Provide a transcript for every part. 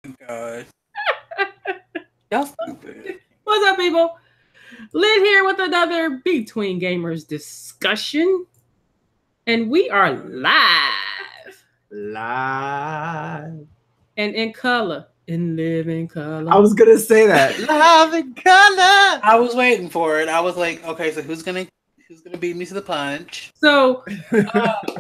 God. Y'all stupid. What's up, people? Lynn here with another Between Gamers discussion. And we are live. Live. And in color. In living color. I was gonna say that. Live in color. I was waiting for it. I was like, okay, so who's gonna beat me to the punch? So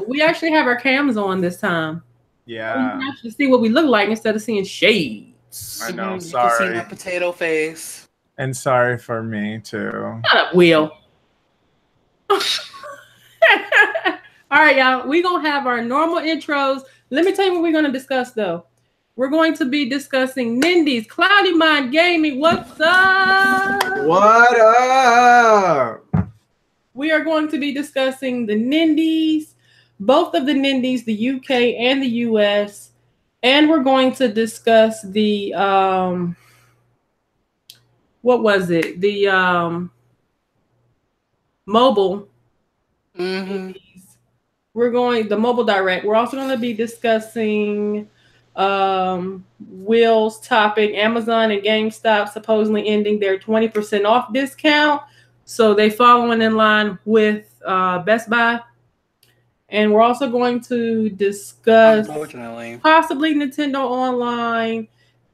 we actually have our cams on this time. Yeah. So you can actually see what we look like instead of seeing shades. I know, You can see sorry. my potato face. And sorry for me too. Shut up, Will. All right, y'all. We're going to have our normal intros. Let me tell you what we're going to discuss, though. We're going to be discussing Nindies, Cloudy Mind Gaming. What's up? What up? We are going to be discussing the Nindies, both of the Nindies, the UK and the US. And we're going to discuss the, what was it? The mobile. Mm-hmm. The mobile direct. We're also going to be discussing Will's topic, Amazon and GameStop supposedly ending their 20% off discount. So they following in line with Best Buy. And we're also going to discuss possibly Nintendo Online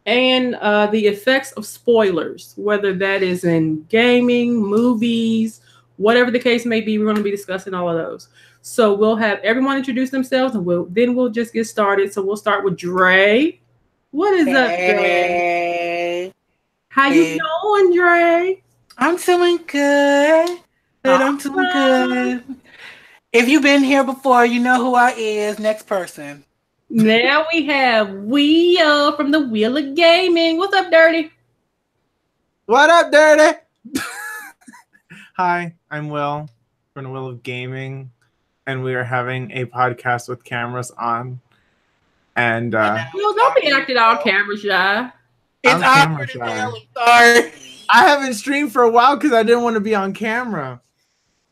and the effects of spoilers, whether that is in gaming, movies, whatever the case may be. We're going to be discussing all of those. So we'll have everyone introduce themselves, and we'll just get started. So we'll start with Dre. What is up, Dre? How you doing, Dre? I'm feeling good. I'm feeling good. If you've been here before, you know who I is. Next person. Now we have Will from the Wheel of Gaming. What's up, Dirty? What up, Dirty? Hi, I'm Will from the Wheel of Gaming, and we are having a podcast with cameras on. And don't be acting all camera shy. It's awkward as hell. I'm sorry. I haven't streamed for a while because I didn't want to be on camera,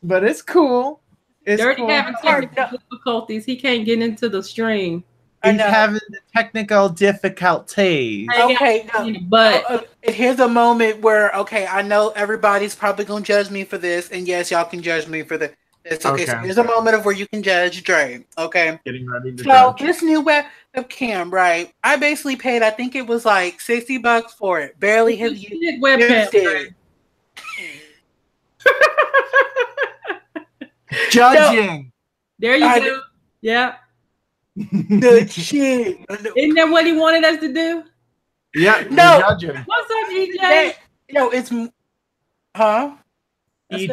but it's cool. It's Dirty cool. having technical difficulties. He can't get into the stream. He's having the technical difficulties. Okay, but here's a moment where, okay, I know everybody's probably going to judge me for this, and yes, y'all can judge me for this. Okay, so here's a moment of where you can judge Dre, okay? Getting ready to judge. This new webcam, right? I basically paid, I think it was like $60 for it. Barely have used it. Judging. There you go. Yeah. Good shit. Isn't that what he wanted us to do? Yeah. No. Judging. What's up, EJ? It's EJ.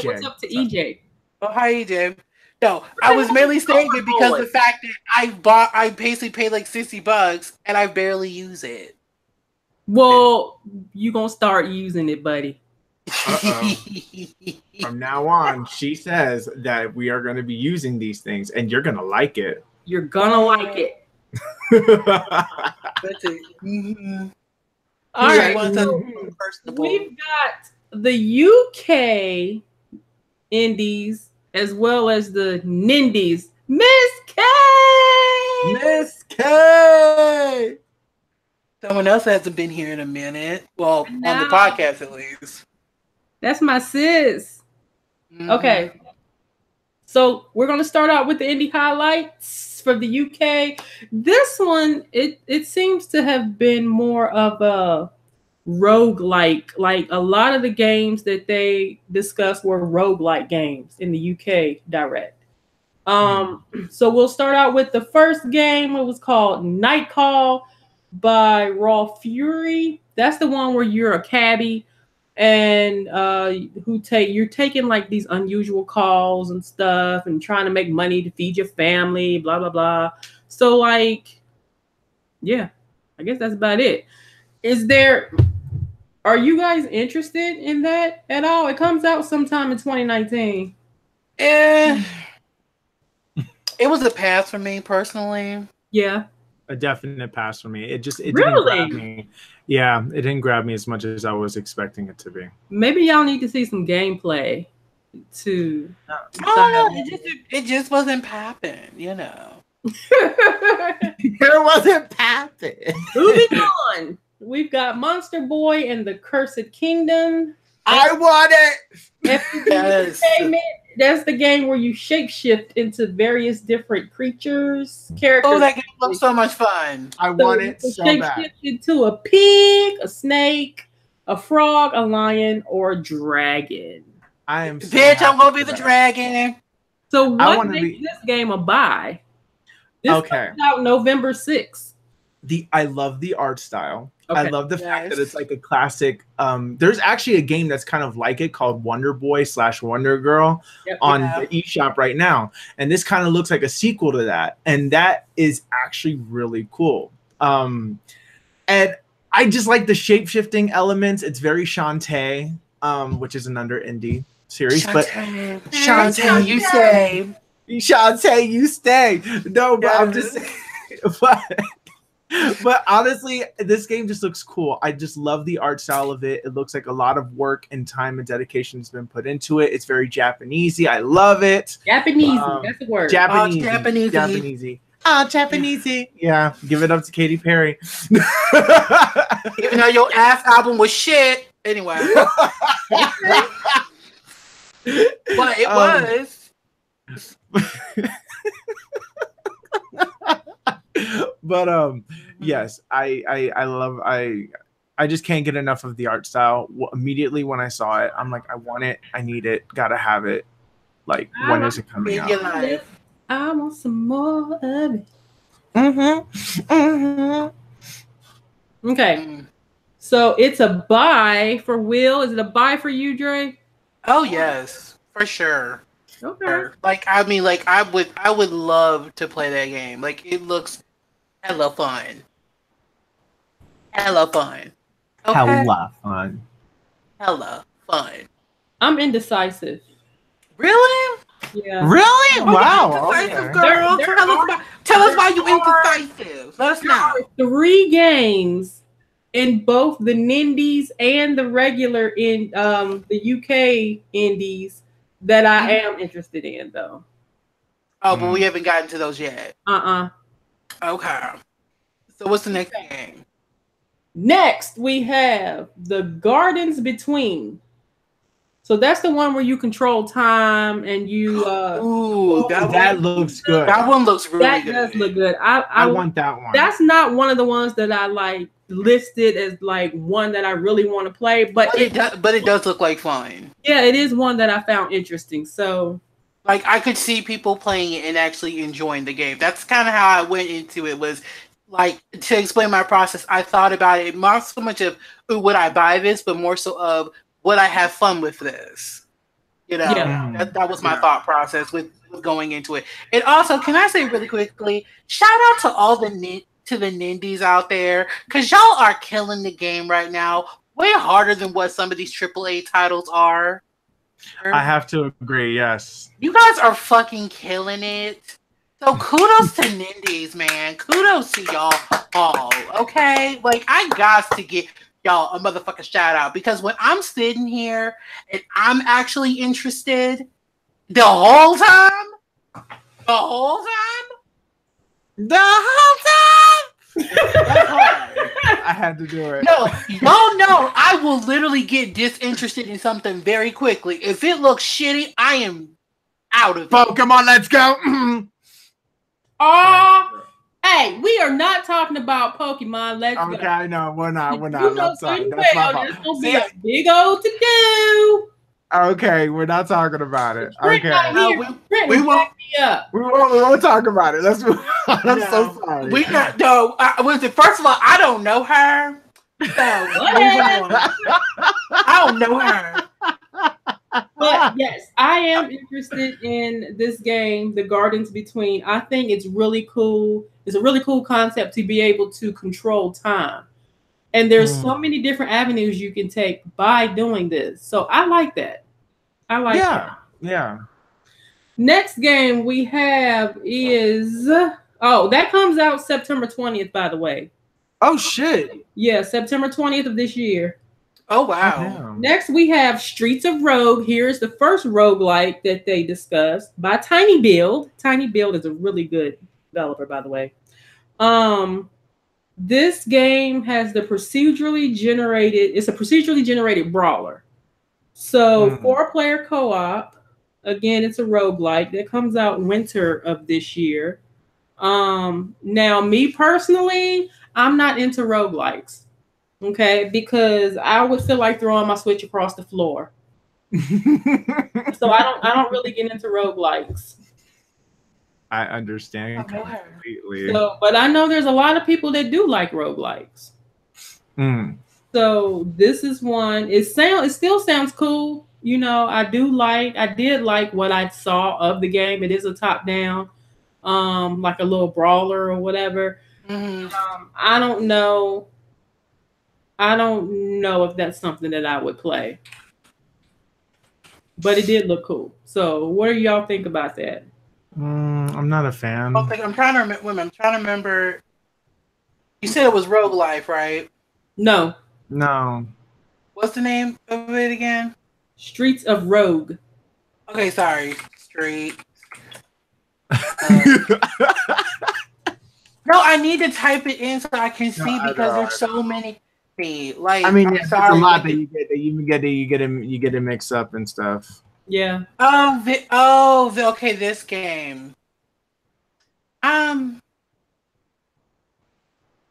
What's up to EJ? Oh, hi, EJ. No, I was mainly saying it because the fact that I basically paid like $60 and I barely use it. Well, you gonna start using it, buddy. From now on, she says that we are going to be using these things, and you're going to like it. You're gonna like it. That's it. Mm-hmm. All right. We've got the UK indies as well as the Nindies. Miss K! Miss K! Someone else hasn't been here in a minute. Well, on the podcast at least. That's my sis. Mm-hmm. Okay. So we're going to start out with the indie highlights for the UK. This one, it seems to have been more of a roguelike. Like a lot of the games that they discussed were roguelike games in the UK direct. So we'll start out with the first game. It was called Night Call by Raw Fury. That's the one where you're a cabbie and you're taking like these unusual calls and stuff and trying to make money to feed your family, blah blah blah. So like, yeah, I guess that's about it. Are you guys interested in that at all? It comes out sometime in 2019. It was a pass for me personally. Yeah. A definite pass for me. It really? Didn't grab me. Yeah, it didn't grab me as much as I was expecting it to be. Maybe y'all need to see some gameplay to. Oh, it just wasn't popping, you know. There wasn't pathing. Moving on. We've got Monster Boy and the Cursed Kingdom. I want it. Yes. That's the game where you shapeshift into various different creatures, characters. Oh, that game looks so much fun. I want it so bad. Shapeshift into a pig, a snake, a frog, a lion, or a dragon. I am. So Bitch, I'm gonna be the dragon. So what makes this game a buy? This comes out November 6th. I love the art style. Okay. I love the fact that it's like a classic. There's actually a game that's kind of like it called Wonder Boy / Wonder Girl on the eShop right now. And this kind of looks like a sequel to that. And that is actually really cool. And I just like the shape-shifting elements. It's very Shantae, which is another indie series. Shantae. But Shantae, you stay. Shantae, you stay. No, but I'm just saying. But honestly, this game just looks cool. I just love the art style of it. It looks like a lot of work and time and dedication has been put into it. It's very Japanesey. I love it. Japanesey, that's the word. Japanesey. Japanesey. Yeah, give it up to Katy Perry. Even though your ass album was shit. Anyway. But it was. But yes, I just can't get enough of the art style. Immediately when I saw it, I'm like, I want it, I need it, gotta have it. Like, when is it coming out? I want some more of it. Okay, so it's a buy for Will. Is it a buy for you, Dre? Oh yes, for sure. Okay. Like, I mean, like, I would love to play that game. Like, it looks hella fun. Hella fun. Okay? Hella fun. Hella fun. I'm indecisive. Really? Yeah. Really? Wow. Indecisive, girl. Tell us why you indecisive. Let us know. There are 3 games in both the Nindies and the regular in the UK Indies that I am interested in, though. Oh, but we haven't gotten to those yet. Okay. So what's the next game? Next, we have The Gardens Between. So that's the one where you control time and you... Ooh, that looks good. That one looks really good. That does look good. I want that one. That's not one of the ones that I like listed as like one that I really want to play, but it does look like fun. Yeah, it is one that I found interesting. So, like, I could see people playing it and actually enjoying the game. That's kind of how I went into it. Was like, to explain my process, I thought about it not so much of, ooh, would I buy this, but more so of, would I have fun with this? You know, that was my thought process with going into it. And also, can I say really quickly, shout out to all the Nindies out there, because y'all are killing the game right now way harder than what some of these AAA titles are. I have to agree, yes. You guys are fucking killing it. So kudos to Nindies, man. Kudos to y'all all, okay? Like, I got to give y'all a motherfucking shout out, because when I'm sitting here and I'm actually interested the whole time, that's hard. I had to do it. No, y'all know I will literally get disinterested in something very quickly. If it looks shitty, I am out of it. Pokemon, let's go. Hey, we are not talking about Pokemon. Let's go. Okay, no, we're not. I'm sorry. That's gonna be a big old to-do. Okay, we're not talking about it. Okay. We won't talk about it. Let's move on. I'm so sorry. We not. No, first of all, I don't know her. So I don't know her. But yes, I am interested in this game, The Gardens Between. I think it's really cool. It's a really cool concept to be able to control time. And there's so many different avenues you can take by doing this. So I like that. That. Yeah. Next game we have is... Oh, that comes out September 20th, by the way. Oh, shit. Yeah, September 20th of this year. Oh, wow. Next, we have Streets of Rogue. Here's the first roguelike that they discussed by Tiny Build. Tiny Build is a really good developer, by the way. This game has the procedurally generated. It's a procedurally generated brawler. So 4-player co-op. Again, it's a roguelike that comes out winter of this year. Now, me personally, I'm not into roguelikes. Okay, because I would feel like throwing my Switch across the floor. So I don't really get into roguelikes. I understand completely. So, but I know there's a lot of people that do like roguelikes. So this is one. It still sounds cool. You know, I did like what I saw of the game. It is a top down, like a little brawler or whatever. I don't know if that's something that I would play. But it did look cool. So what do y'all think about that? I'm not a fan. I'm trying to remember. You said it was roguelike, right? No. What's the name of it again? Streets of Rogue. Okay, sorry. Street. No, I need to type it in so I can see because there's so many. Like, I mean, it's a lot that you get to mix up and stuff. Yeah. Okay, this game.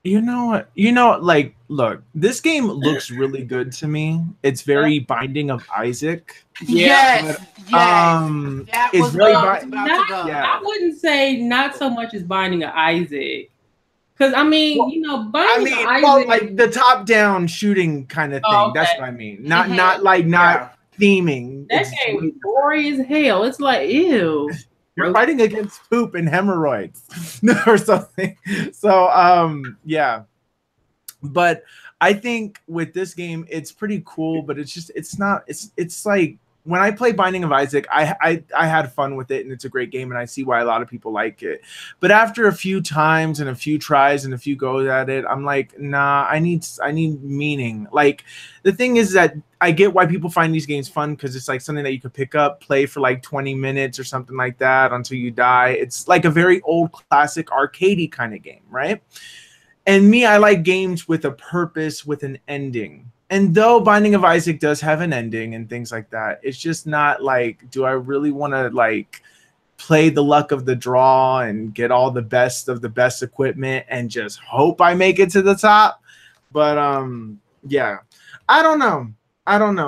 You know, like, look, this game looks really good to me. It's very Binding of Isaac. Yes. That was very I wouldn't say not so much as Binding of Isaac. Because Binding of Isaac, like the top-down shooting kind of thing. Okay. That's what I mean. Not theming. That game is gory as hell. It's like, ew. You're fighting against poop and hemorrhoids or something. So, yeah. But I think with this game, it's pretty cool, but it's like, when I play Binding of Isaac, I had fun with it, and it's a great game, and I see why a lot of people like it. But after a few times and a few tries and a few goes at it, I'm like, nah, I need meaning. Like, the thing is that I get why people find these games fun, because it's like something that you could pick up, play for like 20 minutes or something like that until you die. It's like a very old classic arcadey kind of game, right? And me, I like games with a purpose, with an ending. And though Binding of Isaac does have an ending and things like that, it's just not like, do I really want to like play the luck of the draw and get all the best of the best equipment and just hope I make it to the top? But yeah, I don't know.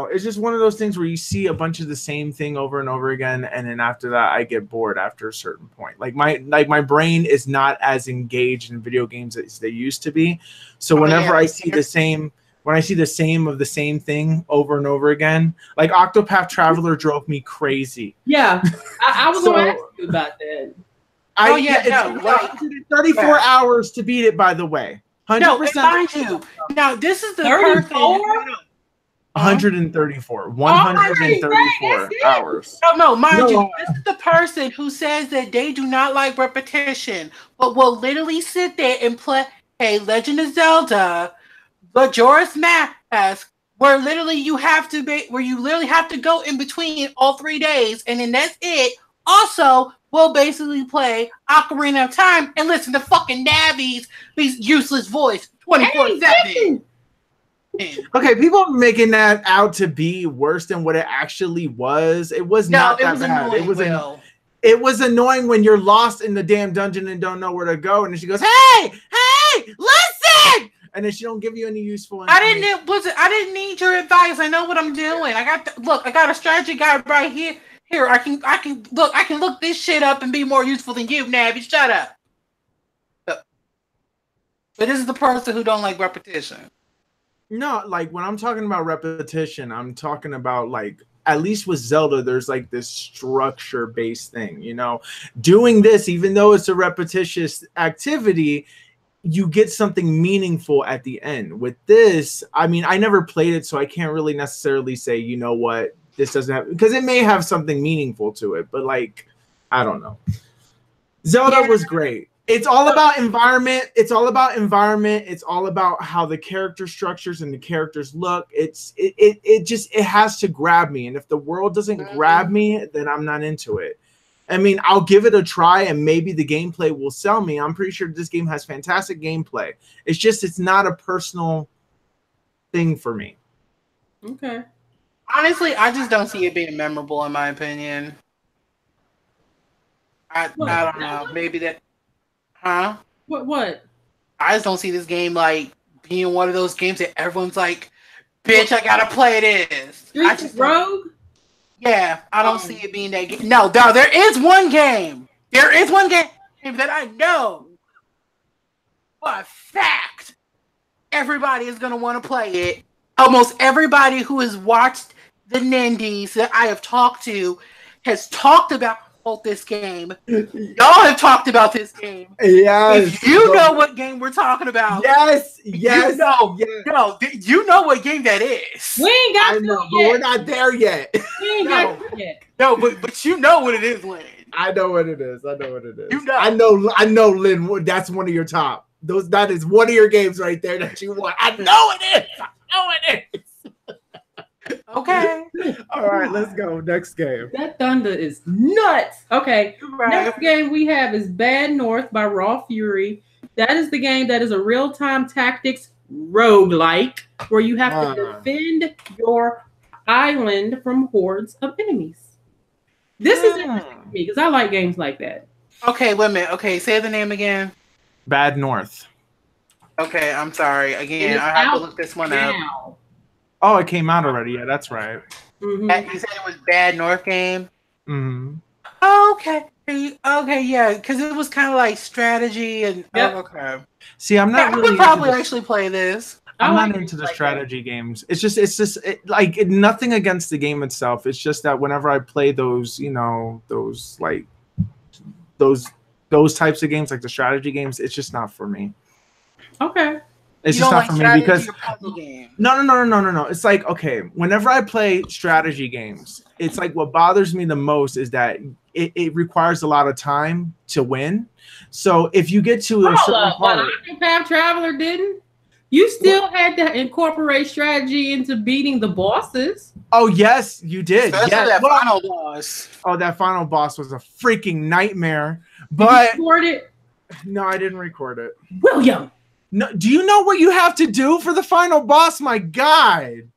It's just one of those things where you see a bunch of the same thing over and over again, and then after that, I get bored after a certain point. Like my brain is not as engaged in video games as they used to be. So whenever I see the same. When I see the same of the same thing over and over again, like Octopath Traveler drove me crazy. Yeah, I was going to ask you about that. It's 34 hours to beat it, by the way. 100%. No, mind you. Now, this is the 34? 134. 134 hours. No, mind you, this is the person who says that they do not like repetition, but will literally sit there and play Legend of Zelda, Majora's Mask, where you literally have to go in between all 3 days, and then that's it. Also, we'll basically play Ocarina of Time and listen to fucking Navi's useless voice 24/7. Okay, people are making that out to be worse than what it actually was. It was not that bad. It was annoying when you're lost in the damn dungeon and don't know where to go, and then she goes, "Hey, listen!" And then she don't give you any useful information. I didn't need your advice. I know what I'm doing. I got a strategy guide right here. Here, I can look this shit up and be more useful than you, Navi. Shut up. But this is the person who don't like repetition. No, like when I'm talking about repetition, I'm talking about like, at least with Zelda, there's like this structure-based thing, you know, doing this, even though it's a repetitious activity, you get something meaningful at the end. With this, I mean, I never played it, so I can't really necessarily say, you know what, this doesn't have, because it may have something meaningful to it, but like, I don't know. Zelda was great. It's all about environment. It's all about how the character structures and the characters look. It has to grab me. And if the world doesn't grab me, then I'm not into it. I mean, I'll give it a try and maybe the gameplay will sell me. I'm pretty sure this game has fantastic gameplay. It's just, it's not a personal thing for me. Okay. Honestly, I just don't see it being memorable in my opinion. I don't know. Maybe that, huh? What? I just don't see this game like being one of those games that everyone's like, bitch, I gotta play this. Streets of Rogue? Yeah, I don't see it being that game. No, there is one game. There is one game that I know for a fact everybody is gonna want to play it. Almost everybody who has watched the Nindies that I have talked to has talked about this game. Y'all have talked about this game. Yes. If you know what game we're talking about. Yes. You know what game that is. We ain't got to but yet. we're not there yet. We ain't got to yet. No, but you know what it is, Lynn. I know what it is. You know. I know, Lynn. That's one of your top. That is one of your games right there that you want. I know it is. Okay. All right, let's go. Next game. That thunder is nuts. Okay. Right. Next game we have is Bad North by Raw Fury. That is the game that is a real-time tactics roguelike where you have to defend your island from hordes of enemies. This is interesting to me because I like games like that. Okay, wait a minute. Okay, say the name again. Bad North. Okay, I'm sorry. Again, I have to look this one up. Oh, it came out already. Yeah, that's right. You said it was Bad North game? Mm-hmm. Okay, yeah, because it was kind of like strategy and... Yep. Okay. See, I'm not really... I would probably actually play this. I'm not into the strategy games. It's just nothing against the game itself. It's just that whenever I play those, those types of games, like the strategy games, it's just not for me. Okay. It's just not for me because no. It's like, okay, whenever I play strategy games, it's like what bothers me the most is that it requires a lot of time to win. So if you get to a certain part, Octopath Traveler didn't. You still had to incorporate strategy into beating the bosses. Oh yes, you did. Especially that final boss. Oh, that final boss was a freaking nightmare. But did you record it? No, I didn't record it. William. No, do you know what you have to do for the final boss? My God,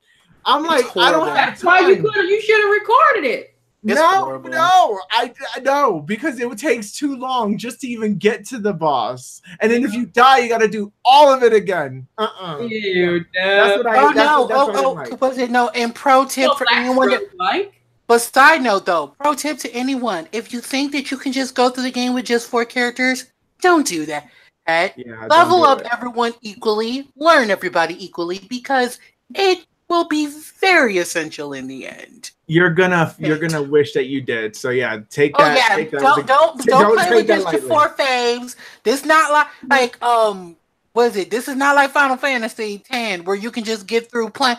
I'm like, I don't have time. That's why you should have recorded it. No, I know because it takes too long just to even get to the boss, and then if you die, you got to do all of it again. Ew, that's what I. No, and pro tip for anyone But side note though, pro tip to anyone: if you think that you can just go through the game with just 4 characters, don't do that. Level up everyone equally, learn everybody equally, because it will be very essential in the end. You're gonna wish that you did. So yeah, take that. Oh yeah, don't play with just your 4 faves. This not like what is it? This is not like Final Fantasy X where you can just get through playing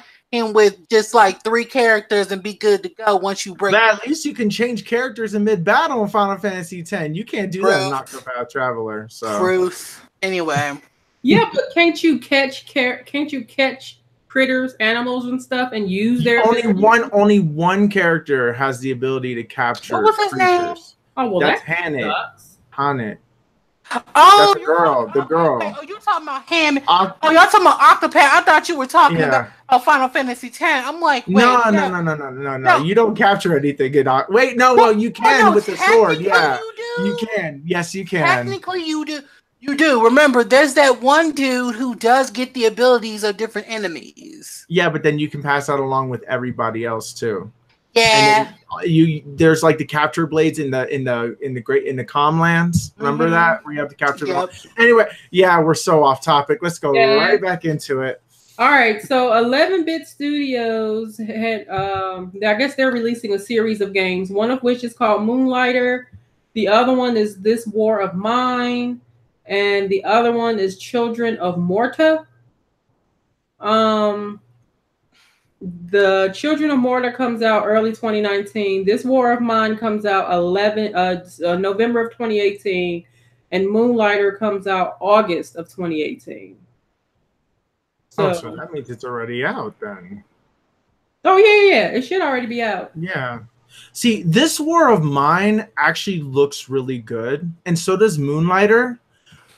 with just like 3 characters and be good to go once you break. At least you can change characters in mid battle in Final Fantasy X. You can't do that in Octopath Traveler. So truth. Anyway. Yeah, but can't you catch critters, animals, and stuff, and use their only one character has the ability to capture. What was his name? Oh well, that's Hannet. Oh, that's the girl. Oh, you talking about Ham? Y'all talking about Octopath? I thought you were talking about Final Fantasy X. I'm like, wait, no. You don't capture anything in Wait, no, well, you can with the sword. Yeah, you can. Yes, you can. Technically, you do. You do. Remember, there's that one dude who does get the abilities of different enemies. Yeah, but then you can pass that along with everybody else too. Yeah. There's like the capture blades in the Comlands. Remember that where you have to capture them. Anyway, yeah, we're so off topic. Let's go right back into it. All right, so 11-Bit Studios had I guess they're releasing a series of games, one of which is called Moonlighter. The other one is This War of Mine. And the other one is Children of Morta. The Children of Morta comes out early 2019. This War of Mine comes out November of 2018. And Moonlighter comes out August of 2018. So that means it's already out then. Oh, yeah. It should already be out. Yeah. See, this War of Mine actually looks really good, and so does Moonlighter.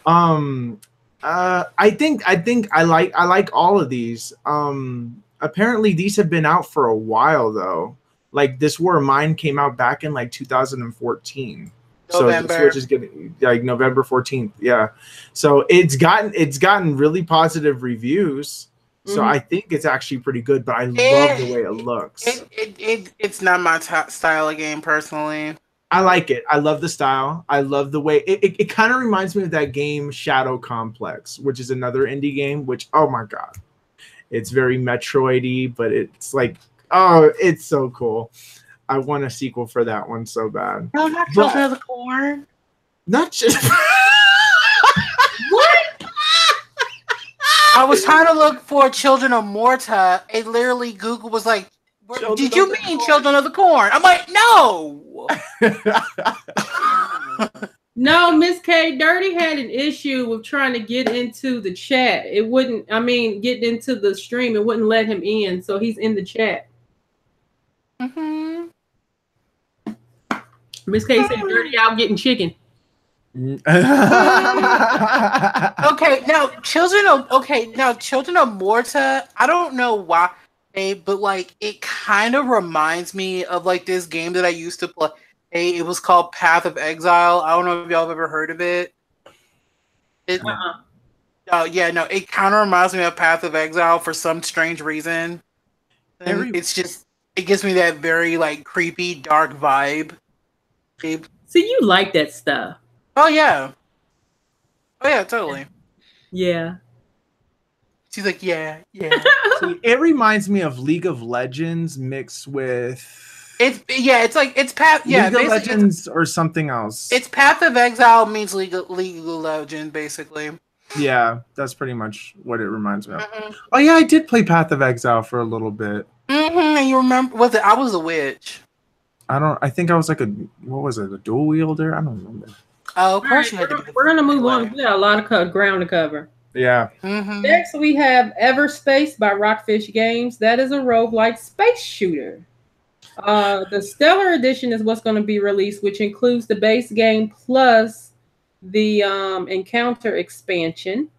I think I like all of these. Apparently these have been out for a while though. Like this War of Mine came out back in like 2014. November. So Switch is getting like November 14th. Yeah. So it's gotten really positive reviews. So I think it's actually pretty good, but I love the way it looks. It's not my style of game personally. I like it. I love the style. I love the way it kind of reminds me of that game Shadow Complex, which is another indie game, which, oh my God, it's very Metroid-y, but it's like, oh, it's so cool. I want a sequel for that one so bad. No, not Children of the Corn. Not just what? I was trying to look for Children of Morta, and literally Google was like, did you mean Children of the Corn? I'm like, no. No, Miss K, Dirty had an issue with trying to get into the chat. It wouldn't, get into the stream. It wouldn't let him in. So he's in the chat. Miss K said, Dirty out getting chicken. Okay, now Children of Morta, I don't know why, but like it kind of reminds me of like this game that I used to play. It was called Path of Exile. I don't know if y'all have ever heard of it. It kind of reminds me of Path of Exile for some strange reason. And it gives me that very like creepy, dark vibe. See, you like that stuff. Oh yeah, totally. Yeah. She's like, yeah. See, it reminds me of League of Legends mixed with. It's Path. Yeah, League of Legends or something else. It's Path of Exile means League of Legends, basically. Yeah, that's pretty much what it reminds me of. Oh yeah, I did play Path of Exile for a little bit. And you remember? I was a witch. I think I was like a dual wielder? I don't remember. Oh, of course you had to be. We're gonna move on. We got a lot of ground to cover. Yeah. Next, we have Everspace by Rockfish Games. That is a roguelike space shooter. The Stellar Edition is what's going to be released, which includes the base game plus the Encounter expansion.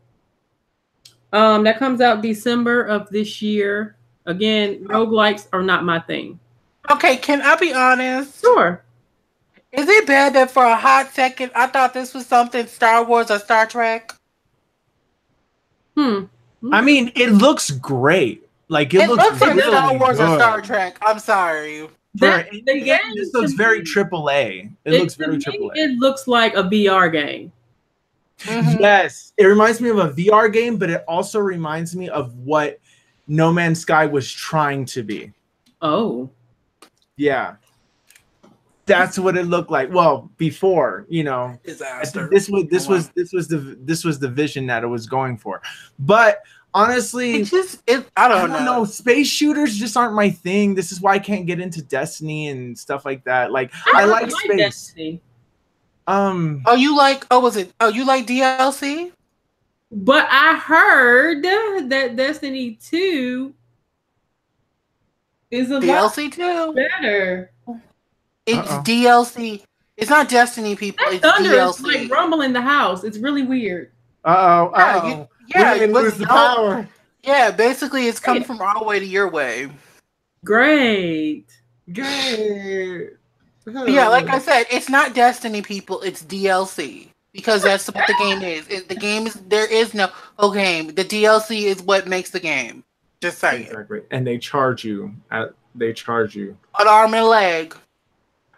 That comes out December of this year. Again, roguelikes are not my thing. Okay, can I be honest? Sure. Is it bad that for a hot second I thought this was something Star Wars or Star Trek? I mean, it looks great. Like it looks like really Star Wars good. or Star Trek. I'm sorry. This looks very AAA. It looks very AAA. It looks like a VR game. Yes, it reminds me of a VR game, but it also reminds me of what No Man's Sky was trying to be. Oh, yeah, that's what it looked like. Well, before, disaster. This was the vision that it was going for. But honestly, I don't know. Space shooters just aren't my thing. This is why I can't get into Destiny and stuff like that. Like I like space. Destiny. You like DLC? But I heard that Destiny 2 is a DLC too better. It's DLC. It's not Destiny, people. That it's thunder DLC. is like rumble in the house. It's really weird. Yeah, it lose the power. Yeah, basically, it's coming from our way to your way. Great. Yeah, like I said, it's not Destiny, people. It's DLC because that's what the game is. There is no game. The DLC is what makes the game. Just saying. Exactly. And they charge you. An arm and a leg.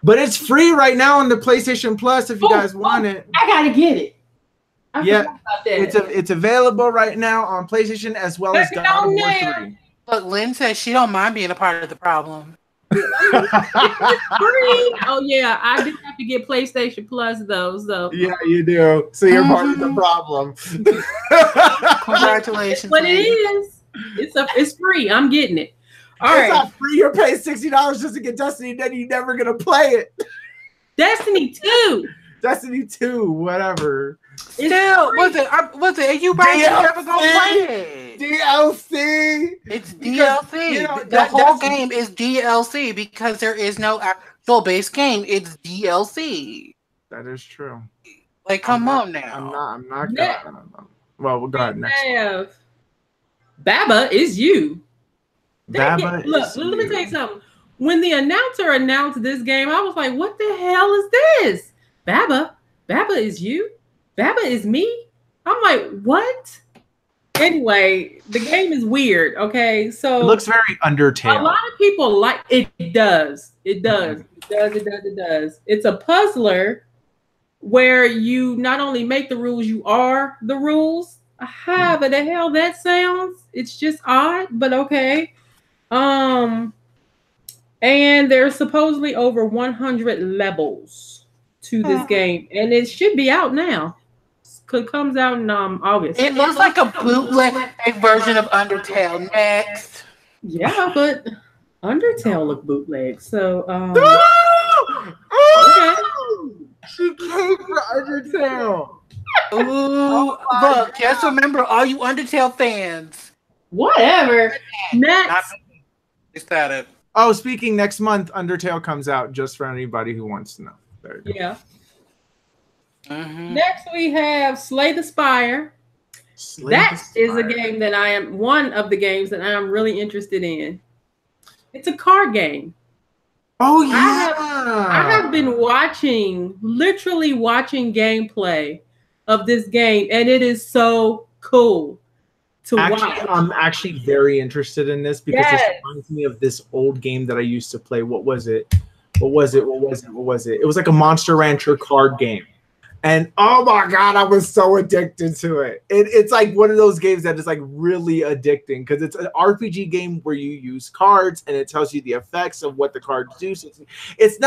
But it's free right now on the PlayStation Plus if you guys want it. I gotta get it. It's available right now on PlayStation as well as God of War 3. Look, Lynn says she don't mind being a part of the problem. Free. Oh yeah, I do have to get PlayStation Plus though. So yeah, you do. So you're part of the problem. Congratulations. But it is. It's free. I'm getting it. It's not free. You're paying $60 just to get Destiny, then you're never gonna play it. Destiny 2. Destiny 2, whatever. Still, was it? Are you buying? You never gonna play it? DLC. It's DLC. You know, the whole game is DLC because there is no actual base game. It's DLC. That is true. Like, come on now. I'm not gonna. Well, we'll go ahead next. Baba is you. Baba look, let me tell you something. When the announcer announced this game, I was like, what the hell is this? Baba is you? Baba is me? I'm like, what? Anyway, the game is weird, okay? So it looks very Undertale. A lot of people like it. It does. It does. It does. It's a puzzler where you not only make the rules, you are the rules. However the hell that sounds, it's just odd, but okay. And there's supposedly over 100 levels to this game, and it should be out now. It comes out in August. It looks like a bootleg version of Undertale. Next. Yeah, but Undertale looked bootleg. So okay. She came for Undertale. Ooh, look, just remember, all you Undertale fans. Whatever. Next. Is that it? Oh, speaking, next month, Undertale comes out, just for anybody who wants to know. There you go. Yeah. Next, we have Slay the Spire. That is a game that one of the games that I am really interested in. It's a card game. Oh, yeah. I have been literally watching gameplay of this game, and it is so cool. I'm actually very interested in this because this reminds me of this old game that I used to play. What was it? It was like a Monster Rancher card game. And oh my God, I was so addicted to it. It's like one of those games that is like really addicting because it's an RPG game where you use cards and it tells you the effects of what the cards do. So it's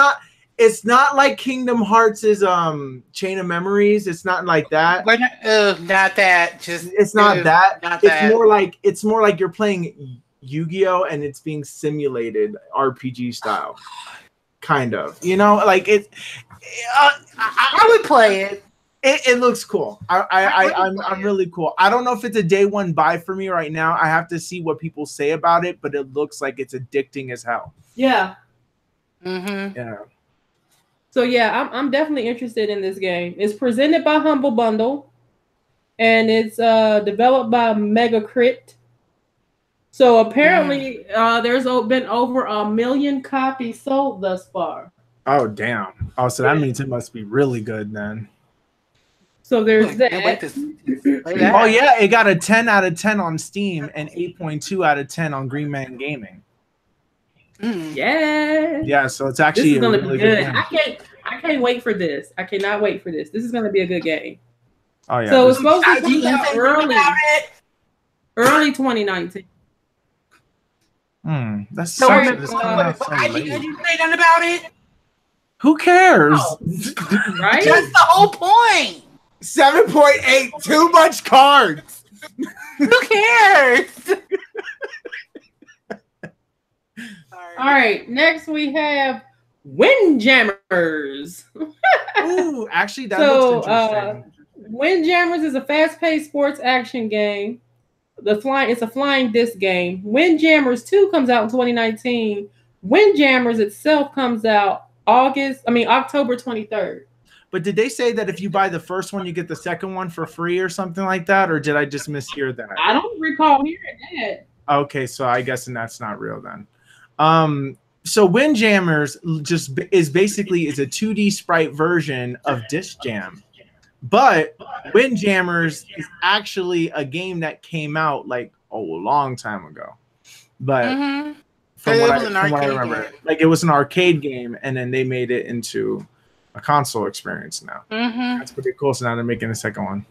not like Kingdom Hearts' Chain of Memories. It's not like that. Not that. It's not that. It's more like you're playing Yu-Gi-Oh! And it's being simulated RPG style. Kind of. You know, like it. I would play it. It looks cool. I'm really cool. I don't know if it's a day one buy for me right now. I have to see what people say about it, but it looks like it's addicting as hell. Yeah. Yeah. So yeah, I'm definitely interested in this game. It's presented by Humble Bundle, and it's developed by Mega Crit. So apparently, there's been over 1 million copies sold thus far. Oh damn! Oh, so that means it must be really good then. So there's that. Oh yeah, it got a 10 out of 10 on Steam and 8.2 out of 10 on Green Man Gaming. Yeah. Yeah, so it's actually gonna really be good. game. I can't wait for this. I cannot wait for this. This is gonna be a good game. Oh yeah. So it's supposed to be early 2019. That's so why late. did you say nothing about it? Who cares? Right? That's the whole point. 7.8, too much cards. Who cares? All right, next we have Windjammers. Ooh, actually, that looks interesting. Windjammers is a fast-paced sports action game. It's a flying disc game. Windjammers 2 comes out in 2019. Windjammers itself comes out October 23rd. But did they say that if you buy the first one, you get the second one for free or something like that? Or did I just mishear that? I don't recall hearing that. Okay, so I guess that's not real then. So Windjammers is basically a 2D sprite version of Disc Jam. But Windjammers is actually a game that came out like a long time ago. But from what I remember, like it was an arcade game, and then they made it into a console experience now. That's pretty cool. So now they're making a second one.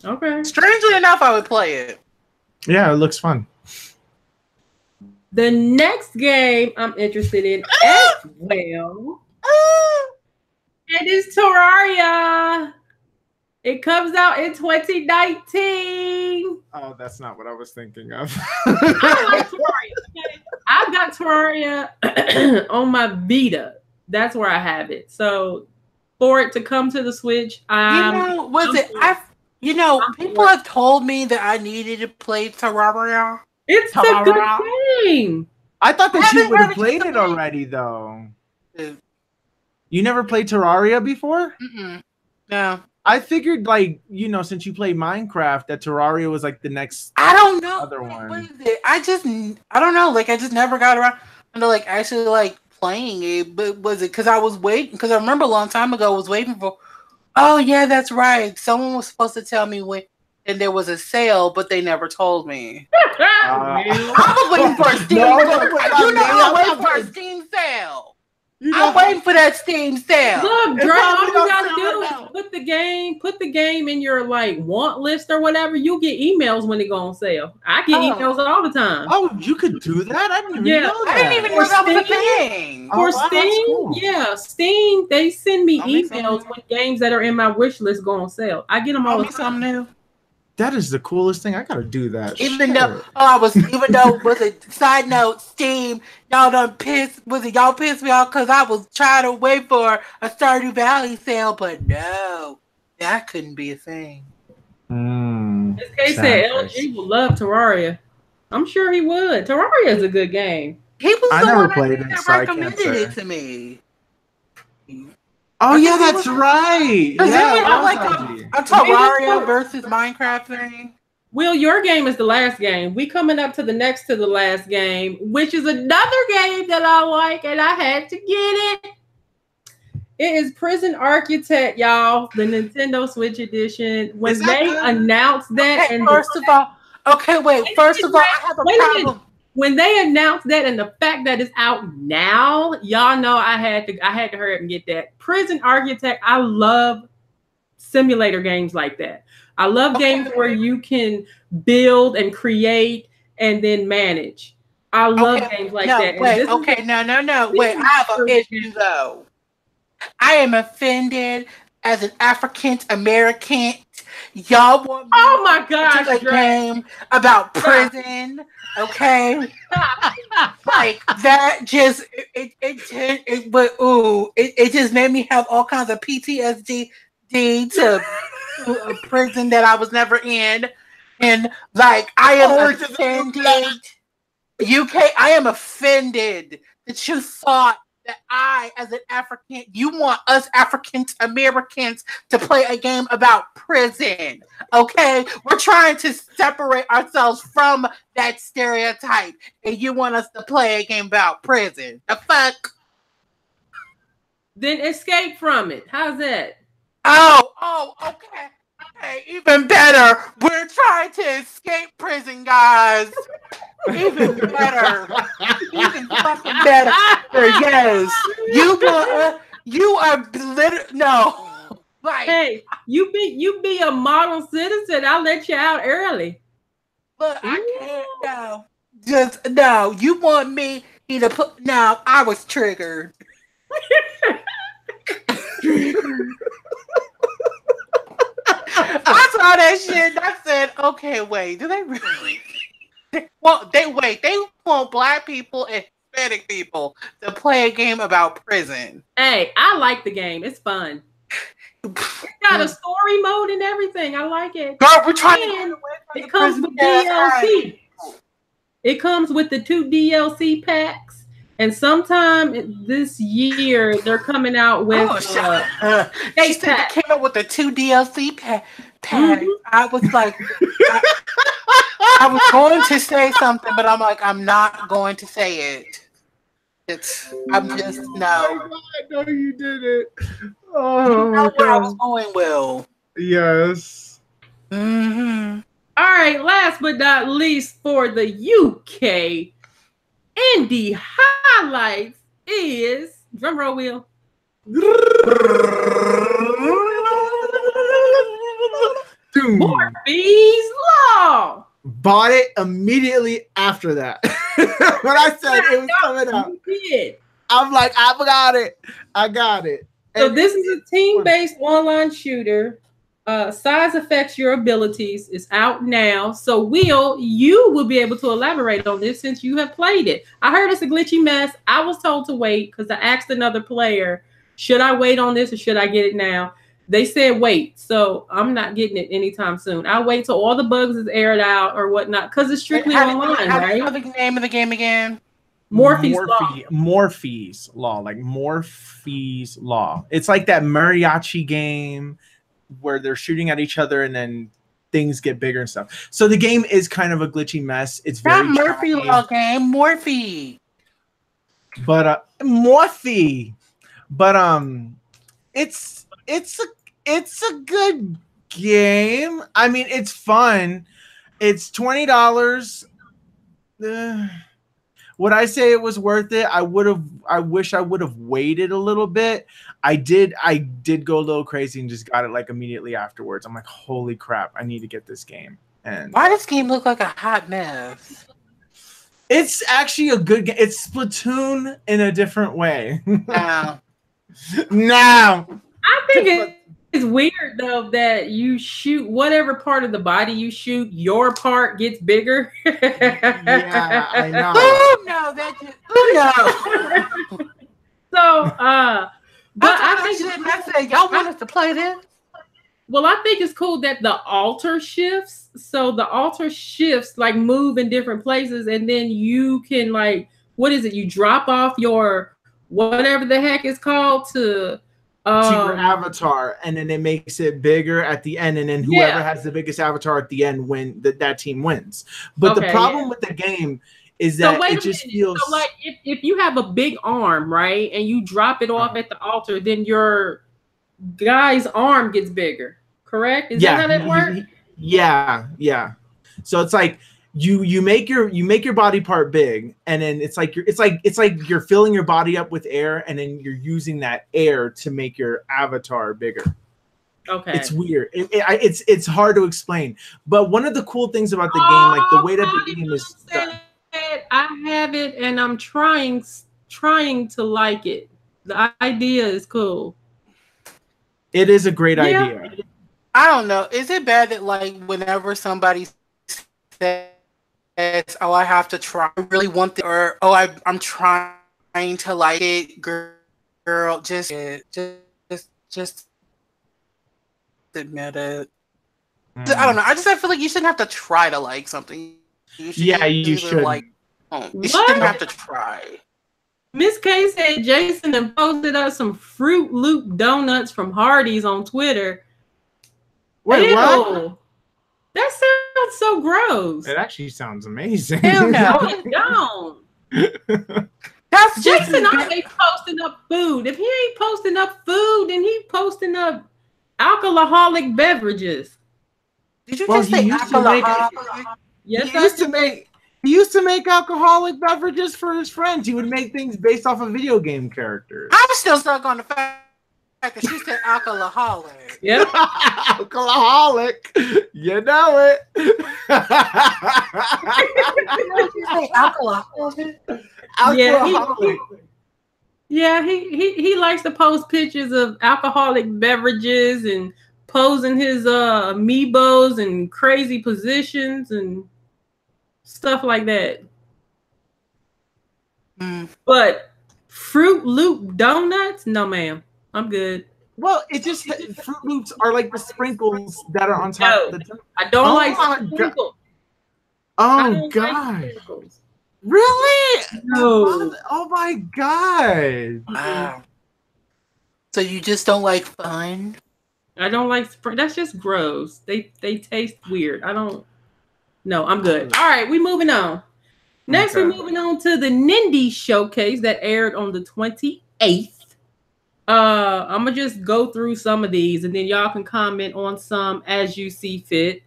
Okay. Strangely enough, I would play it. Yeah, it looks fun. The next game I'm interested in as well. It is Terraria. It comes out in 2019. Oh, that's not what I was thinking of. I like Terraria. Okay? I've got Terraria on my Vita. That's where I have it. So for it to come to the Switch, I You know, people have told me that I needed to play Terraria. It's a good game. I thought that you would have played it already, though. You never played Terraria before? No. I figured, like, you know, since you played Minecraft, that Terraria was like the next. I don't know. Other one. What is it? I don't know. Like, I just never got around to like actually like playing it. But was it because I was waiting? Because I remember a long time ago I was waiting for. Oh yeah, that's right. Someone was supposed to tell me when, and there was a sale, but they never told me. I was waiting for a Steam. I'm waiting for a Steam sale. I'm waiting for that Steam sale. Look, Dre, all you gotta do is put the game in your like want list or whatever. You'll get emails when they go on sale. I get emails all the time. Oh, you could do that? I didn't even know that. I didn't even know that was a thing. For Steam, cool. Yeah, Steam, they send me emails when games that are in my wish list go on sale. I get them all the time. Something new. That is the coolest thing. I gotta do that. Even though was a side note, Steam, y'all pissed me off because I was trying to wait for a Stardew Valley sale, but no, that couldn't be a thing. This case said LG would love Terraria. I'm sure he would. Terraria is a good game. He was I never played it, that recommended it to me. Oh yeah, that's right. Yeah, like a Terraria versus Minecraft thing. Will, your game is the last game. We coming up to the next to the last game, which is another game that I like, and I had to get it. It is Prison Architect, y'all, the Nintendo Switch edition. When they announced that, first of all, I have a problem. When they announced that and the fact that it's out now, y'all know I had to hurry up and get that. Prison Architect, I love simulator games like that. I love games where you can build and create and then manage. I love games like that. No. Wait, I have an issue though. I am offended as an African American. Y'all want me my God, to play a game about prison? Okay, like that just it just made me have all kinds of PTSD to a prison that I was never in, and like I am offended. UK, I am offended that you thought that I, as an African, you want us African Americans to play a game about prison. Okay? We're trying to separate ourselves from that stereotype. And you want us to play a game about prison. The fuck? Then escape from it. How's that? Oh, okay. Hey, even better. We're trying to escape prison, guys. Even better. Even fucking better. Yes. You are no. Like, hey, you be a model citizen. I'll let you out early. But I can't. No. Just no. You want me to put? No, I was triggered. I saw that shit and I said, okay, wait, do they really? They want black people and Hispanic people to play a game about prison. Hey, I like the game. It's fun. It's got a story mode and everything. I like it. Girl, we're trying to get away from it comes with DLC. It comes with the 2 DLC packs. And sometime this year, they're coming out with... they said they came out with the 2 DLC packs. I was like... I was going to say something, but I'm like, I'm not going to say it. I'm just... No. No, you did it. Oh, you know where I was going, Will. Yes. Mm-hmm. All right, last but not least for the UK... Indie highlights is drum roll wheel. Murphy's Law. Bought it immediately after that. When I said it was coming out, I'm like, I got it. So this is a team-based online shooter. Size affects your abilities. It's out now. So Will, you will be able to elaborate on this since you have played it. I heard it's a glitchy mess. I was told to wait because I asked another player, should I wait on this or should I get it now? they said wait, so I'm not getting it anytime soon. I'll wait till all the bugs is aired out or whatnot, because it's strictly online, right? What's the name of the game again? Morphe's Law, like Morphe's Law. It's like that mariachi game where they're shooting at each other and then things get bigger and stuff. So the game is kind of a glitchy mess. It's very Murphy Law game, Morphe. But Morphe. But it's a good game. I mean, it's fun. It's $20. Would I say it was worth it? I wish I would have waited a little bit. I did go a little crazy and just got it like immediately afterwards. I'm like, holy crap, I need to get this game. And why does this game look like a hot mess? It's actually a good game. It's Splatoon in a different way. No. I think it's weird though that you shoot whatever part of the body you shoot, your part gets bigger. Yeah, I know. Oh no, that just no. So but I think y'all want us to play this? Well, I think it's cool that the altar shifts. So the altar shifts, like move in different places, and then you can like, what is it? You drop off your whatever the heck it's called to your avatar, and then it makes it bigger at the end, and then whoever has the biggest avatar at the end that team wins. But the problem with the game is that it just feels so like if you have a big arm, right, and you drop it off at the altar, then your guy's arm gets bigger. Correct? Is that how that works? Yeah. So it's like you make your body part big, and then it's like you're filling your body up with air, and then you're using that air to make your avatar bigger. Okay. It's weird. It's hard to explain. But one of the cool things about the game, like the way that the game is done. I have it, and I'm trying to like it. The idea is cool. It is a great idea. I don't know. Is it bad that like whenever somebody says, "Oh, I have to try," I really want or "Oh, I'm trying to like it," girl, just admit it. I don't know. I feel like you shouldn't have to try to like something. You should. Like, you shouldn't have to try. Miss K said Jason and posted us some Fruit Loop donuts from Hardee's on Twitter. Wait, what? That sounds so gross. It actually sounds amazing. Hell no, it don't. That's Jason always posting up food. If he ain't posting up food, then he posting up alcoholic beverages. Did you just say alcoholic? Yes, he used to make alcoholic beverages for his friends. He would make things based off of video game characters. I'm still stuck on the fact that she said alcoholic. Yep. Alcoholic. You know it. Alcoholic. Yeah, he likes to post pictures of alcoholic beverages and posing his amiibos in crazy positions and stuff like that. But Fruit Loop donuts? No, ma'am. I'm good. Well, it just Fruit Loops are like the sprinkles that are on top of the I don't like sprinkles. Oh god. Really? No. Oh my god. Wow. So you just don't like fun? I don't like that's just gross. They taste weird. I don't. No, I'm good. All right, we moving on. Next, we're moving on to the Nindies showcase that aired on the 28th. I'm gonna just go through some of these, and then y'all can comment on some as you see fit.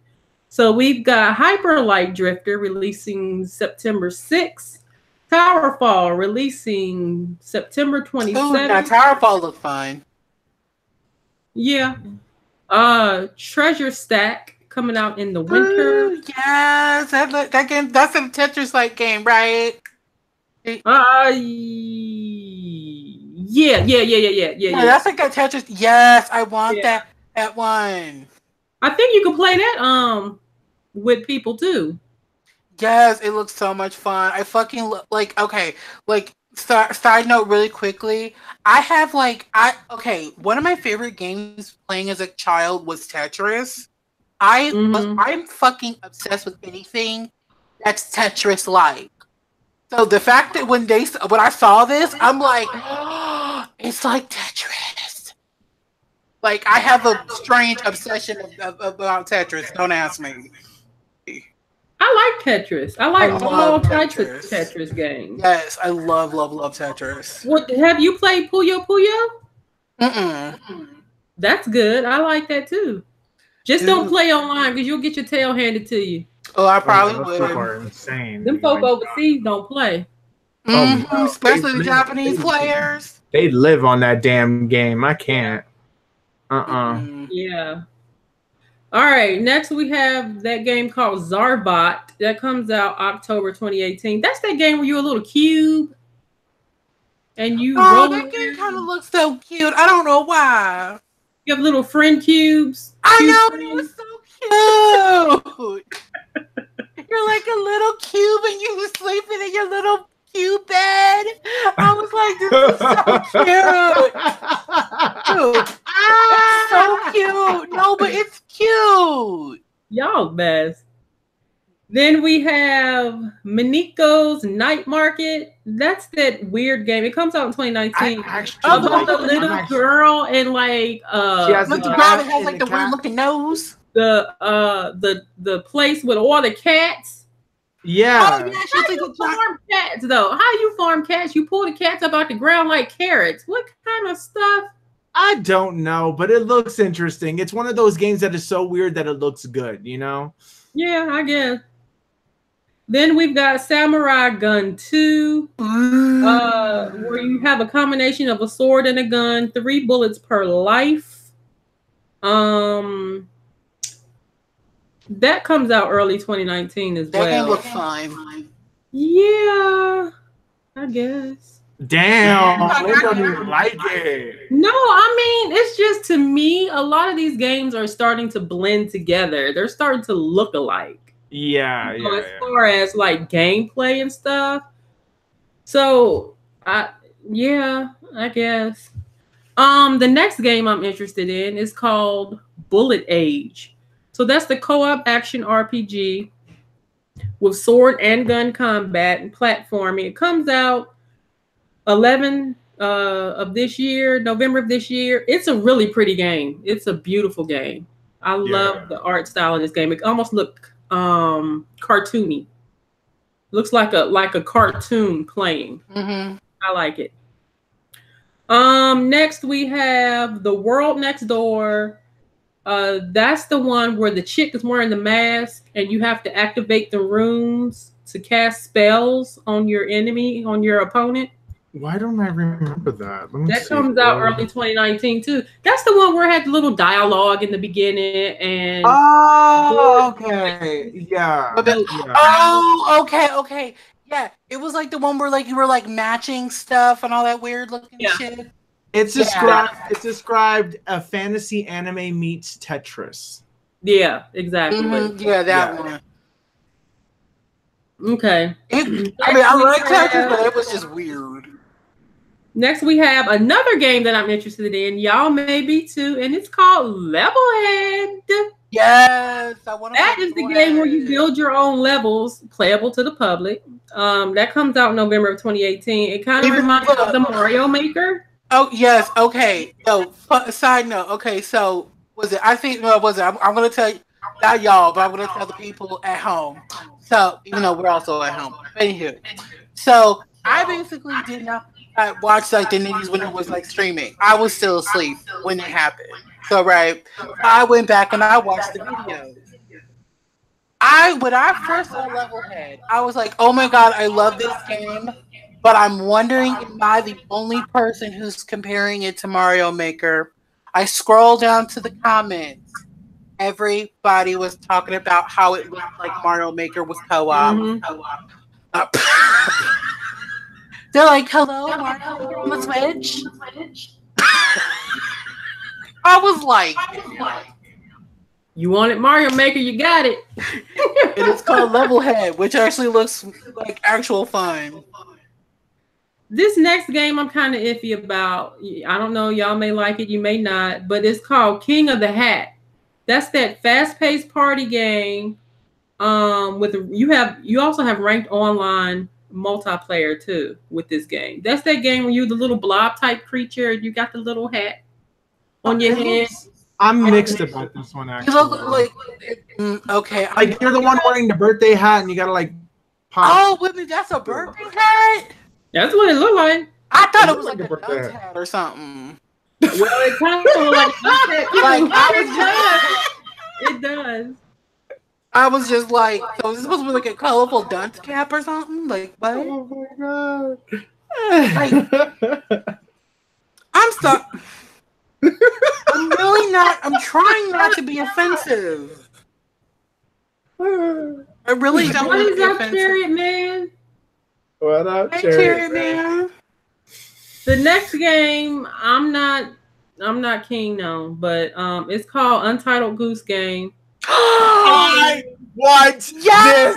So we've got Hyper Light Drifter releasing September 6th. Towerfall releasing September 27th. Oh, now Towerfall look fine. Yeah. Treasure Stack coming out in the winter. Ooh, yes, that game. That's a Tetris-like game, right? Yeah. That's like a Tetris. Yes, I want that one. I think you can play that with people too. Yes, it looks so much fun. I fucking like. Okay, like Side note, really quickly, I have one of my favorite games playing as a child was Tetris. I'm fucking obsessed with anything that's Tetris like. So the fact that when I saw this, I'm like, oh, it's like Tetris. Like I have a strange obsession about Tetris. Don't ask me. I like Tetris. I like all types of Tetris games. Yes, I love Tetris. What have you played Puyo Puyo? That's good. I like that too. Just don't play online because you'll get your tail handed to you. Oh, I probably would. Those are insane. Them folk overseas don't play. Especially the Japanese players. They live on that damn game. I can't. Yeah. All right. Next, we have that game called Zarbot that comes out October 2018. That's that game where you're a little cube and you roll. That game kind of looks so cute. I don't know why. You have little friend cubes. I know, it was so cute. You're like a little cube and you were sleeping in your little cube bed. I was like, this is so cute. It's so cute. No, but it's cute. Y'all best. Then we have Miniko's Night Market. That's that weird game. It comes out in 2019. About the little girl and like she has the girl that has like the weird looking nose. The place with all the cats. Yeah. Oh, yeah, how you farm cats though? How you farm cats? You pull the cats up out the ground like carrots. What kind of stuff? I don't know, but it looks interesting. It's one of those games that is so weird that it looks good, you know? Yeah, I guess. Then we've got Samurai Gun 2, where you have a combination of a sword and a gun, 3 bullets per life. That comes out early 2019 as well. That game looks fine. Yeah, I guess. Damn, I don't even like it. No, I mean, it's just to me, a lot of these games are starting to blend together. They're starting to look alike. Yeah, as far as like gameplay and stuff. So I guess. The next game I'm interested in is called Bullet Age. So that's the co-op action RPG with sword and gun combat and platforming. It comes out 11 of this year, November of this year. It's a really pretty game. It's a beautiful game. I love the art style of this game. It almost looks cartoony. Looks like a cartoon playing. I like it. Next we have The World Next Door. That's the one where the chick is wearing the mask and you have to activate the runes to cast spells on your enemy, on your opponent. Why don't I remember that? That comes out early 2019 too. That's the one where it had the little dialogue in the beginning and okay. Yeah. Okay. Yeah. It was like the one where like you were like matching stuff and all that weird looking shit. It's described a fantasy anime meets Tetris. Yeah, exactly. Yeah, that one. Okay. I like Tetris, but it was just weird. Next, we have another game that I'm interested in. Y'all may be too, and it's called Levelhead. Yes, that is the game where you build your own levels, playable to the public. That comes out in November of 2018. It kind of reminds me of the Mario Maker. Oh yes, okay. So, side note. Okay, so was it? I think no, was it? I'm going to tell you, not y'all, but I'm going to tell the people at home. So even though we're also at home, anywho, so I basically did not. I watched like the Nindies when it was like streaming. I was still asleep when it happened. So I went back and I watched the videos. When I first saw Levelhead, I was like, oh my god, I love this game. But I'm wondering, am I the only person who's comparing it to Mario Maker? I scroll down to the comments. Everybody was talking about how it looked like Mario Maker was co-op. They're like, hello, Mario Maker on the Switch? I was like, you wanted Mario Maker, you got it. And it's called Levelhead, which actually looks like actual fun. This next game I'm kind of iffy about. I don't know. Y'all may like it. You may not. But it's called King of the Hat. That's that fast-paced party game. You also have ranked online multiplayer too with this game. That's that game where you're the little blob type creature. You got the little hat on your head. I'm mixed about this one actually. You look like okay. Like you're the one wearing the birthday hat, and you gotta like pop. Oh, women, that's a birthday hat. That's what it looked like. I thought it was like a birthday hat or something. Well, it kind of like it does. I was just like, so is this supposed to be like a colorful dunce cap or something? Like what? Oh my god! Like, I'm stuck. I'm really not. I'm trying not to be offensive. I really don't What want to is be up, offensive. Chariot Man? What up, Hey, Chariot Chariot Man? Man? The next game, I'm not keen on, but it's called Untitled Goose Game. I want this game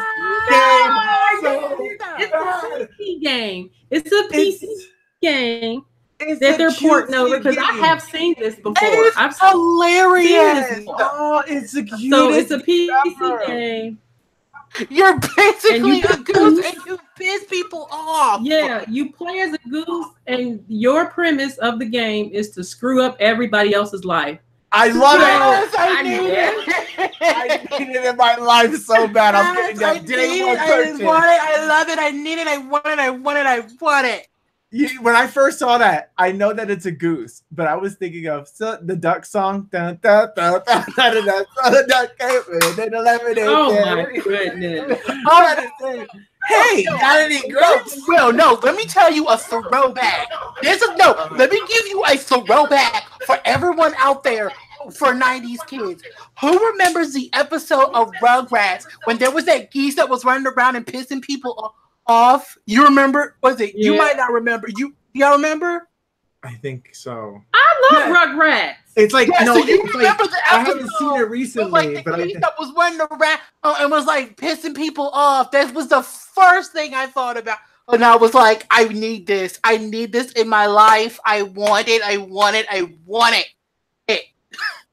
so It's bad. a PC game. It's a PC game It's that a they're porting cutesy over because I game. have seen this before. It's I've seen hilarious. this before. Oh, it's the cutest. So it's a PC ever. game. You're basically And a goose and you piss people off. Yeah, you play as a goose, and your premise of the game is to screw up everybody else's life. I love Yes, it. I need it. I need it in my life so bad. I'm getting I that need day it. one I purchase. want it. I love it. I need it. I want it. I want it. I want it. When I first saw that, I know that it's a goose, but I was thinking of the duck song. Dun, dun, dun, dun, dun, dun, dun, dun, dun, Oh my goodness. Hey, got any grapes? Well, no, let me tell you a throwback. Let me give you a throwback for everyone out there for 90s kids. Who remembers the episode of Rugrats when there was that geese that was running around and pissing people off? You remember? Was it? Yeah. You might not remember. Y'all remember? I think so. I love Rugrats. It's like Yeah, no, so you it's remember like, the I haven't episode seen it with, recently, like but the I geese that was running around and was like pissing people off. That was the first thing I thought about. And I was like, I need this. I need this in my life. I want it. I want it. I want it.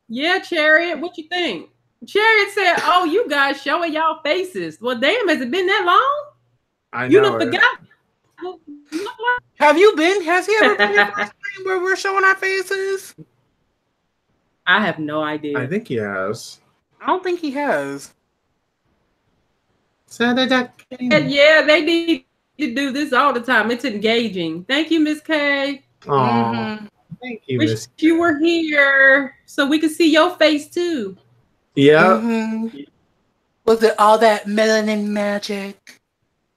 Yeah, Chariot, what you think? Chariot said, "Oh, you guys showing y'all faces." Well, damn, has it been that long? I know You done it. forgot. Has he ever been in a stream where we're showing our faces? I have no idea. I think he has. I don't think he has. Yeah, they need to do this all the time. It's engaging. Thank you, Miss K. Oh, thank you, Wish Miss. you were here so we could see your face too. Yeah. Mhm. Was it all that melanin magic?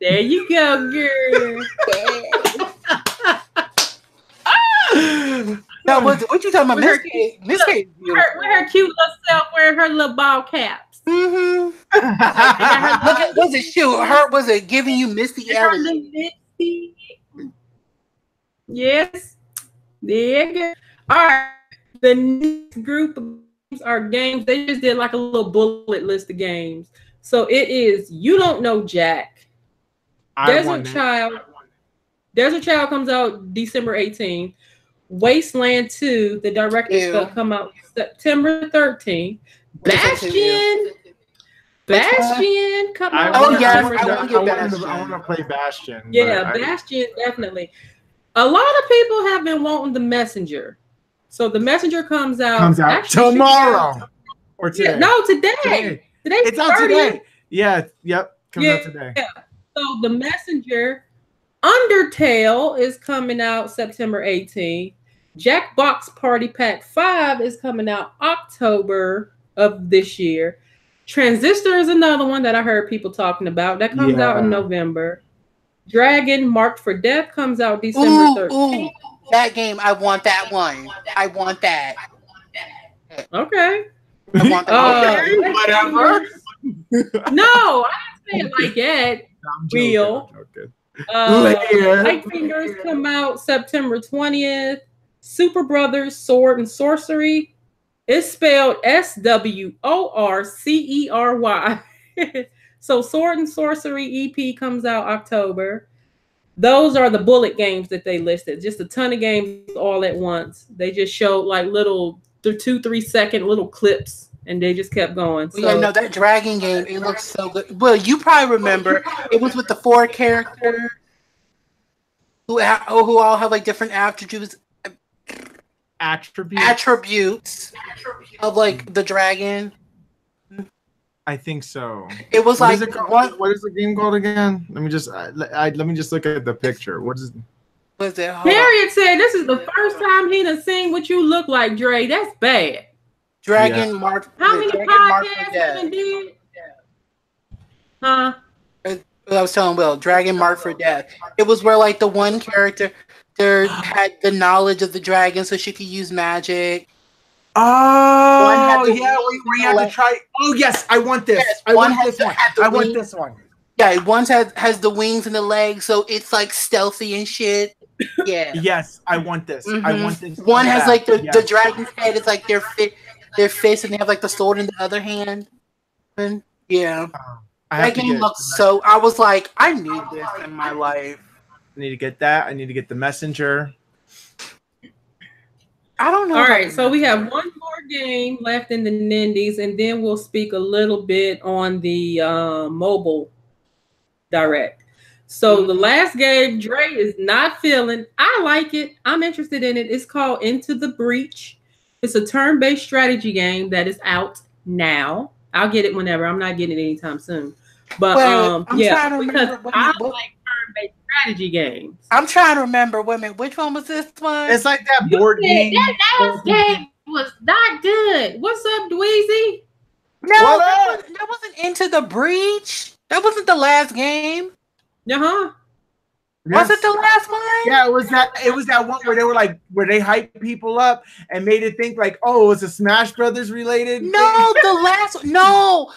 There you go, girl. No, what you talking about? With Miss K. With her cute little self wearing her little ball caps. Mm-hmm. Was it shoot? Was it giving you Misty Elliott? Yes. There you go. All right. The next group of games are games. They just did like a little bullet list of games. So it is You Don't Know Jack. There's a Child comes out December 18th. Wasteland 2, the director's cut, come out September 13th. Bastion come out. Oh yes, I want to play Bastion. Yeah, Bastion definitely. A lot of people have been wanting The Messenger. So The Messenger comes out tomorrow or today. Yeah, no, today. It's out today. Yeah, yep. Comes out today. Yeah. So The Messenger, Undertale is coming out September 18th. Jackbox Party Pack 5 is coming out October of this year. Transistor is another one that I heard people talking about. That comes out in November. Dragon Marked for Death comes out December 13th. That game, I want that one. I want that. Okay. I want that. Whatever. No, I didn't say it like that. Real. Lightfingers come out September 20th. Super Brothers Sword and Sorcery. It's spelled SWORCERY. So Sword and Sorcery EP comes out October. Those are the bullet games that they listed. Just a ton of games all at once. They just showed like little 2-3 second little clips, and they just kept going. So, yeah, no, that dragon game, it looks so good. Well, you probably remember it was with the 4 characters who all have like different attributes of like the dragon. I think so. It was what is the game called again? Let me just look at the picture. What is it? Harriet said this is the first time he done seen what you look like, Dre. That's bad. Dragon Mark. How many podcasts have did? Huh? I was telling Will, Dragon Marked for Death. It was where like the one character there had the knowledge of the dragon, so she could use magic. Oh, yeah, where you have to try. Oh, yes, I want this. Yes, I want this one. Yeah, one has the wings and the legs, so it's like stealthy and shit. Yeah. Yes, I want this. Mm-hmm. I want this. One has like the dragon's head. It's like their fist, and they have like the sword in the other hand. And yeah, that game looks so. I was like, I need this in my life. I need to get that. I need to get the messenger. I don't know. All right, so we have one more game left in the Nindies, and then we'll speak a little bit on the mobile direct. So the last game, Dre is not feeling. I like it. I'm interested in it. It's called Into the Breach. It's a turn-based strategy game that is out now. I'll get it whenever. I'm not getting it anytime soon. But yeah, because I like turn-based strategy games. I'm trying to remember. Wait a minute, which one was this one? It's like that board game. That last game was not good. What's up, Dweezy? No, that wasn't Into the Breach. That wasn't the last game. Uh-huh. Was it the last one? Yeah, it was that one where they were like where they hyped people up and made it think like, oh, it was a Smash Brothers related. No, the last no.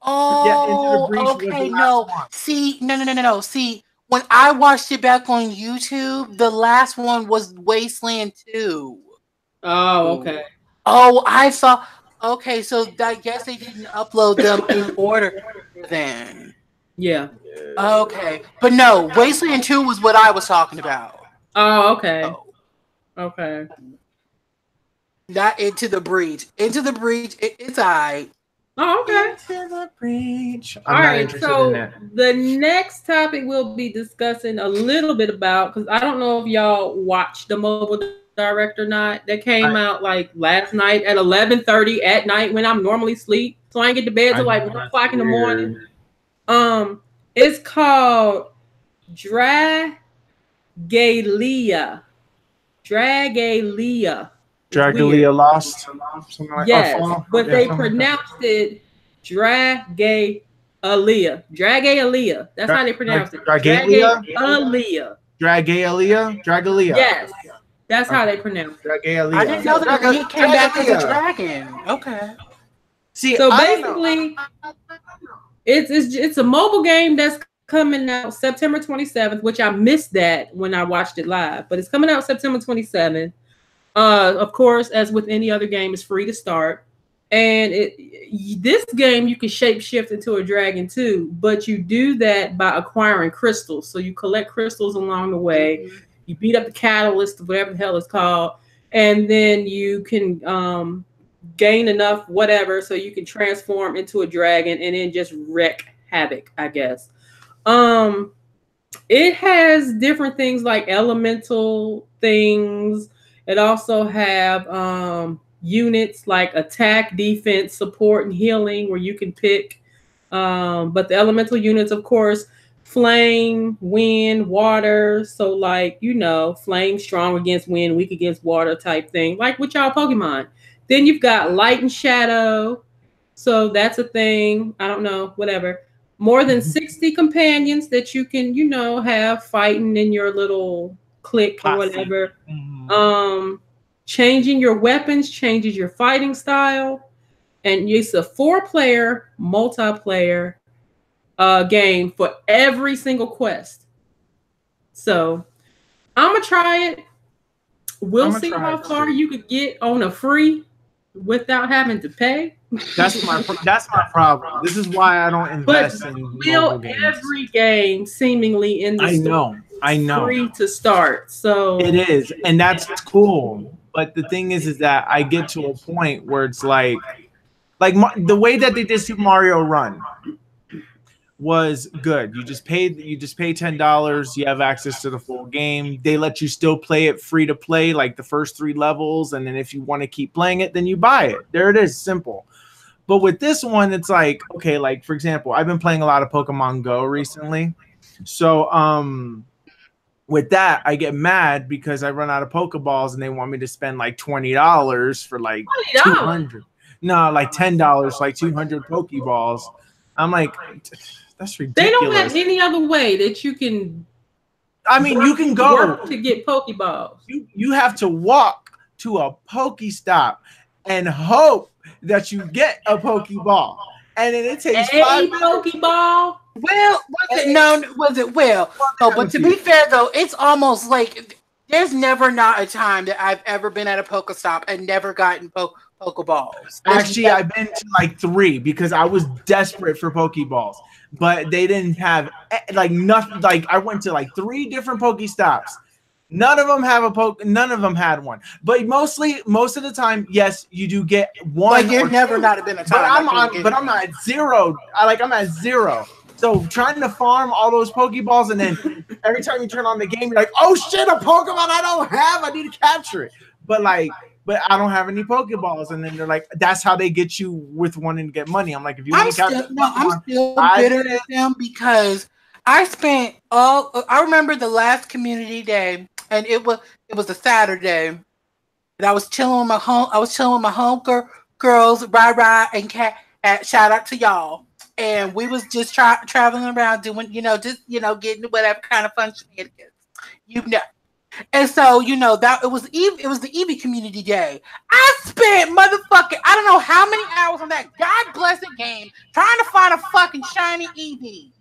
Oh, yeah, okay, no. See, no. See, when I watched it back on YouTube, the last one was Wasteland 2. Oh, okay. Oh, I saw. Okay, so I guess they didn't upload them in order then. Yeah. Okay. But no, Wasteland 2 was what I was talking about. Oh, okay. Okay. Not Into the Breach. Into the Breach, it's all right. Oh, okay. Into the Breach. All right, so the next topic we'll be discussing a little bit about, because I don't know if y'all watched the mobile direct or not. That came out like last night at 11:30 at night when I'm normally asleep. So I ain't get to bed till like 1 o'clock in the morning. It's called Dragalia. Dragalia Lost. Yes, but they pronounced it Dragalia. Dragalia. That's how they pronounced it. Dragalia. Dragalia. Yes, that's how they pronounce it. Dragalia. I didn't know that he came back as a dragon. Okay. See, so basically, it's a mobile game that's coming out September 27th, which I missed that when I watched it live, but it's coming out September 27th. Of course, as with any other game, it's free to start. And this game, you can shapeshift into a dragon too, but you do that by acquiring crystals. So you collect crystals along the way. You beat up the catalyst, whatever the hell it's called, and then you can gain enough whatever so you can transform into a dragon and then just wreak havoc, I guess. It has different things like elemental things. It also have units like attack, defense, support, and healing where you can pick. But the elemental units, of course, flame, wind, water. So like, flame strong against wind, weak against water type thing, like with y'all Pokemon. Then you've got light and shadow. So that's a thing. I don't know, whatever. More than 60 companions that you can, have fighting in your little clique or whatever. Changing your weapons changes your fighting style. And it's a 4-player multiplayer game for every single quest. So I'm going to try it. We'll see how far you could get on a free. without having to pay. That's my problem. This is why I don't invest in mobile games. Every game seemingly in the store. I know. Free to start. So it is, and that's cool. But the thing is that I get to a point where it's like the way that they did Super Mario Run was good. You just pay $10. You have access to the full game. They let you still play it free to play, like the first 3 levels, and then if you want to keep playing it, then you buy it. There it is, simple. But with this one, it's like, okay, like for example, I've been playing a lot of Pokemon Go recently. So with that, I get mad because I run out of Pokeballs and they want me to spend like $20 for like $200. No, like $10, like 200 Pokeballs. I'm like, that's ridiculous. They don't have any other way that you can. I mean, you can go to get Pokeballs. You have to walk to a Pokestop and hope that you get a Pokeball, and then it takes 5 Pokeball. Well, was it? Well, no, but to be fair though, it's almost like there's never not a time that I've ever been at a Pokestop and never gotten Pokeballs. Actually, I've been to like 3 because I was desperate for Pokeballs, but they didn't have like nothing. Like I went to like 3 different Pokestops. None of them have None of them had one. But most of the time, yes, you do get one. Like there's never not been a time. But I'm at 0. I'm at 0. So trying to farm all those Pokeballs, and then every time you turn on the game, you're like, "Oh shit, a Pokemon I don't have! I need to capture it." But I don't have any Pokeballs, and then they're like, "That's how they get you with wanting to get money." I'm like, "If you want to capture, I'm still bitter at them because I spent I remember the last community day, and it was a Saturday, and I was chilling with my home girls, Rai and Kat. Shout out to y'all. And we was just traveling around doing, getting whatever kind of fun shenanigans, And so, that it was the Eevee community day. I spent motherfucking, I don't know how many hours on that god blessed game trying to find a fucking shiny Eevee.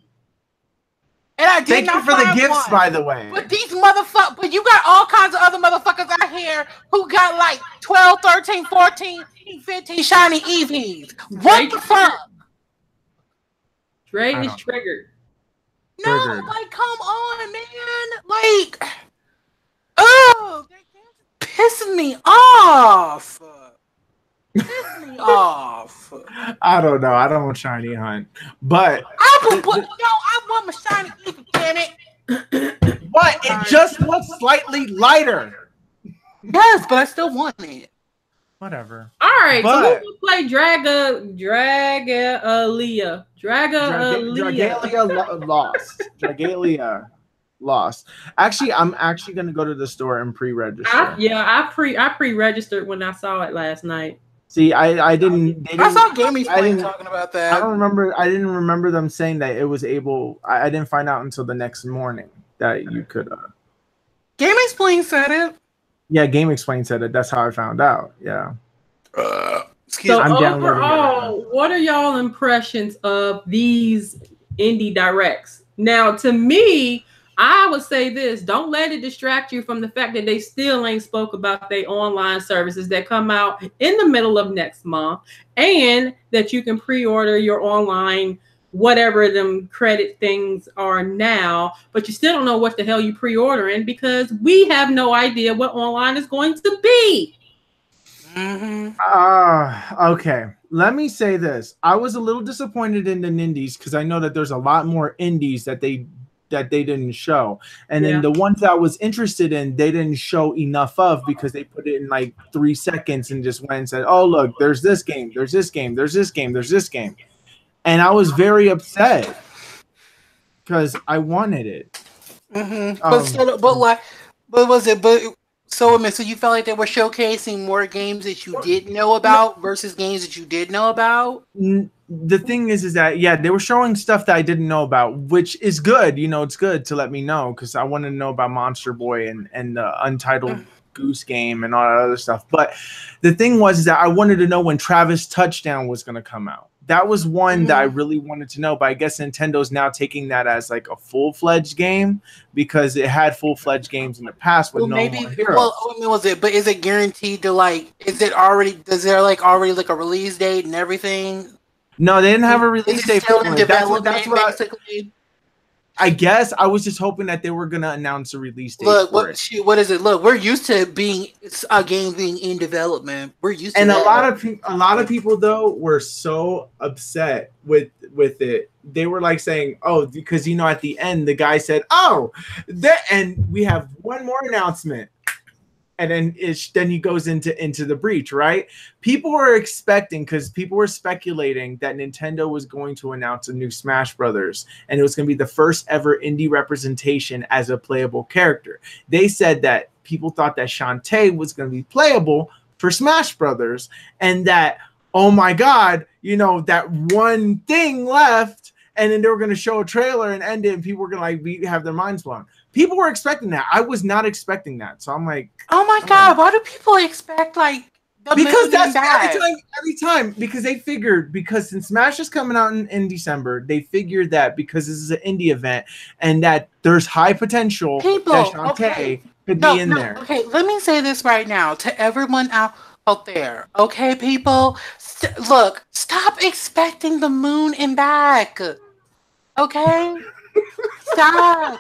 And I did Thank not you for the find gifts, one. by the way. But these motherfuckers, but you got all kinds of other motherfuckers out here who got like 12, 13, 14, 15 shiny Eevees. What the fuck? Dre is triggered. No, like, come on, man. Like, oh, they're pissing me off. I don't know. I don't shiny hunt, but I want my shiny Eevee, damn it. What? It just looks slightly lighter. Yes, but I still want it. Whatever. All right, so we'll play Dragalia lost. Actually, I'm actually gonna go to the store and pre-register. I pre-registered when I saw it last night. See, I didn't. I saw Gaming Explain talking about that. I didn't remember them saying that it was able. I didn't find out until the next morning that you could. Gaming Explain said it. Yeah, Game Explain said it. That's how I found out. Yeah. So overall, what are y'all impressions of these indie directs? Now, to me, I would say this: don't let it distract you from the fact that they still ain't spoke about their online services that come out in the middle of next month, and that you can pre-order your online whatever them credit things are now, but you still don't know what the hell you pre-ordering because we have no idea what online is going to be. Okay. Let me say this. I was a little disappointed in the Nindies because I know that there's a lot more indies that they didn't show. And then the ones that I was interested in, they didn't show enough of because they put it in like 3 seconds and just went and said, "Oh, look, there's this game, there's this game, there's this game, there's this game." And I was very upset because I wanted it. So you felt like they were showcasing more games that you didn't know about versus games that you did know about? The thing is that, they were showing stuff that I didn't know about, which is good. It's good to let me know because I wanted to know about Monster Boy and the Untitled Goose Game and all that other stuff. But the thing was that I wanted to know when Travis Touchdown was going to come out That was one that I really wanted to know, but I guess Nintendo's now taking that as like a full-fledged game because it had full-fledged games in the past with no more heroes. Well, but is it guaranteed to like? Is it already? Does there like already like a release date and everything? No, they didn't have a release date. Still in development, basically. I guess I was just hoping that they were gonna announce a release date. Look, what is it? Look, we're used to being a game being in development. We're used to. And that. a lot of people though were so upset with it. They were like saying, "Oh, because at the end the guy said, oh, and we have one more announcement." And then he goes into the breach, right? People were expecting, because people were speculating that Nintendo was going to announce a new Smash Brothers, and it was going to be the first ever indie representation as a playable character. They said that people thought that Shantae was going to be playable for Smash Brothers, and that, oh my God, that one thing left, and then they were going to show a trailer and end it, and people were going to have their minds blown. People were expecting that. I was not expecting that. So I'm like, oh my God, why do people expect like the because that's every time because they figured, because since Smash is coming out in December, they figured that because this is an indie event and that there's high potential that Shantae could be in there. Okay, let me say this right now to everyone out there. Okay, people, look, stop expecting the moon and back. Okay, stop.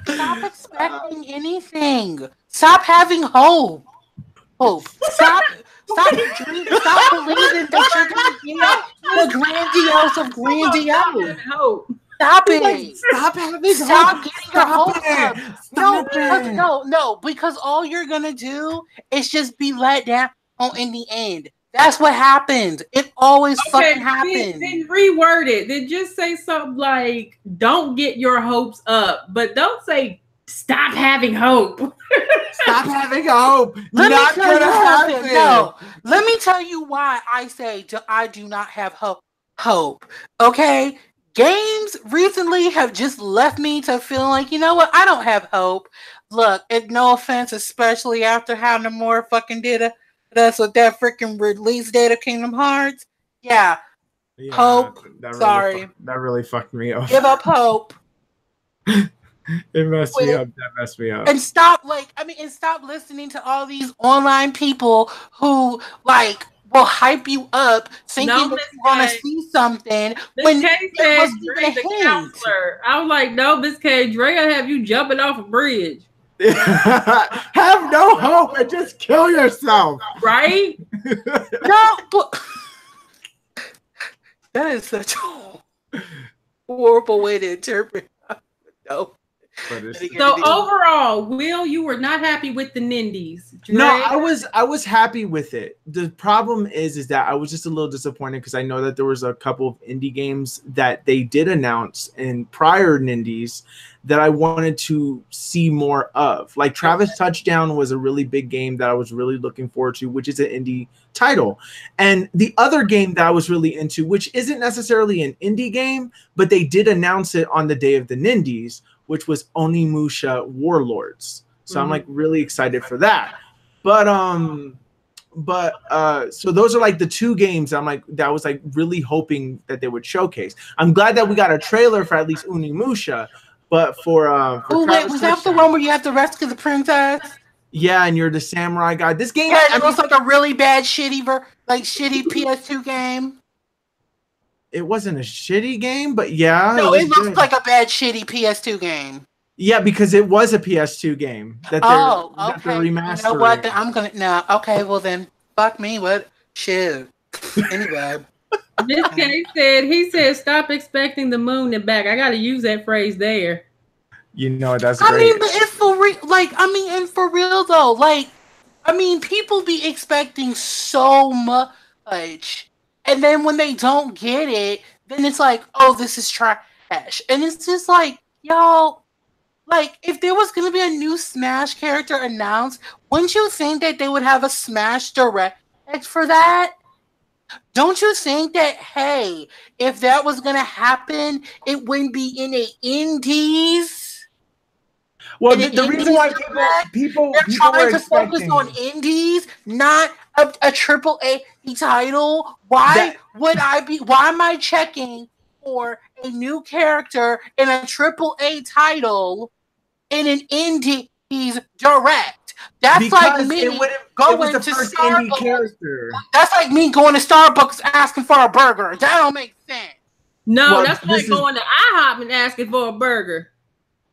Stop expecting anything. Stop having hope. Stop believing that you're gonna get the grandiose of grandiose. Stop it. Stop having hope. Stop getting your hopes up. No, because all you're gonna do is just be let down in the end. That's what happens. It always fucking happens. Then reword it. Then just say something like, don't get your hopes up. But don't say, stop having hope. Stop having hope. Not gonna happen. No. Let me tell you why I say I do not have hope. Okay? Games recently have just left me to feel like, you know what? I don't have hope. Look, and no offense, especially after how Nomura fucking did us with that freaking release date of Kingdom Hearts. Yeah. Hope. Sorry. That really fucked me up. Give up hope. It messed me up. That messed me up. And stop listening to all these online people who will hype you up thinking that you want to see something. When K said Dre the counselor. I was like, no, Miss K, Dre will have you jumping off a bridge. Have no hope and just kill yourself. Right? No, but that is such a horrible way to interpret. No. So overall, Will, you were not happy with the Nindies. Dre? No, I was happy with it. The problem is that I was just a little disappointed because I know that there was a couple of indie games that they did announce in prior Nindies that I wanted to see more of. Like Travis Touchdown was a really big game that I was really looking forward to, which is an indie title. And the other game that I was really into, which isn't necessarily an indie game, but they did announce it on the day of the Nindies, which was Onimusha Warlords. So I'm like really excited for that. But so those are like the two games I'm like that I was like really hoping that they would showcase. I'm glad that we got a trailer for at least Onimusha, but for was that the one where you have to rescue the princess? Yeah, and you're the samurai guy. This game it looks like a really bad shitty PS2 game. It wasn't a shitty game, but yeah. No, it looks like a bad shitty PS2 game. Yeah, because it was a PS2 game that they're remastering. You know what? I'm gonna okay, well then fuck me. What shit. Anyway. Miss K said stop expecting the moon and back. I gotta use that phrase there. That's great. I mean, but it's for real. And for real though, people be expecting so much. And then when they don't get it, then it's like, oh, this is trash. And it's just like, y'all, if there was going to be a new Smash character announced, wouldn't you think that they would have a Smash Direct for that? Don't you think that, hey, if that was going to happen, it wouldn't be in the indies? Well, the reason why people trying to focus on indies, not a triple A title? Why am I checking for a new character in a triple A title in an Indies Direct? That's like me going to Starbucks. That's like me going to Starbucks asking for a burger. That don't make sense. No, that's like going to IHOP and asking for a burger.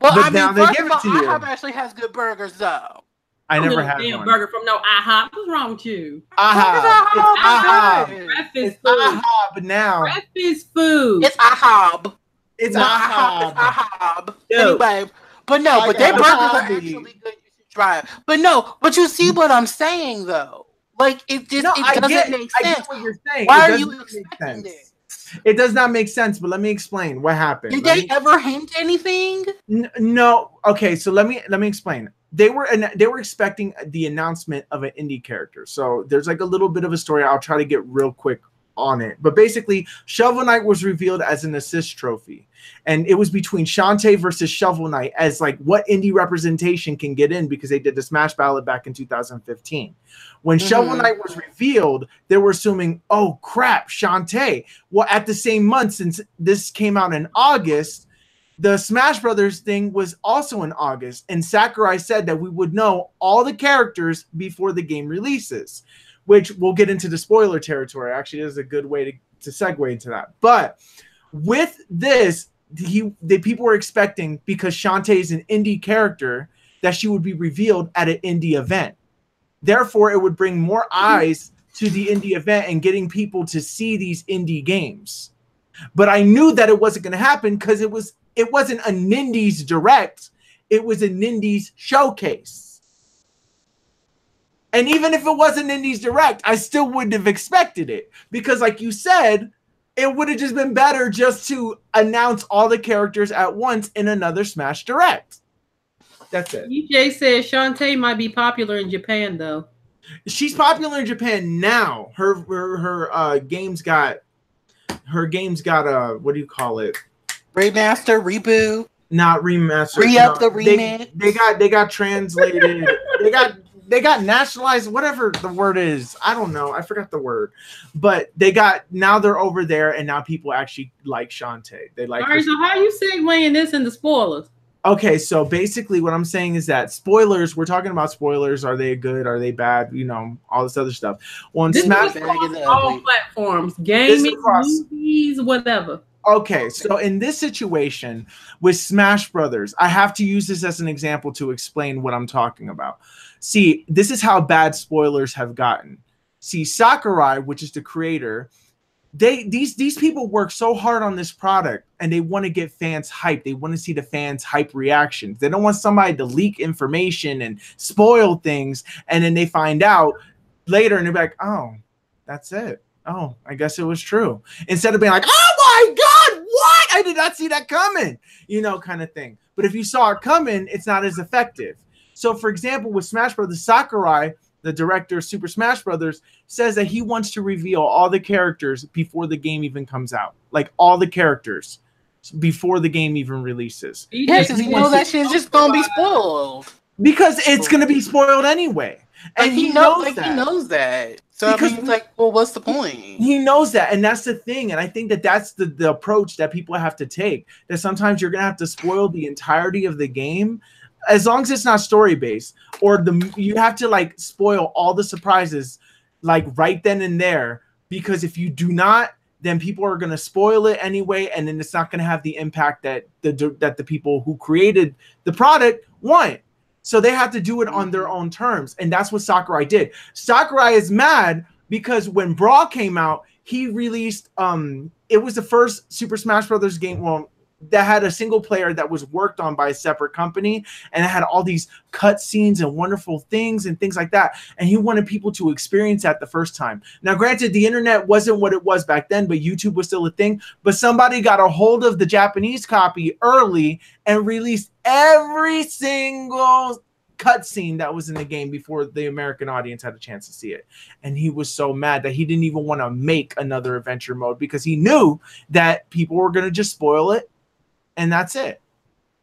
Well, I mean, first of all, IHOP actually has good burgers, though. I never had one. Burger from no IHOP. What's wrong with you? IHOP. Breakfast food. IHOP now. Breakfast food. It's IHOP. It's IHOP. It's IHOP. Anyway, but their burgers are actually good. You should try it. But you see what I'm saying, though. Like, it doesn't make sense. I get what you're saying. Why are you expecting this? It does not make sense, but let me explain what happened. Did they ever hint anything? No. Okay, so let me explain. They were expecting the announcement of an indie character. So there's like a little bit of a story. I'll try to get real quick on it. But basically, Shovel Knight was revealed as an assist trophy. And it was between Shantae versus Shovel Knight as like what indie representation can get in, because they did the Smash Ballot back in 2015. When Shovel Knight was revealed, they were assuming, oh crap, Shantae. Well, at the same month, since this came out in August, the Smash Brothers thing was also in August. And Sakurai said that we would know all the characters before the game releases, which we'll get into the spoiler territory. Actually, this is a good way to segue into that. But with this, the people were expecting, because Shantae is an indie character, that she would be revealed at an indie event. Therefore, it would bring more eyes to the indie event and getting people to see these indie games. But I knew that it wasn't going to happen because it wasn't a Nindies Direct. It was a Nindies Showcase. And even if it wasn't Nindies Direct, I still wouldn't have expected it. Because like you said, it would have just been better just to announce all the characters at once in another Smash Direct. That's it. EJ says Shantae might be popular in Japan, though. She's popular in Japan now. Her games got what do you call it? Remaster, reboot. Not remaster. Re-up the remix. They got translated. they got nationalized, whatever the word is. I don't know. I forgot the word. But now they're over there, and now people actually like Shantae. They like. All right, so how are you segueing this into spoilers? Okay, so basically what I'm saying is that spoilers, we're talking about spoilers. Are they good? Are they bad? You know, all this other stuff. On Smash, all platforms, gaming, movies, whatever. Okay, so in this situation with Smash Brothers, I have to use this as an example to explain what I'm talking about. See, this is how bad spoilers have gotten. See, Sakurai, which is the creator, these people work so hard on this product, and they want to get fans hyped. They want to see the fans' hype reactions. They don't want somebody to leak information and spoil things, and then they find out later, and they're like, "Oh, that's it. Oh, I guess it was true." Instead of being like, "Oh my God, what? I did not see that coming," kind of thing. But if you saw it coming, it's not as effective. So, for example, with Smash Brothers, Sakurai, the director of Super Smash Brothers, says that he wants to reveal all the characters before the game even comes out. Like, all the characters before the game even releases. Yeah, because he knows that shit's just going to be spoiled. Because it's going to be spoiled anyway. And he knows that. He knows that. So, because, I mean, it's like, well, what's the point? He knows that, and that's the thing. And I think that that's the approach that people have to take. That sometimes you're going to have to spoil the entirety of the game, as long as it's not story-based, or you have to like spoil all the surprises like right then and there, because if you do not, then people are going to spoil it anyway, and then it's not going to have the impact that the people who created the product want. So they have to do it on their own terms, and that's what Sakurai did. Sakurai is mad because when Brawl came out, he released it was the first Super Smash Brothers game, that had a single player that was worked on by a separate company, and it had all these cutscenes and wonderful things and things like that. And he wanted people to experience that the first time. Now, granted, the internet wasn't what it was back then, but YouTube was still a thing. But somebody got a hold of the Japanese copy early and released every single cutscene that was in the game before the American audience had a chance to see it. And he was so mad that he didn't even want to make another adventure mode, because he knew that people were going to just spoil it. And that's it.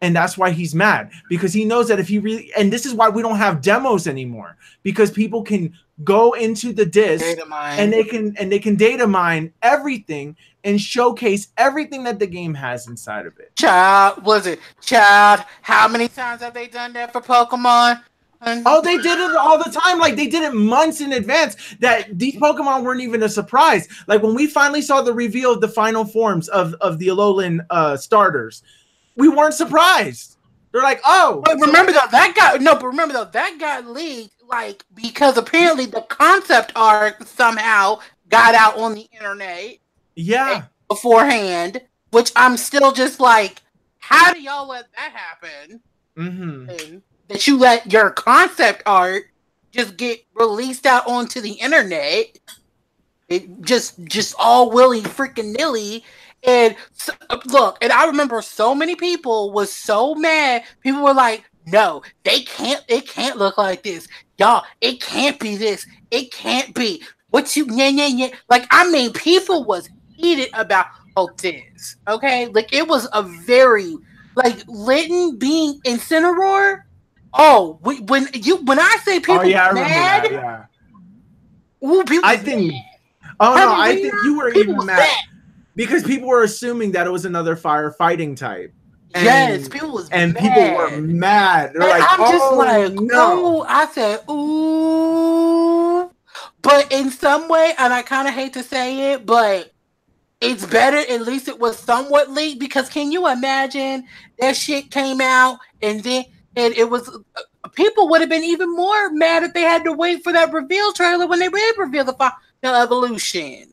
And that's why he's mad, because he knows that if he really, and this is why we don't have demos anymore, because people can go into the disc and they can data mine everything and showcase everything that the game has inside of it. Child, how many times have they done that for Pokemon? Oh, they did it all the time. Like, they did it months in advance, that these Pokemon weren't even a surprise. Like, when we finally saw the reveal of the final forms of the Alolan starters, we weren't surprised. They're like, oh. But remember though, that got leaked, like, because apparently the concept art somehow got out on the internet. Yeah. Beforehand, which I'm still just like, how do y'all let that happen? Mm-hmm. That you let your concept art just get released out onto the internet, it just all willy freaking nilly. And look, and I remember so many people was so mad. People were like, "No, it can't look like this, y'all. It can't be this. It can't be what you Like, I mean, people was heated about this. Okay, like, it was a very, like, Litten being Incineroar. Oh, when I say people mad, that, yeah. Ooh, people I think. Mad. Oh no, I think you were even mad because people were assuming that it was another firefighting type. And, yes, people was and mad. People were mad. They're like, I'm just like, no. Ooh. I said, ooh, but in some way, and I kind of hate to say it, but it's better. At least it was somewhat leaked, because can you imagine that shit came out and then. And it was, people would have been even more mad if they had to wait for that reveal trailer when they did reveal the final evolution.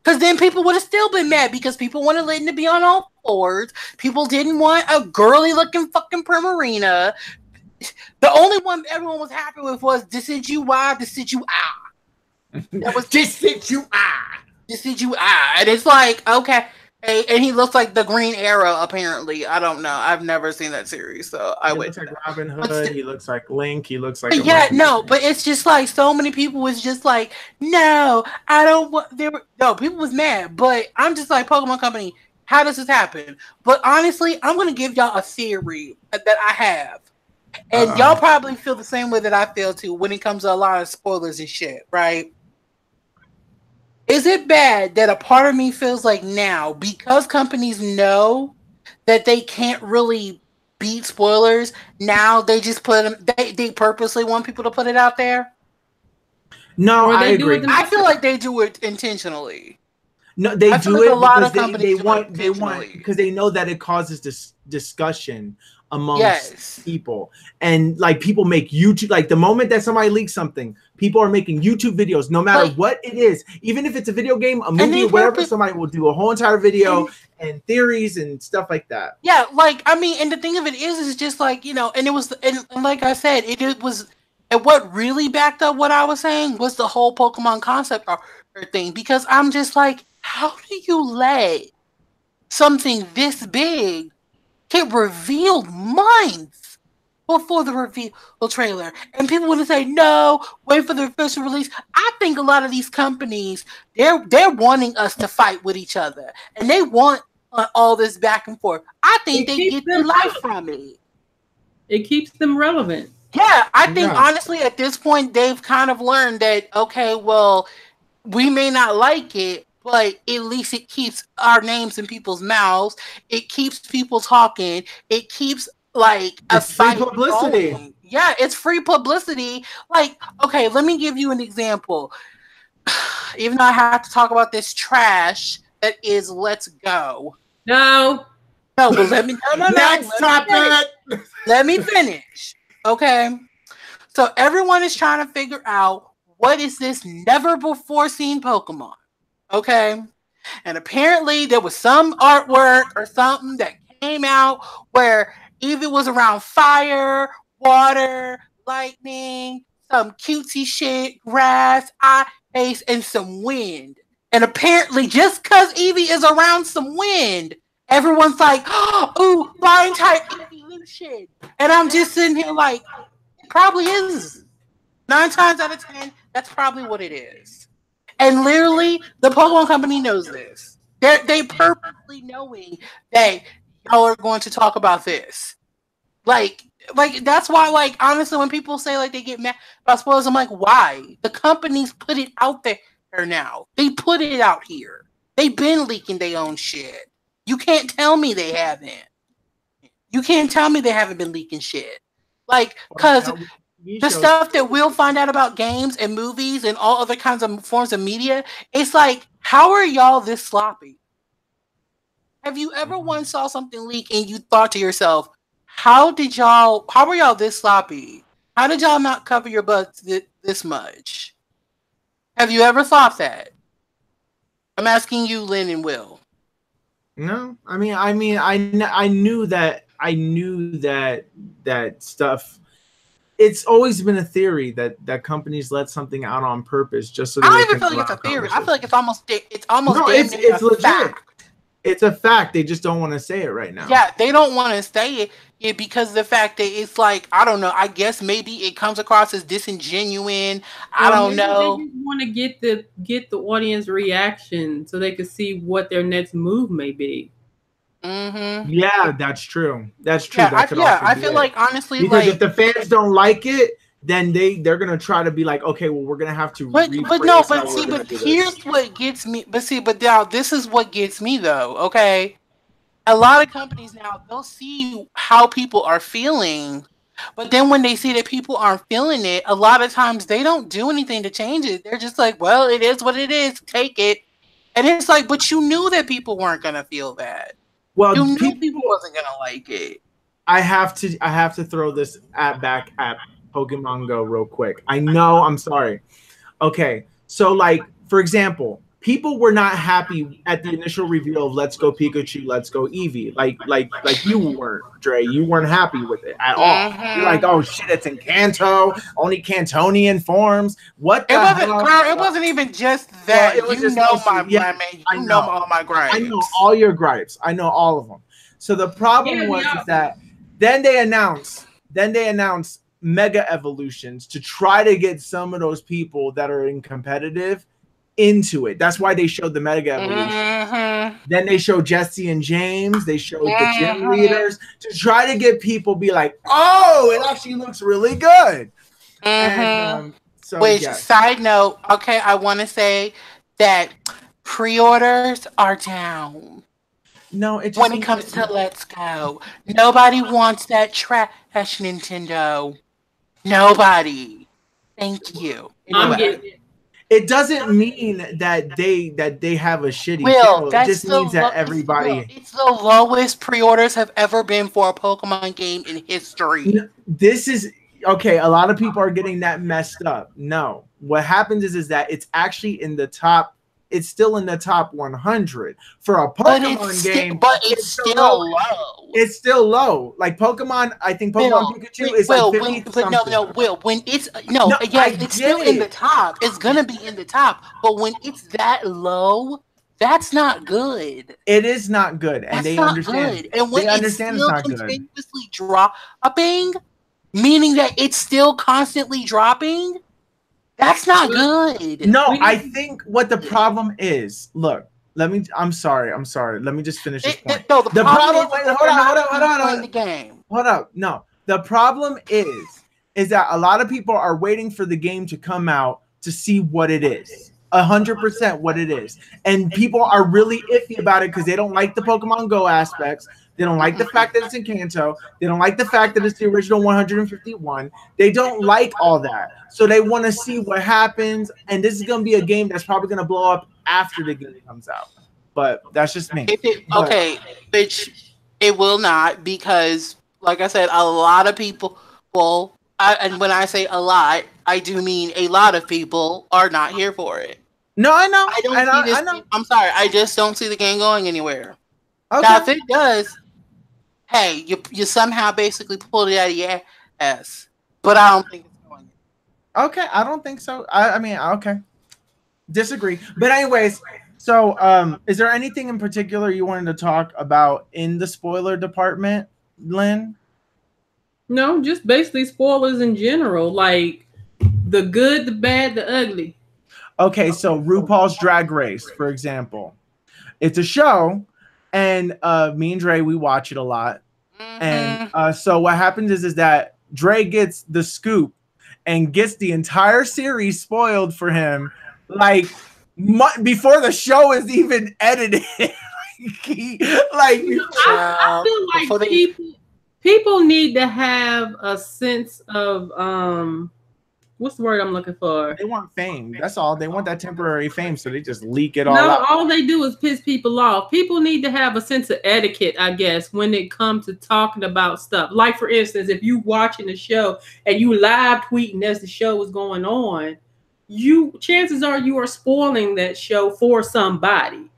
Because then people would have still been mad, because people wanted Litten to be on all fours. People didn't want a girly looking fucking Primarina. The only one everyone was happy with was Decidueye. That was Decidueye. And it's like, okay. And he looks like the Green Arrow, apparently. I don't know. I've never seen that series, so I would. He looks like Robin Hood. He looks like Link. He looks like. But it's just like so many people was just like, no, I don't want. People was mad, but I'm just like, Pokemon Company, how does this happen? But honestly, I'm gonna give y'all a theory that I have, and y'all probably feel the same way that I feel too when it comes to a lot of spoilers and shit, right? Is it bad that a part of me feels like now, because companies know that they can't really beat spoilers, now they just put them, they purposely want people to put it out there? No, I agree. I feel like they do it intentionally. No, they do it because they want because they know that it causes this discussion amongst people, and like people make YouTube, like the moment that somebody leaks something, people are making YouTube videos, no matter what it is, even if it's a video game, a movie, or whatever. Somebody will do a whole entire video and theories and stuff like that. Yeah, like, I mean, and the thing of it is just like, you know, and it was, and like I said, it was, and what really backed up what I was saying was the whole Pokemon concept art thing, because I'm just like, how do you let something this big get revealed months before the reveal trailer? And people want to say, no, wait for the official release. I think a lot of these companies, they're wanting us to fight with each other, and they want all this back and forth. I think they get their life from it. It keeps them relevant. Yeah, I think honestly at this point they've kind of learned that, okay, well, we may not like it, but at least it keeps our names in people's mouths. It keeps people talking. It keeps, like, a free publicity. Going. Yeah, it's free publicity. Like, okay, let me give you an example. Even though I have to talk about this trash that is Let's Go. No, but let me. No. Let me finish. Okay. So everyone is trying to figure out, what is this never before seen Pokemon? Okay. And apparently there was some artwork or something that came out where either it was around fire, water, lightning, some cutesy shit, grass, ice, and some wind. And apparently just because Eevee is around some wind, everyone's like, oh, flying type evolution. And I'm just sitting here like, it probably is. 9 times out of 10, that's probably what it is. And literally, the Pokemon Company knows this. They purposely knowing that y'all are going to talk about this. Like that's why, like, honestly, when people say like they get mad about spoilers, I'm like, why? The companies put it out there now. They put it out here. They've been leaking their own shit. You can't tell me they haven't. You can't tell me they haven't been leaking shit. Like, because the stuff that we'll find out about games and movies and all other kinds of forms of media, it's like, how are y'all this sloppy? Have you ever once saw something leak and you thought to yourself, how were y'all this sloppy? How did y'all not cover your butts this much? Have you ever thought that? I'm asking you, Lynn and Will. No, I knew that stuff. It's always been a theory that companies let something out on purpose just so. I don't even feel like it's a theory. I feel like it's almost it's legit. Fact. It's a fact. They just don't want to say it right now. Yeah, they don't want to say it because of the fact that it's like, I don't know. I guess maybe it comes across as disingenuous. I don't know. They just want to get the audience reaction so they can see what their next move may be. Mm-hmm. Yeah, that's true. That's true. Yeah, I feel like, honestly, because if the fans don't like it, then they're gonna try to be like, okay, well, we're gonna have to. But here's what gets me. But now this is what gets me though. Okay, a lot of companies now, they'll see how people are feeling, but then when they see that people aren't feeling it, a lot of times they don't do anything to change it. They're just like, well, it is what it is. Take it, and it's like, but you knew that people weren't gonna feel that. Well, you knew people wasn't gonna like it. I have to throw this back at Pokemon Go real quick. I know, I'm sorry. Okay, so like, for example, people were not happy at the initial reveal of Let's Go Pikachu, Let's Go Eevee. Like you weren't, Dre. You weren't happy with it at all. You're like, oh shit, it's in Kanto, only Cantonian forms. What the hell? Girl, it wasn't even just that. Well, you know all my gripes. I know all your gripes. I know all of them. So the problem is that then they announced Mega Evolutions to try to get some of those people that are in competitive into it. That's why they showed the Mega Evolution. Then they showed Jesse and James. They showed the gym leaders to try to get people be like, oh, it actually looks really good. And, side note, okay, I want to say that pre-orders are down. No, when it comes to Let's Go, nobody wants that trash Nintendo. Nobody. Thank you. Anyway. It doesn't mean that they have a shitty sale. It just means that everybody. It's the lowest pre-orders have ever been for a Pokemon game in history. This is okay. A lot of people are getting that messed up. No, what happens is that it's actually in the top. It's still in the top 100 for a Pokemon game. But it's still low. It's still low. Like Pokemon, I think Pokemon Pikachu is like 50 something. When it's it's still in the top. It's gonna be in the top. But when it's that low, that's not good. It is not good, and they understand. Good. And when they understand it's not continuously dropping, meaning that it's still constantly dropping. That's not good. No, I think what the problem is. Look, I'm sorry. Let me just finish this point. The problem is hold up. No, the problem is that a lot of people are waiting for the game to come out to see what it is. 100% what it is, and people are really iffy about it because they don't like the Pokemon Go aspects. They don't like the fact that it's in Kanto. They don't like the fact that it's the original 151. They don't like all that. So they want to see what happens. And this is going to be a game that's probably going to blow up after the game comes out. But that's just me. Bitch, it will not because, like I said, a lot of people, and when I say a lot, I do mean a lot of people are not here for it. No, I know. I know. I'm sorry. I just don't see the game going anywhere. Okay. Now, if it does, hey, you somehow basically pulled it out of your ass. But I don't think it's going. Okay, I don't think so. I mean, okay. Disagree. But anyways, so is there anything in particular you wanted to talk about in the spoiler department, Lynn? No, just basically spoilers in general, like the good, the bad, the ugly. Okay, so RuPaul's Drag Race, for example. It's a show And me and Dre, we watch it a lot. And so what happens is that Dre gets the scoop and gets the entire series spoiled for him, like before the show is even edited. I feel like people need to have a sense of what's the word I'm looking for? They want fame. That's all. They want that temporary fame, so they just leak it all out. No, all they do is piss people off. People need to have a sense of etiquette, I guess, when it comes to talking about stuff. Like, for instance, if you watching the show and you live tweeting as the show is going on, chances are you are spoiling that show for somebody.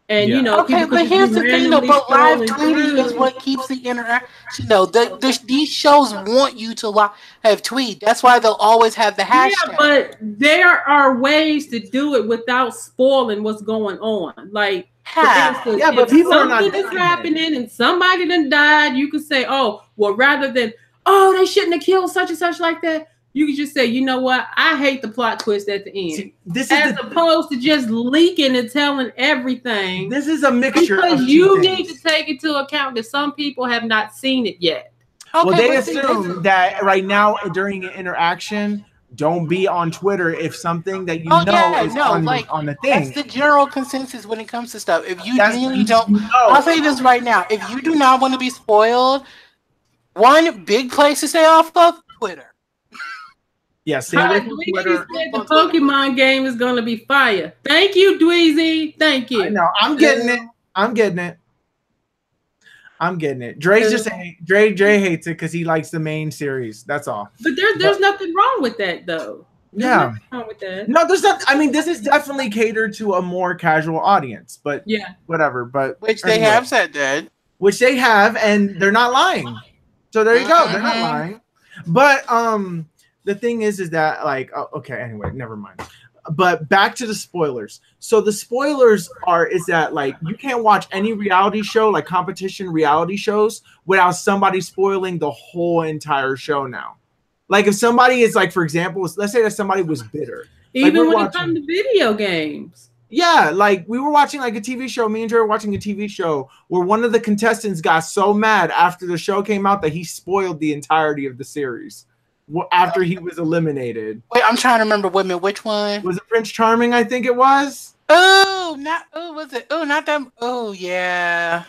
And you know, okay, but here's the thing, though. But live tweeting is what keeps the interaction. You know, these shows want you to have tweet. That's why they'll always have the hashtag. Yeah, but there are ways to do it without spoiling what's going on. Like, for instance, but people are not something is happening and somebody done died, you could say, "Oh, well," rather than, "Oh, they shouldn't have killed such and such like that." You can just say, "You know what? I hate the plot twist at the end." See, this as opposed to just leaking and telling everything. This is a mixture. Because you need to take into account that some people have not seen it yet. Okay, well, they assume that right now during an interaction, don't be on Twitter if something that you is on the thing. That's the general consensus when it comes to stuff. If you really don't, I'll say this right now: if you do not want to be spoiled, one big place to stay off of Twitter. Yes, stay away from Twitter. The Pokemon game is going to be fire. Thank you, Dweezy. Thank you. I know. I'm getting it. Dre's just saying. Dre hates it because he likes the main series. That's all. But there's nothing wrong with that, though. There's wrong with that. No, there's not. I mean, this is definitely catered to a more casual audience. But whatever. But which they have said that. Which they have, and they're not lying. So there you go. They're not lying. But the thing is that, like, okay, anyway, never mind. But back to the spoilers. So the spoilers is that, like, you can't watch any reality show, like competition reality shows, without somebody spoiling the whole entire show now. Like, if somebody is, like, for example, let's say that somebody was bitter. Even when it comes to video games. Yeah, like, we were watching, like, a TV show. Me and Dre were watching a TV show where one of the contestants got so mad after the show came out that he spoiled the entirety of the series. After he was eliminated. Wait, I'm trying to remember which one? Was it Prince Charming? I think it was. Was it? Oh, not them. Oh, yeah.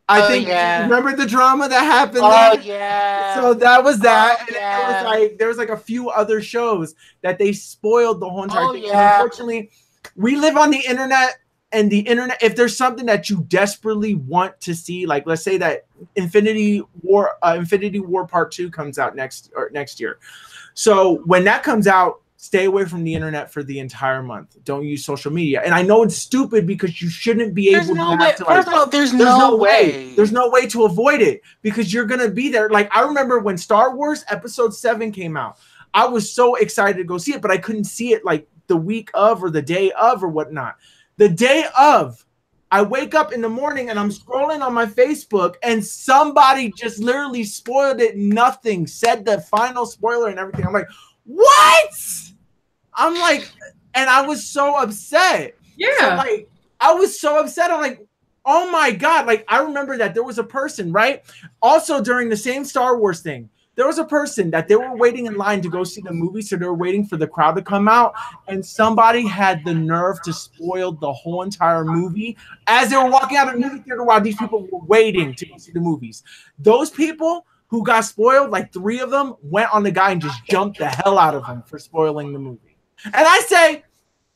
I think, remember the drama that happened there? Yeah. So that was that. And it was like, there was like a few other shows that they spoiled the whole entire thing. Yeah. And unfortunately, we live on the internet. And the internet, if there's something that you desperately want to see, like, let's say that Infinity War Part 2 comes out next year. So when that comes out, stay away from the internet for the entire month. Don't use social media. And I know it's stupid because you shouldn't be able to. First of all, there's no way. There's no way to avoid it because you're gonna be there. Like, I remember when Star Wars Episode 7 came out, I was so excited to go see it, but I couldn't see it like the week of or the day of or whatnot. The day of, I wake up in the morning and I'm scrolling on my Facebook and somebody just literally spoiled it. Nothing, said the final spoiler and everything. I'm like, what? I'm like, and I was so upset. Yeah. So, like, I was so upset. I'm like, oh my God. Like, I remember that there was a person, right? Also during the same Star Wars thing, there was a person that they were waiting in line to go see the movie. So they were waiting for the crowd to come out. And somebody had the nerve to spoil the whole entire movie as they were walking out of the movie theater while these people were waiting to go see the movies. Those people who got spoiled, like 3 of them, went on the guy and just jumped the hell out of him for spoiling the movie. And I say,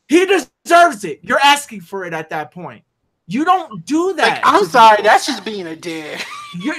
he deserves it. You're asking for it at that point. You don't do that. Like, I'm sorry, that's just being a dick. You're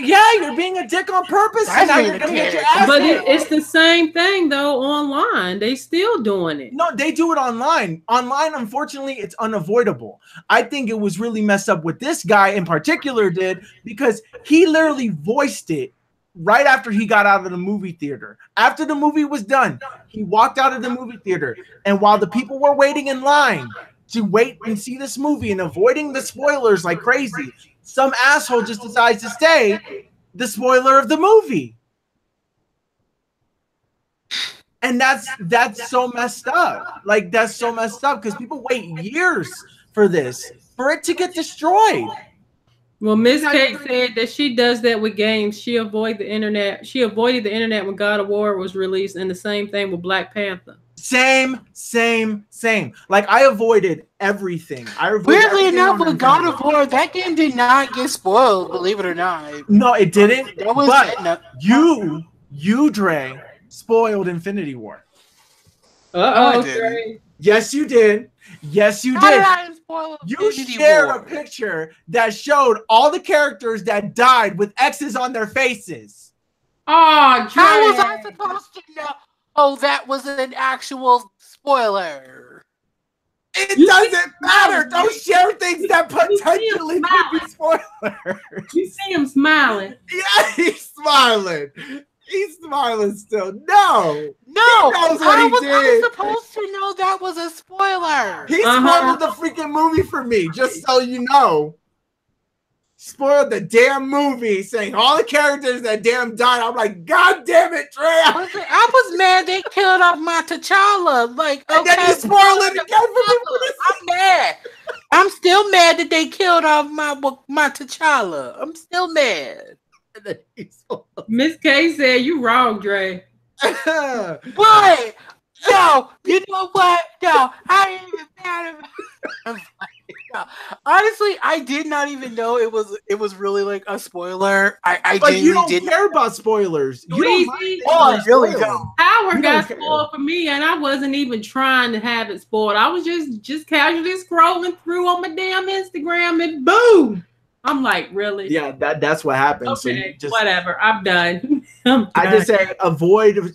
being a dick on purpose. But it's the same thing though online. They still doing it. No, they do it online. Online, unfortunately, it's unavoidable. I think it was really messed up what this guy in particular did because he literally voiced it right after he got out of the movie theater. After the movie was done, he walked out of the movie theater, and while the people were waiting in line to wait and see this movie and avoiding the spoilers like crazy, some asshole just decides to say the spoiler of the movie. And that's so messed up. Like, that's so messed up because people wait years for this, for it to get destroyed. Well, Miss Kate said that she does that with games. She avoided the internet. She avoided the internet when God of War was released, and the same thing with Black Panther. Same. Like I avoided everything. Weirdly enough, with God of War, that game did not get spoiled. Believe it or not. No, it didn't. But you, Dre, spoiled Infinity War. Dre. Yes, you did. Yes, you did. You shared a picture that showed all the characters that died with X's on their faces. Oh, Dre. How was I supposed to know? Oh, that was an actual spoiler. It doesn't matter. Don't share things that potentially could be spoilers. You see him smiling. Yeah, he's smiling. He's smiling still. No. He knows what he did. I supposed to know that was a spoiler? He spoiled the freaking movie for me, just so you know. Spoiled the damn movie, saying all the characters that damn died. I'm like, God damn it, Trey. I was mad they killed off my T'Challa. Like, okay, and then you spoiled it again for me. I'm mad. I'm still mad that they killed off my T'Challa. I'm still mad. Miss K said you wrong, Dre. What? Yo, you know what? Yo, I ain't even mad about it. Honestly, I did not even know it was really like a spoiler. I genuinely didn't care about spoilers. I really don't. Howard got spoiled for me, and I wasn't even trying to have it spoiled. I was just casually scrolling through on my damn Instagram, and boom. I'm like, really? Yeah, that's what happens. Okay, so whatever. I'm done. I just say avoid.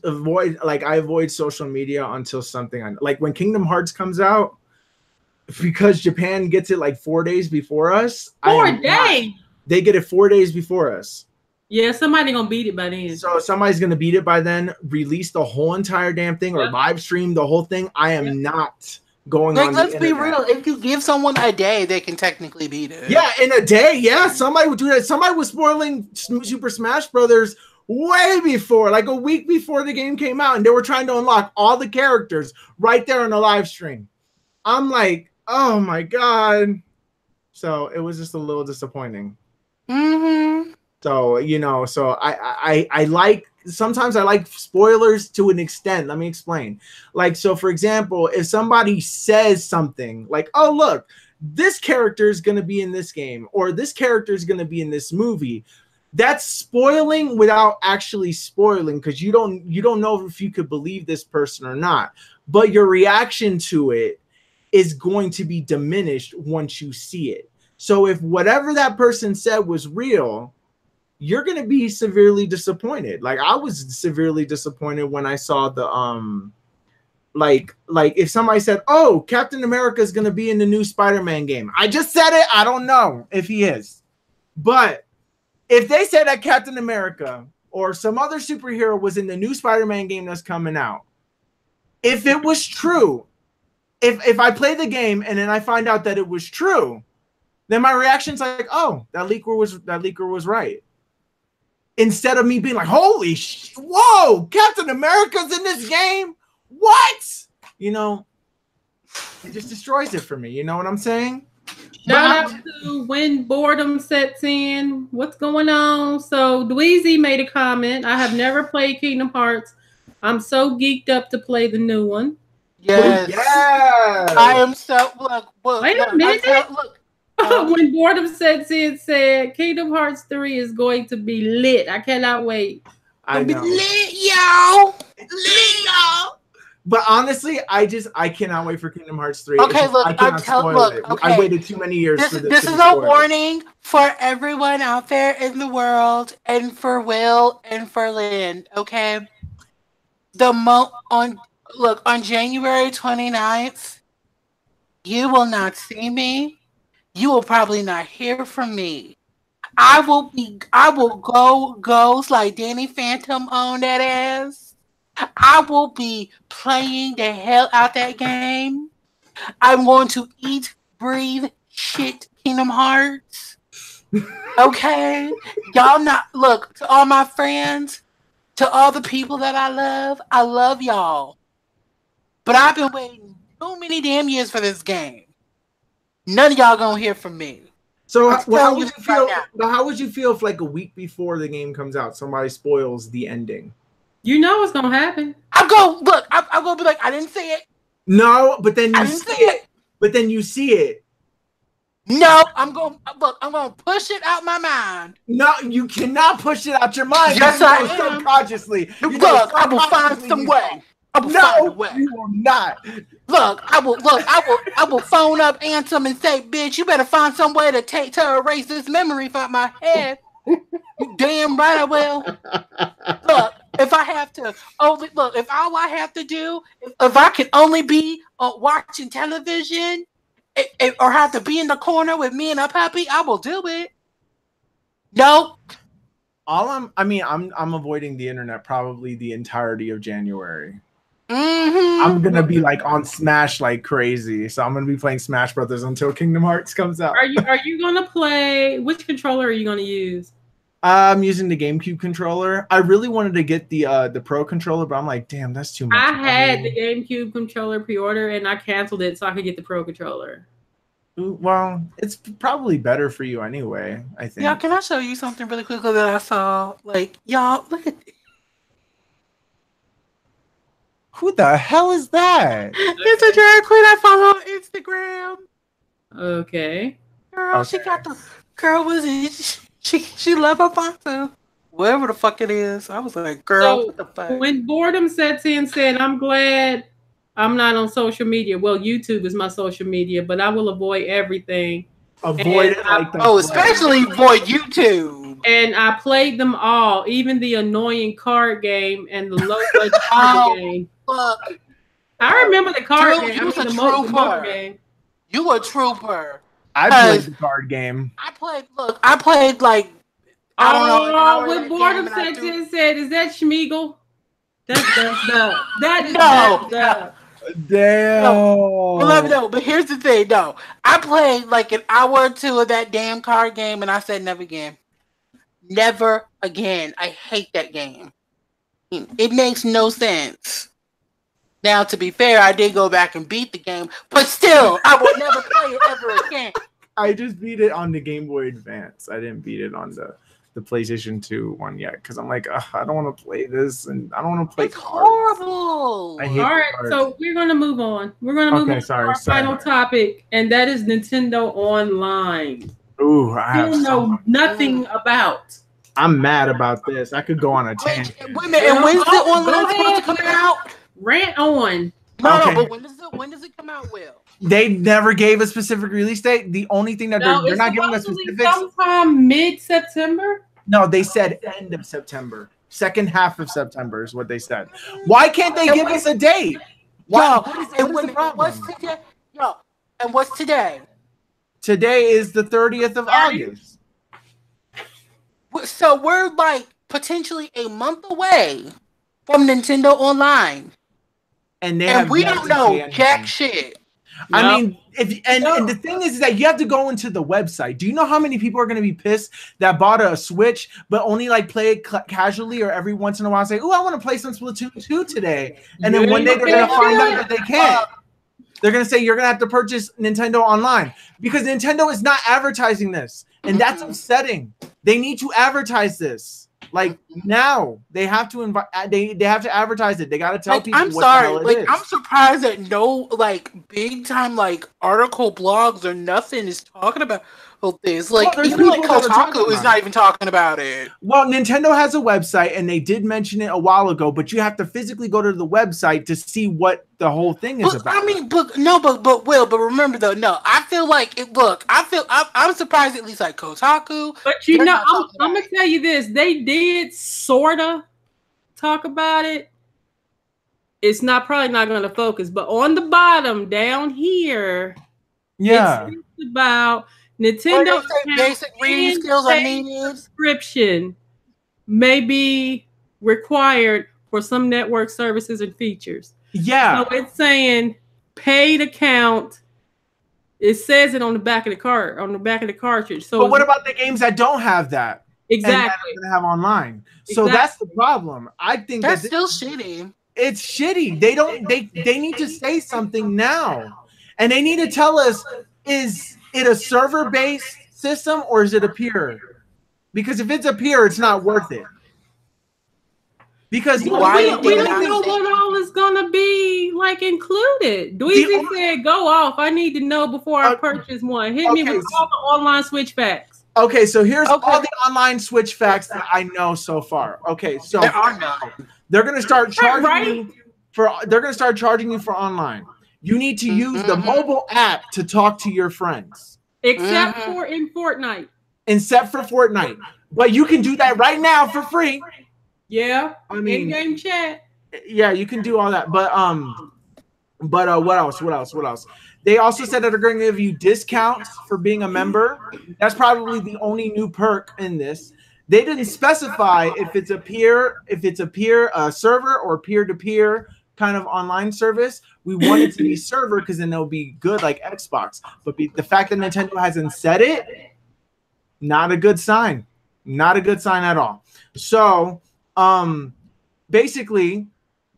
Like I avoid social media until something. Like when Kingdom Hearts comes out, because Japan gets it like 4 days before us. 4 days. They get it 4 days before us. Yeah, somebody gonna beat it by then. So somebody's gonna beat it by then. Release the whole entire damn thing or live stream the whole thing. I am not going on. Let's be real. If you give someone a day, they can technically beat it. Yeah, in a day. Yeah, somebody would do that. Somebody was spoiling Super Smash Brothers way before, like a week before the game came out, and they were trying to unlock all the characters right there on the live stream. I'm like, oh my god. So it was just a little disappointing. Mm-hmm. So so I like, sometimes I like spoilers to an extent. Let me explain. Like, so for example, if somebody says something like, oh look, this character is going to be in this game, or this character is going to be in this movie, that's spoiling without actually spoiling, because you don't know if you could believe this person or not, but your reaction to it is going to be diminished once you see it. So if whatever that person said was real, you're going to be severely disappointed. Like I was severely disappointed when I saw the like if somebody said, oh, Captain America is going to be in the new Spider-Man game. I just said it. I don't know if he is. But if they said that Captain America or some other superhero was in the new Spider-Man game that's coming out, if it was true, if I play the game and then I find out that it was true, then my reaction's like, oh, that leaker was right. Instead of me being like, holy whoa, Captain America's in this game? What? It just destroys it for me. You know what I'm saying? Shout out to When Boredom Sets In. What's going on? So Dweezy made a comment. I have never played Kingdom Hearts. I'm so geeked up to play the new one. Yes. I am so look. Wait a minute. When Boredom Sets In said Kingdom Hearts 3 is going to be lit. I cannot wait. I know. Lit, y'all. Lit, y'all. But honestly, I cannot wait for Kingdom Hearts 3. Okay, look, I waited too many years for this. This is a warning for everyone out there in the world, and for Will and for Lynn. Okay, on January 29th, you will not see me. You will probably not hear from me. I will go ghost like Danny Phantom on that ass. I will be playing the hell out that game. I'm going to eat, breathe, shit Kingdom Hearts. Okay? Y'all look, to all my friends, to all the people that I love y'all. But I've been waiting too many damn years for this game. None of y'all gonna hear from me. So how would you feel? How would you feel if like a week before the game comes out, somebody spoils the ending? You know what's gonna happen. I'm gonna be like, I didn't see it. No, but then you see it. But then you see it. No, I'm gonna push it out my mind. No, you cannot push it out your mind. Yes, I am. Subconsciously. Look, I will find some way. No, you will not. Look, I will phone up Anthem and say, bitch, you better find some way to erase this memory from my head. You damn right I will. Look, if I have to, if all I have to do, if I can only be watching television or have to be in the corner with me and a puppy, I will do it. No. I'm avoiding the internet probably the entirety of January. Mm-hmm. I'm gonna be like on Smash like crazy, so I'm gonna be playing Smash Brothers until Kingdom Hearts comes out. Are you gonna play? Which controller are you gonna use? I'm using the GameCube controller. I really wanted to get the Pro controller, but I'm like, damn, that's too much. I had the GameCube controller pre-order and I canceled it so I could get the Pro controller. Well, it's probably better for you anyway, I think. Yeah, can I show you something really quickly that I saw? Like, y'all, look at this. Who the hell is that? It's a drag queen I follow on Instagram. Okay. Girl, she got the girl was it? She love Alfonso. Whatever the fuck it is. I was like, girl, so what the fuck? When boredom sets in, said, I'm glad I'm not on social media. Well, YouTube is my social media, but I will avoid everything. Avoid it like that. Oh, especially avoid YouTube. And I played them all, even the annoying card game and the low budget card game. Fuck. I remember the card game. You the motor game. You a trooper. I played the card game. I played like I don't know. When boredom said, is that Schmeagle? That's dub. That is dub. Damn. No, but here's the thing. No, I played like an hour or two of that damn card game, and I said never again. Never again. I hate that game. It makes no sense. Now, to be fair, I did go back and beat the game, but still, I will never play it ever again. I just beat it on the Game Boy Advance. I didn't beat it on the PlayStation 2 one yet because I'm like, I don't want to play this, and I don't want to play cards. Horrible. I hate All right, cards. so we're gonna move on. We're gonna move on to our final topic, and that is Nintendo Online. Ooh, I know nothing about. I'm mad about this. I could go on a tangent. Wait a minute, and when's the online supposed to come out? Rant on. No, but when does it come out, Will? They never gave a specific release date. The only thing that they're not giving us specifics. Sometime mid-September. No, they said end of September. Second half of September is what they said. Why can't they give us a date? What's today? And what's today? Today is the 30th of August. So we're like potentially a month away from Nintendo Online. And we don't know jack shit. No. I mean, and the thing is that you have to go into the website. Do you know how many people are going to be pissed that bought a Switch but only like play it casually or every once in a while say, "Oh, I want to play some Splatoon 2 today," and then one day they're going to find out that they can't. They're going to say you're going to have to purchase Nintendo Online because Nintendo is not advertising this, and that's upsetting. They need to advertise this. Like now, they have to invite. They have to advertise it. They got to tell people. I'm sorry. Like I'm surprised that no like big time like article blogs or nothing is talking about this. Like even like Kotaku is not even talking about it. Well, Nintendo has a website, and they did mention it a while ago. But you have to physically go to the website to see what the whole thing is about. I mean, but remember though. No, I feel like it. Look, I'm surprised at least like Kotaku. But you know, I'm gonna tell you this. They did sorta talk about it. It's probably not going to focus, but on the bottom down here, it's about Nintendo basic reading skills are needed. Subscription may be required for some network services and features. Yeah. So it's saying paid account. It says it on the back of the card, on the back of the cartridge. So but what about the games that don't have that? Exactly. And that have online. So that's the problem. I think that's still shitty. It's shitty. They need to say something now. And they need to tell us, is it a server-based system or is it a peer? Because if it's a peer, it's not worth it. Because we don't know what all is gonna be like included. Dweezy said, "Go off. I need to know before I purchase one. Hit me with all the online switch facts." Okay, so here's all the online switch facts that I know so far. Okay, so there are none. They're gonna start charging you for. They're gonna start charging you for online. You need to use the mobile app to talk to your friends, except for in Fortnite. Except for Fortnite, but you can do that right now for free. Yeah, I mean, in-game chat. Yeah, you can do all that, but what else? What else? They also said that they're going to give you discounts for being a member. That's probably the only new perk in this. They didn't specify if it's a peer server or peer-to-peer kind of online service. We want it to be server because then it'll be good like Xbox. But the fact that Nintendo hasn't said it, not a good sign. Not a good sign at all. So. Basically,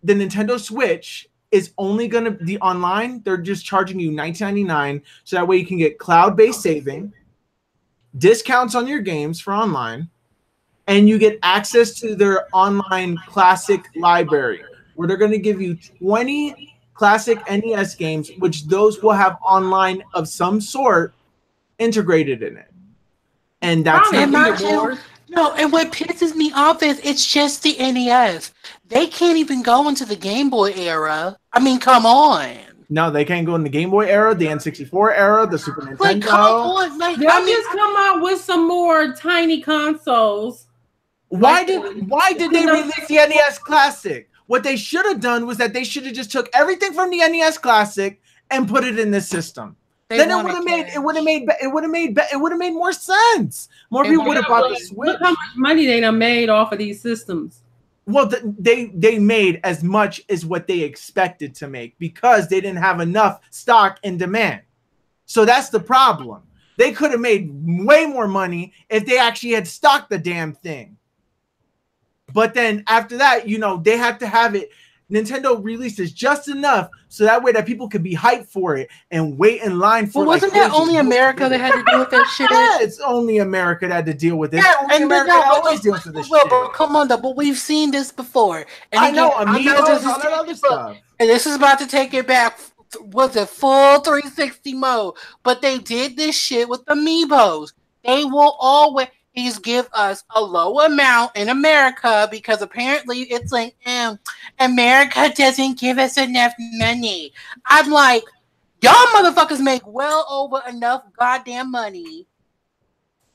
the Nintendo Switch is only going to be online. They're just charging you $19.99, so that way you can get cloud-based saving, discounts on your games for online, and you get access to their online classic library, where they're going to give you 20 classic NES games, which those will have online of some sort integrated in it. And that's No, and what pisses me off is it's just the NES. They can't even go into the Game Boy era. I mean, come on. No, they can't go in the Game Boy era, the N64 era, the Super Nintendo. Like, come on. Like, they'll just come out with some more tiny consoles. Why did they release the NES Classic? What they should have done was that they should have just took everything from the NES Classic and put it in this system. Then it would have made more sense. More people would have bought the Switch. Look how much money they done made off of these systems. Well, they made as much as what they expected to make because they didn't have enough stock and demand. So that's the problem. They could have made way more money if they actually had stocked the damn thing. But then after that, they have to have it. Nintendo releases just enough so that way that people could be hyped for it and wait in line for. Well, wasn't that only America that had to deal with that shit? Yeah, it's only America that had to deal with it. Yeah, only America always deals with this shit. But come on, though. But we've seen this before. And I know, Amiibos, all that other stuff. And this is about to take it back. Was it full 360 mode? But they did this shit with Amiibos. They will always give us a low amount in America because apparently it's like America doesn't give us enough money. I'm like, y'all motherfuckers make well over enough goddamn money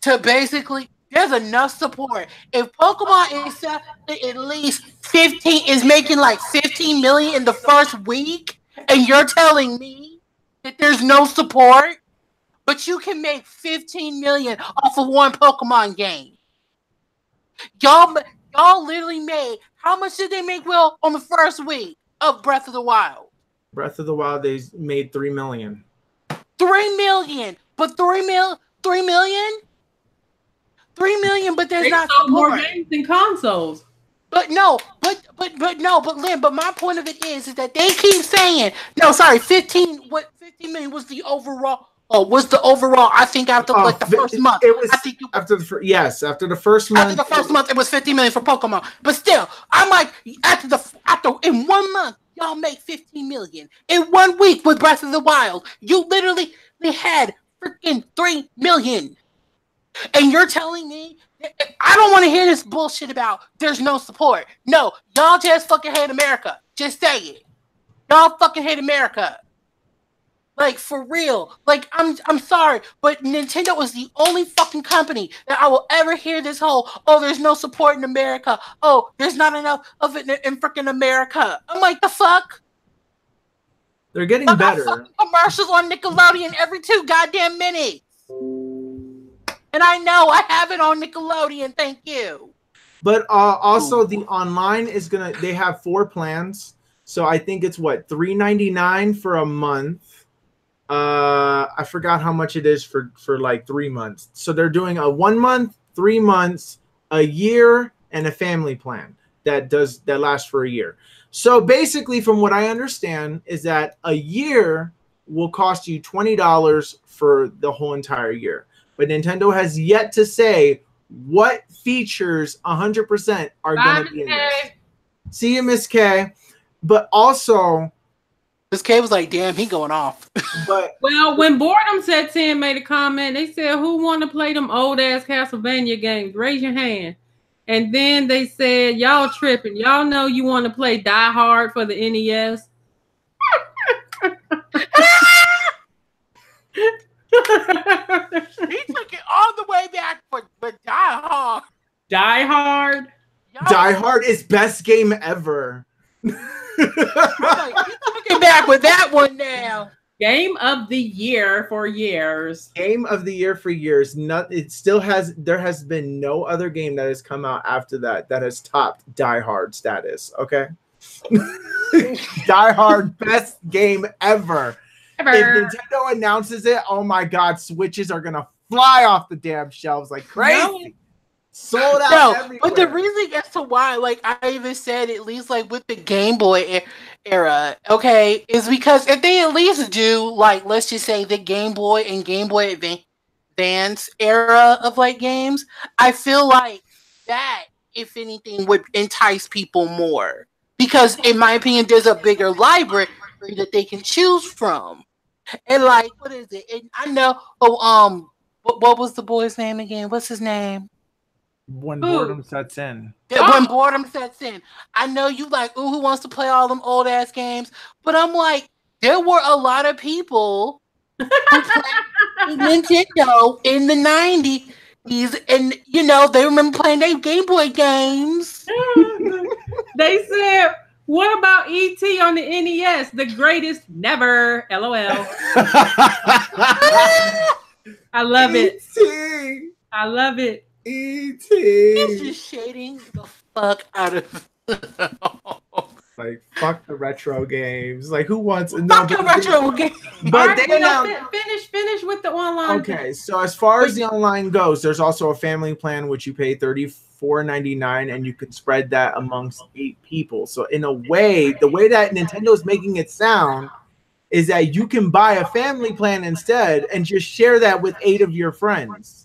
to basically there's enough support. If Pokemon is at least 15 is making like 15 million in the first week, and you're telling me that there's no support. But you can make 15 million off of one Pokemon game. Y'all literally made, how much did they make, Will, on the first week of Breath of the Wild? Breath of the Wild, they made 3 million. 3 million? But 3 million? 3 million, but there's not support. More games than consoles. But no, but Lynn, but my point of it is that they keep saying, 15 million was the overall. Was the overall? I think after the first month. It was. I think after the first month. After the first month, it was 50 million for Pokemon. But still, I'm like after in 1 month, y'all make 15 million. In 1 week with Breath of the Wild, you literally had freaking 3 million. And you're telling me I don't want to hear this bullshit about there's no support. No, y'all just fucking hate America. Just say it. Y'all fucking hate America. Like, for real. Like, I'm sorry, but Nintendo is the only fucking company that I will ever hear this whole, there's no support in America. Oh, there's not enough of it in freaking America. I'm like, the fuck? They're getting better. Commercials on Nickelodeon every 2 goddamn minutes. And I know I have it on Nickelodeon, thank you. But also the online is they have 4 plans. So I think it's $3.99 for a month. I forgot how much it is for like 3 months. So they're doing a 1 month, 3 months, a year, and a family plan that lasts for a year. So basically, from what I understand, is that a year will cost you $20 for the whole entire year. but Nintendo has yet to say what features 100% are going to be in this. See you, Miss K. But also, Miss K was like, "Damn, he going off." But well, when Boredom Sets In made a comment, they said, "Who want to play them old ass Castlevania games? Raise your hand." And then they said, "Y'all tripping. Y'all know you want to play Die Hard for the NES." He took it all the way back for Die Hard. Die Hard. Die Hard is best game ever. Like, he took it back with that one now. Game of the year for years. Game of the year for years. It still has. There has been no other game that has come out after that has topped Die Hard status. Okay. Die Hard, best game ever. If Nintendo announces it, oh my God, Switches are gonna fly off the damn shelves like crazy. Sold out everywhere. But the reason as to why, like I even said, at least like with the Game Boy era, okay, is because if they at least do like, let's just say the Game Boy and Game Boy Advance era of like games, I feel like that, if anything, would entice people more. Because in my opinion, there's a bigger library that they can choose from. And like, what is it? And I know, what was the boy's name again? What's his name? When boredom sets in. Yeah, when boredom sets in. I know you like, ooh, who wants to play all them old ass games? But I'm like, there were a lot of people who played Nintendo in the 90s, and you know, they remember playing their Game Boy games. They said, what about E.T. on the NES? The greatest never. LOL. I love it. I love it. E.T. It's just shading the fuck out of like fuck the retro games. Like who wants the retro games? But they now finish with the online. Okay, so as far as the online goes, there's also a family plan which you pay $34.99 and you can spread that amongst 8 people. So in a way, the way that Nintendo is making it sound is that you can buy a family plan instead and just share that with 8 of your friends.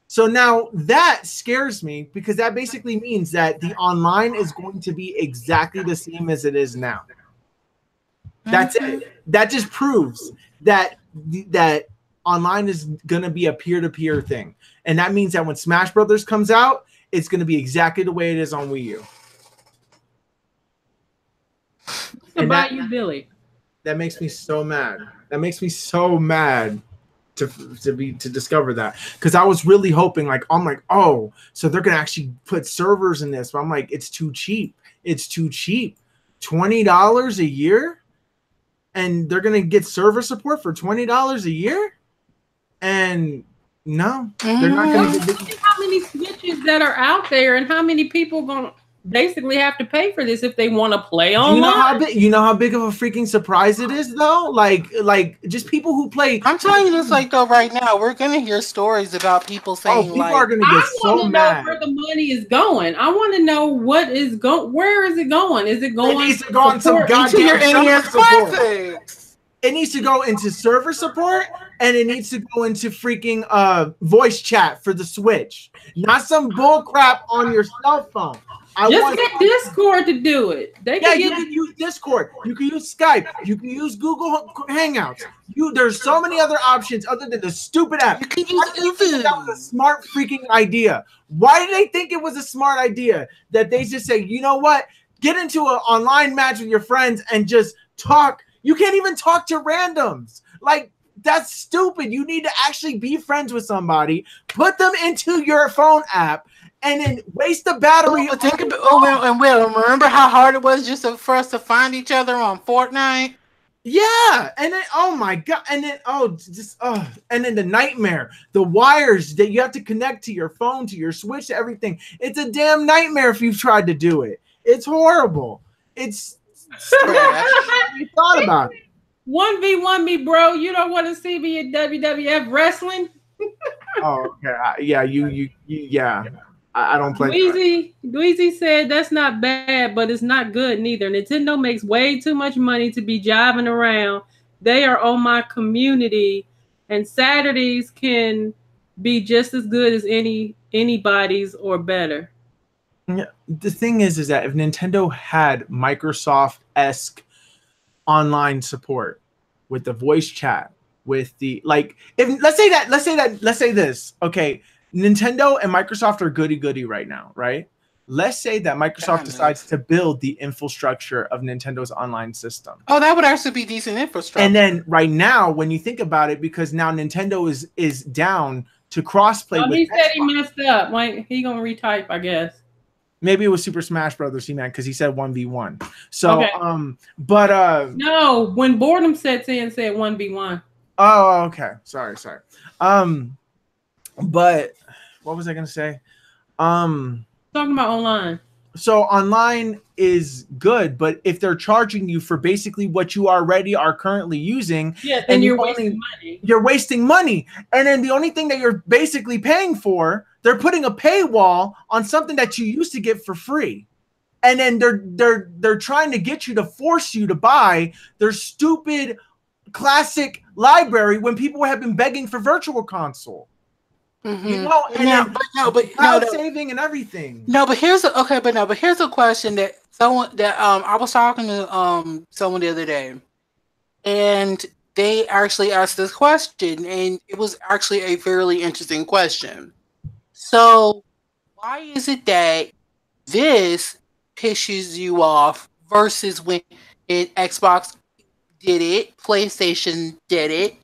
So now that scares me because that basically means that the online is going to be exactly the same as it is now. That's it. That just proves that online is going to be a peer-to-peer thing. And that means that when Smash Brothers comes out, it's going to be exactly the way it is on Wii U. And about you, Billy. That makes me so mad. That makes me so mad to discover that, because I was really hoping, like, I'm like, oh, so they're gonna actually put servers in this, but I'm like, it's too cheap. It's too cheap. $20 a year, and they're gonna get server support for $20 a year, and no, they're not gonna get. How many Switches that are out there, and how many people gonna basically have to pay for this if they want to play online? You know how big of a freaking surprise it is, though. Like just people who play. I'm telling you this, like, though, right now we're gonna hear stories about people saying, people are gonna get so mad. I want to know where the money is going. I want to know what is going. Where is it going? Is it going? It needs to go into your NES support. It needs to go into server support, and it needs to go into freaking voice chat for the Switch, not some bull crap on your cell phone. Just get Discord to do it. You can use Discord. You can use Skype. You can use Google Hangouts. There's so many other options other than the stupid app. You can use Ufu. That was a smart freaking idea. Why did they think it was a smart idea that they just say, you know what? Get into an online match with your friends and just talk. You can't even talk to randoms. Like, that's stupid. You need to actually be friends with somebody. Put them into your phone app. And then waste the battery. Remember how hard it was just for us to find each other on Fortnite? Yeah, and then oh my god, and then and then the nightmare, the wires that you have to connect to your phone, to your Switch, to everything. It's a damn nightmare if you've tried to do it. It's horrible. It's you thought about it. 1v1 me, bro. You don't want to see me in WWF wrestling? Oh, okay. Yeah, yeah. I don't play. Dweezy said that's not bad, but it's not good neither. Nintendo makes way too much money to be jiving around. They are on my community, and Saturdays can be just as good as anybody's or better. The thing is that if Nintendo had Microsoft-esque online support with the voice chat, with the if let's say this, okay, Nintendo and Microsoft are goody right now, right? Let's say that Microsoft decides to build the infrastructure of Nintendo's online system. Oh, that would actually be decent infrastructure. And then right now, when you think about it, because now Nintendo is down to crossplay. Oh, he said he messed up. Like, he gonna retype, I guess. Maybe it was Super Smash Brothers he meant, because he said 1v1. So okay. But no, when boredom sets in, said 1v1. Oh, okay. Sorry. But what was I gonna say? Talking about online. So online is good, but if they're charging you for basically what you already are currently using, yeah, then you're wasting money. You're wasting money. And then the only thing that you're basically paying for, they're putting a paywall on something that you used to get for free. And then they're trying to get you to force you to buy their stupid classic library when people have been begging for Virtual Console. Mm-hmm. You know, and saving and everything. But here's a question that I was talking to someone the other day, and they actually asked this question, and it was actually a fairly interesting question. So, why is it that this pisses you off versus when Xbox did it, PlayStation did it,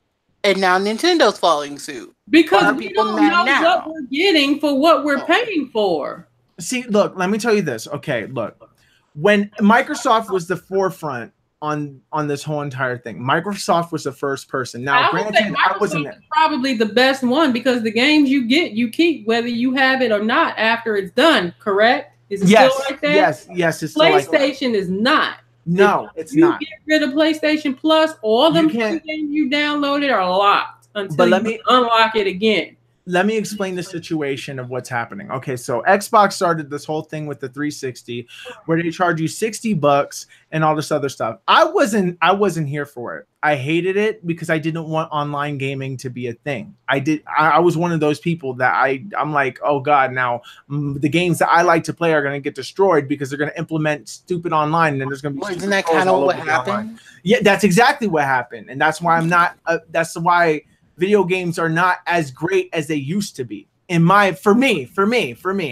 and now Nintendo's following suit? Because we don't know what we're getting for what we're paying for. See, look, let me tell you this. Okay, look. When Microsoft was the forefront on this whole entire thing, Microsoft was the first person. Now, granted, I wasn't there. Probably the best one, because the games you get, you keep whether you have it or not after it's done, correct? Is it still like that? Yes, it's PlayStation still like that. Is not. No, it's not. You get rid of PlayStation Plus, all them games you downloaded are locked until you unlock it again. Let me explain the situation of what's happening. Okay, so Xbox started this whole thing with the 360 where they charge you $60 and all this other stuff. I wasn't here for it. I hated it because I didn't want online gaming to be a thing. I was one of those people that I'm like, oh God, now the games that I like to play are going to get destroyed because they're going to implement stupid online, and then there's going to be isn't that kind of what happened? Yeah, that's exactly what happened. And that's why I'm not that's why video games are not as great as they used to be. For me.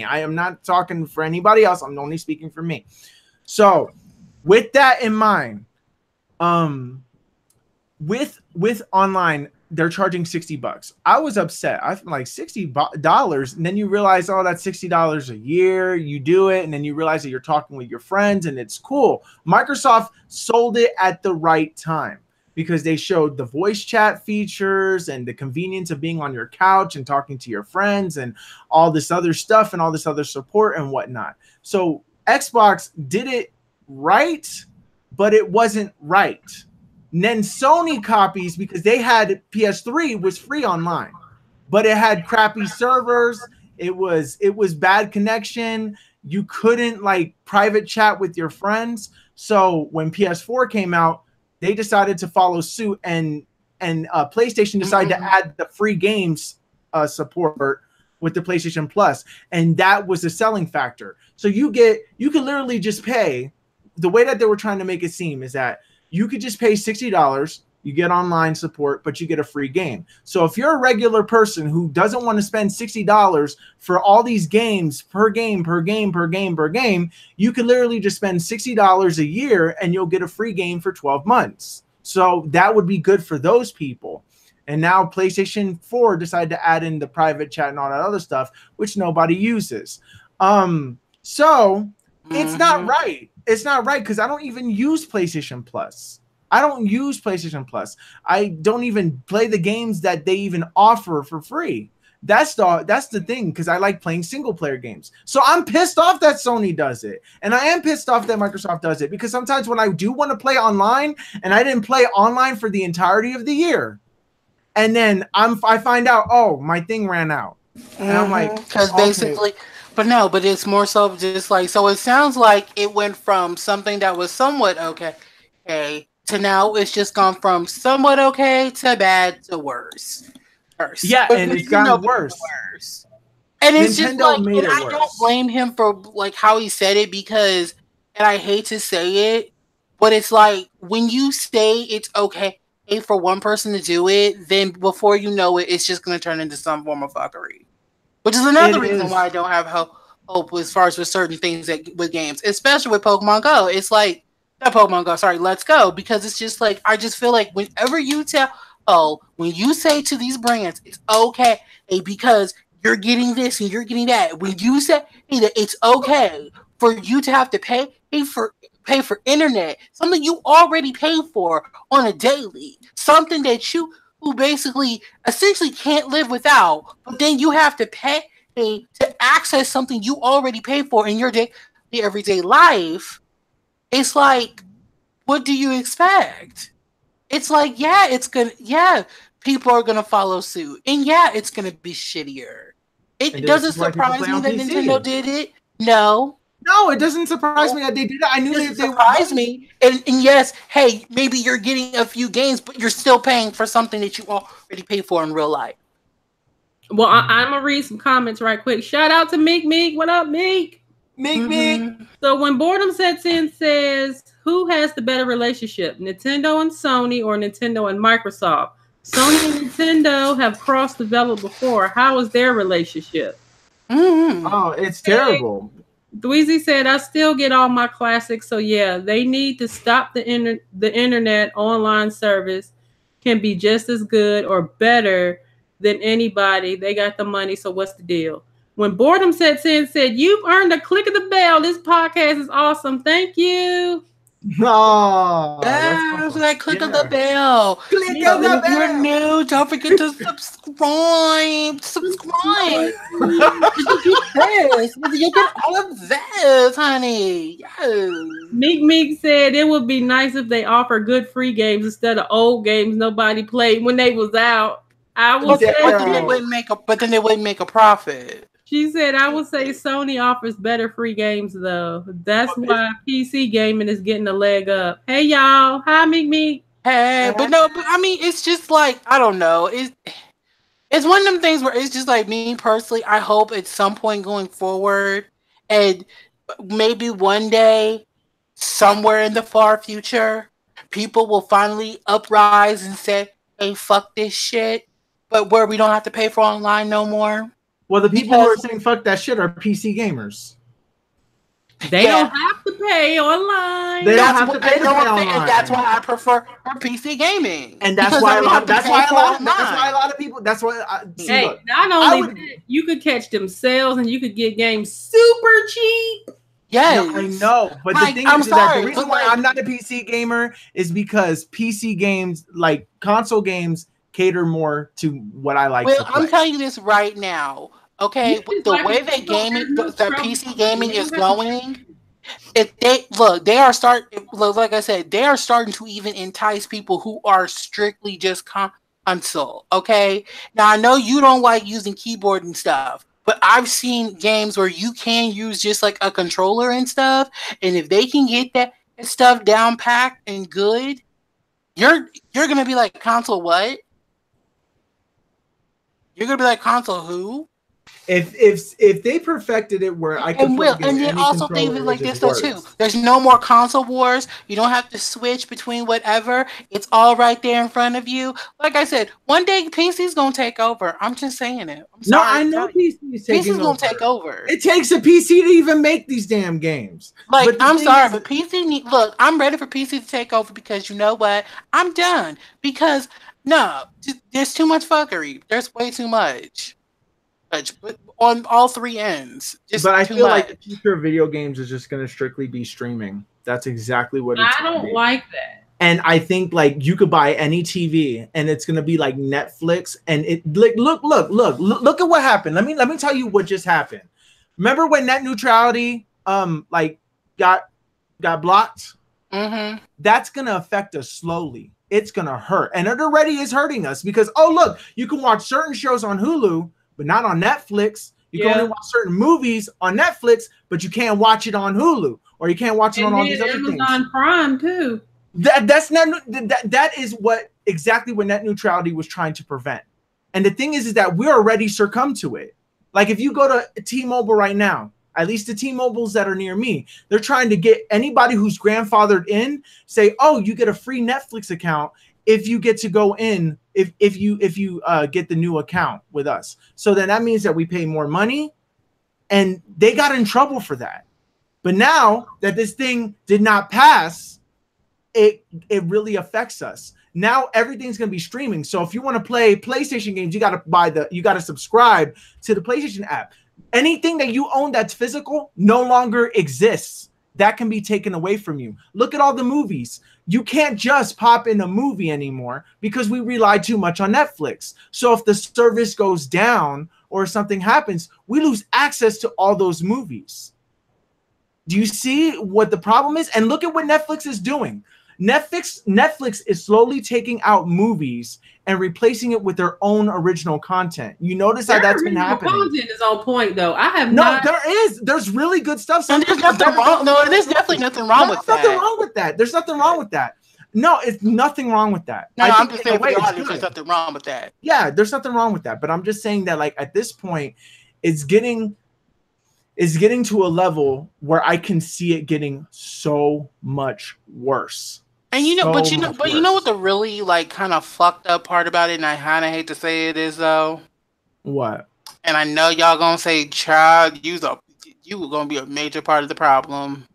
I am not talking for anybody else. I'm only speaking for me. So with that in mind, with online, they're charging $60. I was upset. I'm like, $60, and then you realize, oh, that's $60 a year. You do it, and then you realize that you're talking with your friends, and it's cool. Microsoft sold it at the right time, because they showed the voice chat features and the convenience of being on your couch and talking to your friends and all this other stuff and all this other support and whatnot. So Xbox did it right, but it wasn't right. And then Sony copies, because they had PS3 was free online, but it had crappy servers. It was bad connection. You couldn't like private chat with your friends. So when PS4 came out, they decided to follow suit, and PlayStation decided to add the free games support with the PlayStation Plus, and that was the selling factor. So you could literally just pay. The way that they were trying to make it seem is that you could just pay $60. You get online support, but you get a free game. So if you're a regular person who doesn't want to spend $60 for all these games per game, you can literally just spend $60 a year and you'll get a free game for 12 months. So that would be good for those people. And now PlayStation 4 decided to add in the private chat and all that other stuff, which nobody uses. So it's not right. It's not right, because I don't even use PlayStation Plus. I don't use PlayStation Plus. I don't even play the games that they even offer for free. That's the thing, because I like playing single player games. So I'm pissed off that Sony does it. And I am pissed off that Microsoft does it, because sometimes when I do want to play online, and I didn't play online for the entirety of the year, and then I find out, oh, my thing ran out. And I'm like, because basically, but it's more so just like, so it sounds like it went from something that was somewhat okay to now it's just gone from somewhat okay to bad to worse. worse. Yeah, and it's gotten worse. And it's just like, and I don't blame him for like how he said it because, and I hate to say it, but it's like when you say it's okay for one person to do it, then before you know it, it's just going to turn into some form of fuckery. Which is another reason why I don't have hope as far as with certain things with games, especially with Pokemon Go. It's like, not Pokemon Go, sorry, Let's Go, because it's just like, I just feel like whenever you when you say to these brands, it's okay because you're getting this and you're getting that. When you say that it's okay for you to have to pay for internet, something you already pay for on a daily, something that you who basically essentially can't live without, but then you have to pay to access something you already pay for in your everyday life. It's like, what do you expect? It's like, people are gonna follow suit, and it's gonna be shittier. It doesn't surprise me that Nintendo did it. No, it doesn't surprise me that they did it. I knew that they surprised me. And yes, hey, maybe you're getting a few games, but you're still paying for something that you already pay for in real life. Well, I'm gonna read some comments right quick. Shout out to Meek. What up, Meek? Meek. So when boredom sets in, says who has the better relationship, Nintendo and Sony, or Nintendo and Microsoft? Sony and Nintendo have cross-developed before. How is their relationship? Oh, it's terrible. Dweezy said, I still get all my classics, so yeah, they need to stop the internet online service can be just as good or better than anybody. They got the money, so what's the deal? When boredom sets in, said, you've earned a click of the bell. This podcast is awesome. Thank you. No, that click of the bell. Click of the bell. If you're new, don't forget to subscribe. You get all of this, honey. Yes. Meek said it would be nice if they offer good free games instead of old games nobody played when they was out. But then they wouldn't make a profit. She said, I would say Sony offers better free games, though. That's why PC gaming is getting a leg up. Hey, y'all. Hi, Meek. Hey, but I mean, it's just like, I don't know. It's one of them things where it's just like, me personally, I hope at some point going forward, and maybe one day, somewhere in the far future, people will finally uprise and say, hey, fuck this shit, but where we don't have to pay for online no more. Well, the people who are saying fuck that shit are PC gamers. They don't have to pay online. They don't have to pay online. And that's why I prefer PC gaming. And that's why a lot of people. That's why. Not only that, you could catch them sales and you could get games super cheap. Yes, I know. But the thing is that the reason why I'm not a PC gamer is because PC games, like console games, cater more to what I like. Well, I'm telling you this right now. Okay, with the way that PC gaming is going, they are starting to even entice people who are strictly just console. Okay, now I know you don't like using keyboard and stuff, but I've seen games where you can use just like a controller and stuff, and if they can get that stuff down packed and good, you're gonna be like, console what? You're gonna be like, console who? If they perfected it where I could and then also think of it like this though too. There's no more console wars. You don't have to switch between whatever. It's all right there in front of you. Like I said, one day PC's gonna take over. I'm just saying it. I know PC's gonna take over. It takes a PC to even make these damn games. Like, I'm sorry, but PC look, I'm ready for PC to take over because you know what? I'm done. Because there's too much fuckery. There's way too much. On all three ends. But I feel like the future of video games is just going to strictly be streaming. That's exactly what it's I don't like that. And I think like you could buy any TV and it's going to be like Netflix. And it like look at what happened. Let me tell you what just happened. Remember when net neutrality got blocked? Mm-hmm. That's going to affect us slowly. It's going to hurt. And it already is hurting us because, look, you can watch certain shows on Hulu, but not on Netflix. You can only watch certain movies on Netflix, but you can't watch it on Hulu, or you can't watch it on all these other things. Amazon Prime too. That is exactly what net neutrality was trying to prevent. And the thing is that we're already succumbed to it. Like if you go to T-Mobile right now, at least the T-Mobiles that are near me, they're trying to get anybody who's grandfathered in, say, oh, you get a free Netflix account if you get to go in, if you get the new account with us. So then that means that we pay more money, and they got in trouble for that. But now that this thing did not pass, it really affects us. Now everything's gonna be streaming. So if you want to play PlayStation games, you gotta subscribe to the PlayStation app. Anything that you own that's physical no longer exists. That can be taken away from you. Look at all the movies. You can't just pop in a movie anymore because we rely too much on Netflix. So if the service goes down or something happens, we lose access to all those movies. Do you see what the problem is? And look at what Netflix is doing. Netflix is slowly taking out movies and replacing it with their own original content. You notice how that's been happening. Content is on point, though. I have There's really good stuff. There's nothing wrong. No, there's definitely nothing wrong with that. There's nothing wrong with that. There's nothing wrong with that. No, it's nothing wrong with that. No, I'm just saying there's nothing wrong with that. Yeah, there's nothing wrong with that. But I'm just saying that, like, at this point, it's getting to a level where I can see it getting so much worse. And you know, but you know what the really like kind of fucked up part about it, and I kind of hate to say it is though. What? And I know y'all gonna say, "Child, you were gonna be a major part of the problem."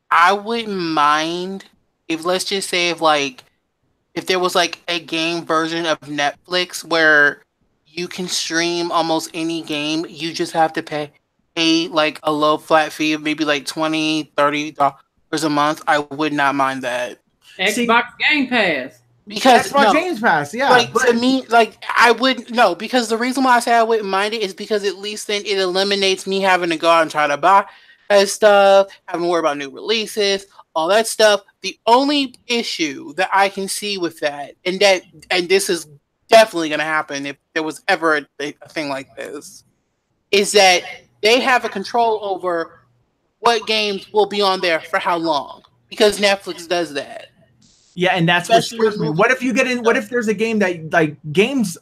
I wouldn't mind if, let's just say, if there was like a game version of Netflix where you can stream almost any game, you just have to pay like a low flat fee of maybe like $20, $30 a month. I would not mind that. Xbox Game Pass. Because Xbox Game Pass, yeah. Like to me, like I wouldn't no, because the reason why I say I wouldn't mind it is because at least then it eliminates me having to go out and try to buy stuff, having to worry about new releases, all that stuff. The only issue that I can see with that, and this is definitely gonna happen if there was ever a thing like this, is that they have a control over what games will be on there for how long, because Netflix does that. Yeah, and that's what scares me. What if you get in? What if there's a game that, like, games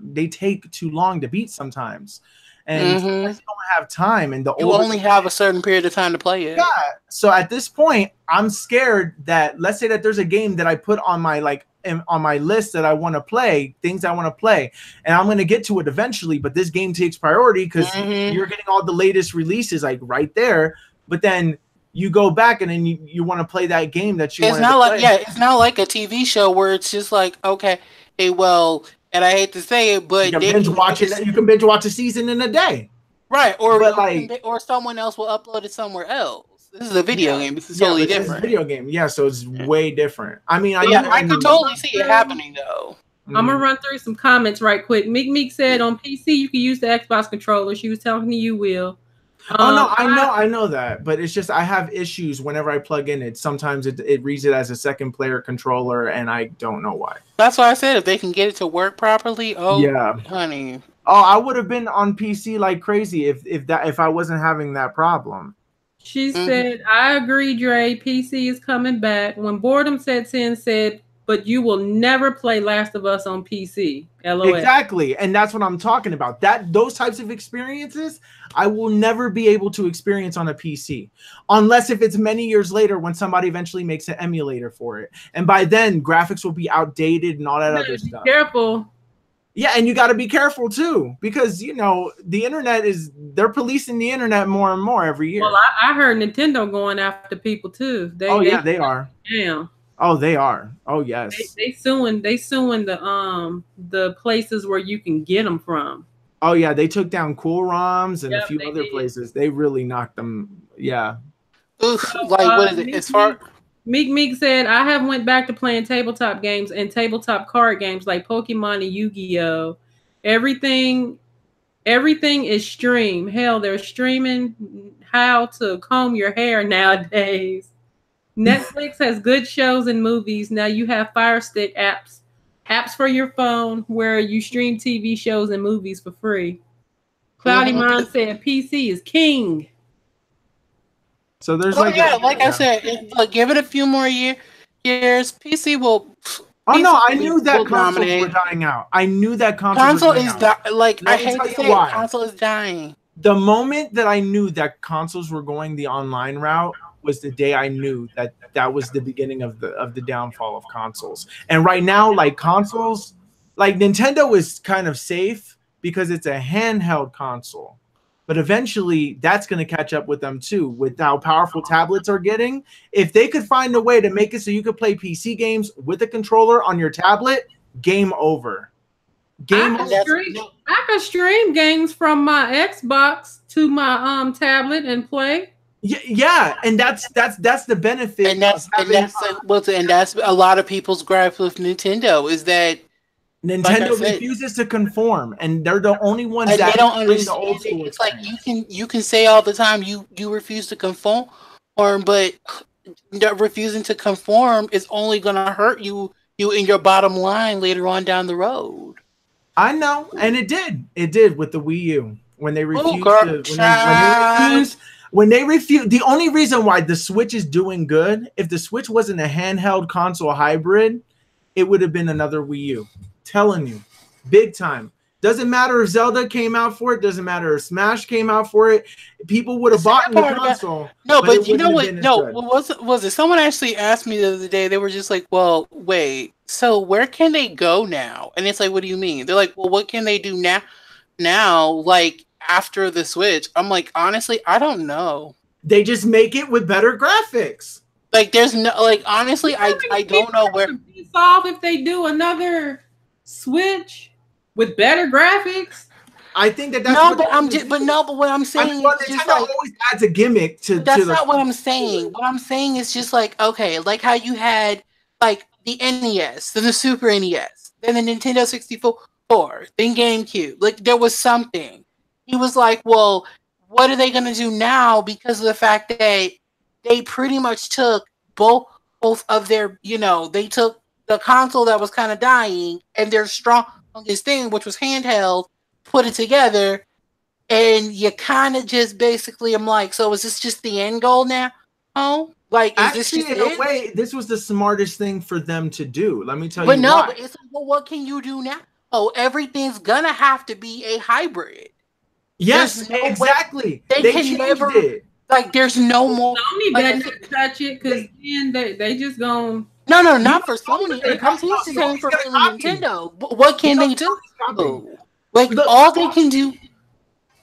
they take too long to beat sometimes, and you don't have time, and you only have a certain period of time to play it. Yeah. So at this point, I'm scared that, let's say that there's a game that I put on my on my list that I want to play, things I want to play, and I'm going to get to it eventually, but this game takes priority because you're getting all the latest releases like right there. But then you go back and then you want to play that game that you want to play. It's not like a TV show where it's just like, okay, hey, well, and I hate to say it, but you can binge watch a season in a day. Right, or someone else will upload it somewhere else. This is a video game. This is totally different. This is a video game, yeah, so it's way different. I mean, I could totally see it happening though. I'm gonna run through some comments right quick. Meek said on PC you can use the Xbox controller. She was telling you will. I know that, but it's just I have issues whenever I plug in it. Sometimes it reads it as a second player controller, and I don't know why. That's why I said if they can get it to work properly. Oh yeah, honey. Oh, I would have been on PC like crazy if I wasn't having that problem. She said, "I agree, Dre. PC is coming back." When boredom sets in, said, "But you will never play Last of Us on PC." LOL. Exactly, and that's what I'm talking about. Those types of experiences, I will never be able to experience on a PC, unless if it's many years later when somebody eventually makes an emulator for it, and by then graphics will be outdated and all that other stuff. Careful. Yeah, and you got to be careful too, because the internet they're policing the internet more and more every year. Well, I heard Nintendo going after people too. They are. Yeah. Oh, they are. Oh, yes. They suing the places where you can get them from. Oh yeah, they took down Cool ROMs and a few other places. They really knocked them. Yeah. Oof, what is it? As far Meek said, I have went back to playing tabletop games and tabletop card games like Pokemon and Yu-Gi-Oh. Everything is stream. Hell, they're streaming how to comb your hair nowadays. Netflix has good shows and movies. Now you have Fire Stick apps for your phone where you stream TV shows and movies for free. Cloudy Mind said PC is king. So there's I said, give it a few more years. PC will Oh no, I knew that consoles were dying out. I knew that console is like I hate to say it, console is dying. The moment that I knew that consoles were going the online route was the day I knew that that was the beginning of the downfall of consoles. And right now, like consoles, like Nintendo is kind of safe because it's a handheld console. But eventually, that's going to catch up with them too, with how powerful tablets are getting. If they could find a way to make it so you could play PC games with a controller on your tablet, game over. I could stream games from my Xbox to my tablet and play. Yeah, and that's the benefit. And that's a lot of people's gripe with Nintendo is that Nintendo refuses to conform, and they're the only ones that they don't understand. It's like you can say all the time you refuse to conform, but refusing to conform is only going to hurt you in your bottom line later on down the road. I know, and it did with the Wii U when they refused when they refused. The only reason why the Switch is doing good, if the Switch wasn't a handheld console hybrid, it would have been another Wii U. Telling you, big time. Doesn't matter if Zelda came out for it. Doesn't matter if Smash came out for it. People would have bought the console. No, but you know what? No, was it? Someone actually asked me the other day. They were just like, "Well, wait. So where can they go now?" And it's like, "What do you mean?" They're like, "Well, what can they do now? Now, like after the Switch?" I'm like, honestly, I don't know. They just make it with better graphics. Like, there's no, like, honestly, I don't know where. Solve if they do another Switch with better graphics. I think that's but what I'm saying is just like always adds a gimmick to. That's not what I'm saying. What I'm saying is just like, okay, like how you had like the NES, then the Super NES, then the Nintendo 64, then GameCube. Like there was something. He was like, well, what are they gonna do now because of the fact that they pretty much took both of their, they took the console that was kind of dying and their strongest thing, which was handheld, put it together, and you kind of just basically, I'm like, so is this just the end goal now? Oh, like, is this just in a way, this was the smartest thing for them to do. Let me tell you. But no, but it's like, well, what can you do now? Oh, everything's gonna have to be a hybrid. Yes, exactly. They can never. Like, there's no more. Sony better touch it because then they just gonna. No, not for Sony. I'm saying for Nintendo. What can they do? Like, all they can do,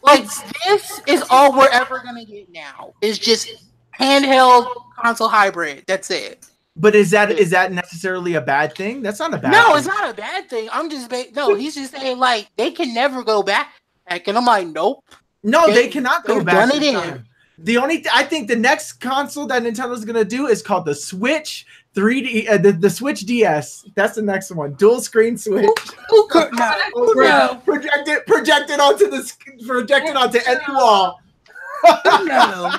like, this is all we're ever gonna get now. Is just handheld console hybrid. That's it. But is that necessarily a bad thing? That's not a bad thing. No, it's not a bad thing. I'm just he's just saying like they can never go back. And I'm like, nope. No, they cannot go back. Done it in. The only I think the next console that Nintendo's gonna do is called the Switch 3D, the Switch DS. That's the next one. Dual screen Switch. Projected onto any wall. No.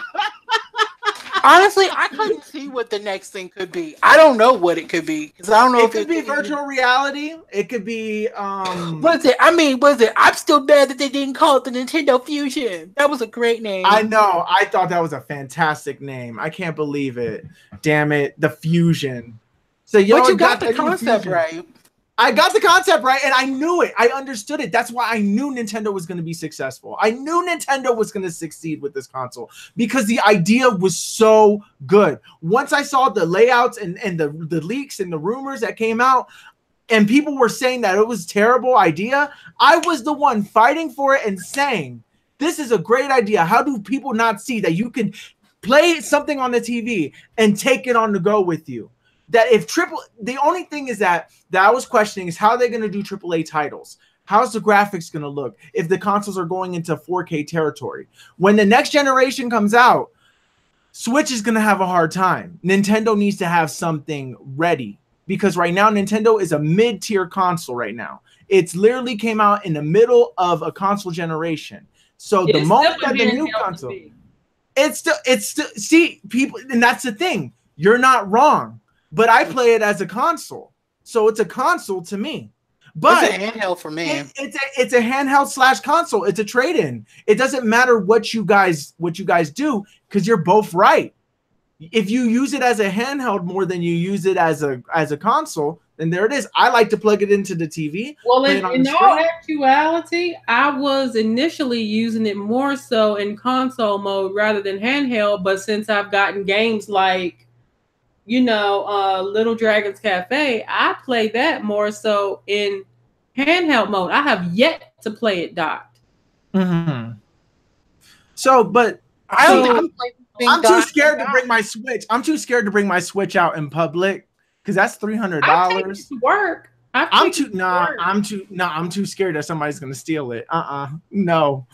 Honestly, I couldn't see what the next thing could be. I don't know what it could be because I don't know if it could be virtual reality. It could be What's it? I'm still mad that they didn't call it the Nintendo Fusion. That was a great name. I know. I thought that was a fantastic name. I can't believe it. Damn it, the Fusion. So but you got the concept right. I got the concept right, and I knew it. I understood it. That's why I knew Nintendo was going to be successful. I knew Nintendo was going to succeed with this console because the idea was so good. Once I saw the layouts and the leaks and the rumors that came out, and people were saying that it was a terrible idea, I was the one fighting for it and saying, this is a great idea. How do people not see that you can play something on the TV and take it on the go with you? That if the only thing is that I was questioning is how they're going to do AAA titles. How's the graphics going to look if the consoles are going into 4K territory? When the next generation comes out, Switch is going to have a hard time. Nintendo needs to have something ready because right now Nintendo is a mid-tier console right now. It's literally came out in the middle of a console generation. So the moment that the new console, it's still see people, and that's the thing. You're not wrong. But I play it as a console, so it's a console to me. But it's a handheld for me. It's a handheld / console. It's a trade-in. It doesn't matter what you guys do because you're both right. If you use it as a handheld more than you use it as a console, And there it is. I like to plug it into the TV. Well, in all actuality, I was initially using it more so in console mode rather than handheld. But since I've gotten games like, Little Dragon's Cafe, I play that more so in handheld mode. I have yet to play it docked. Mm-hmm. So, but I'm too scared to bring my Switch. I'm too scared to bring my Switch out in public. Because that's $300. Work. I'm too scared that somebody's gonna steal it. No.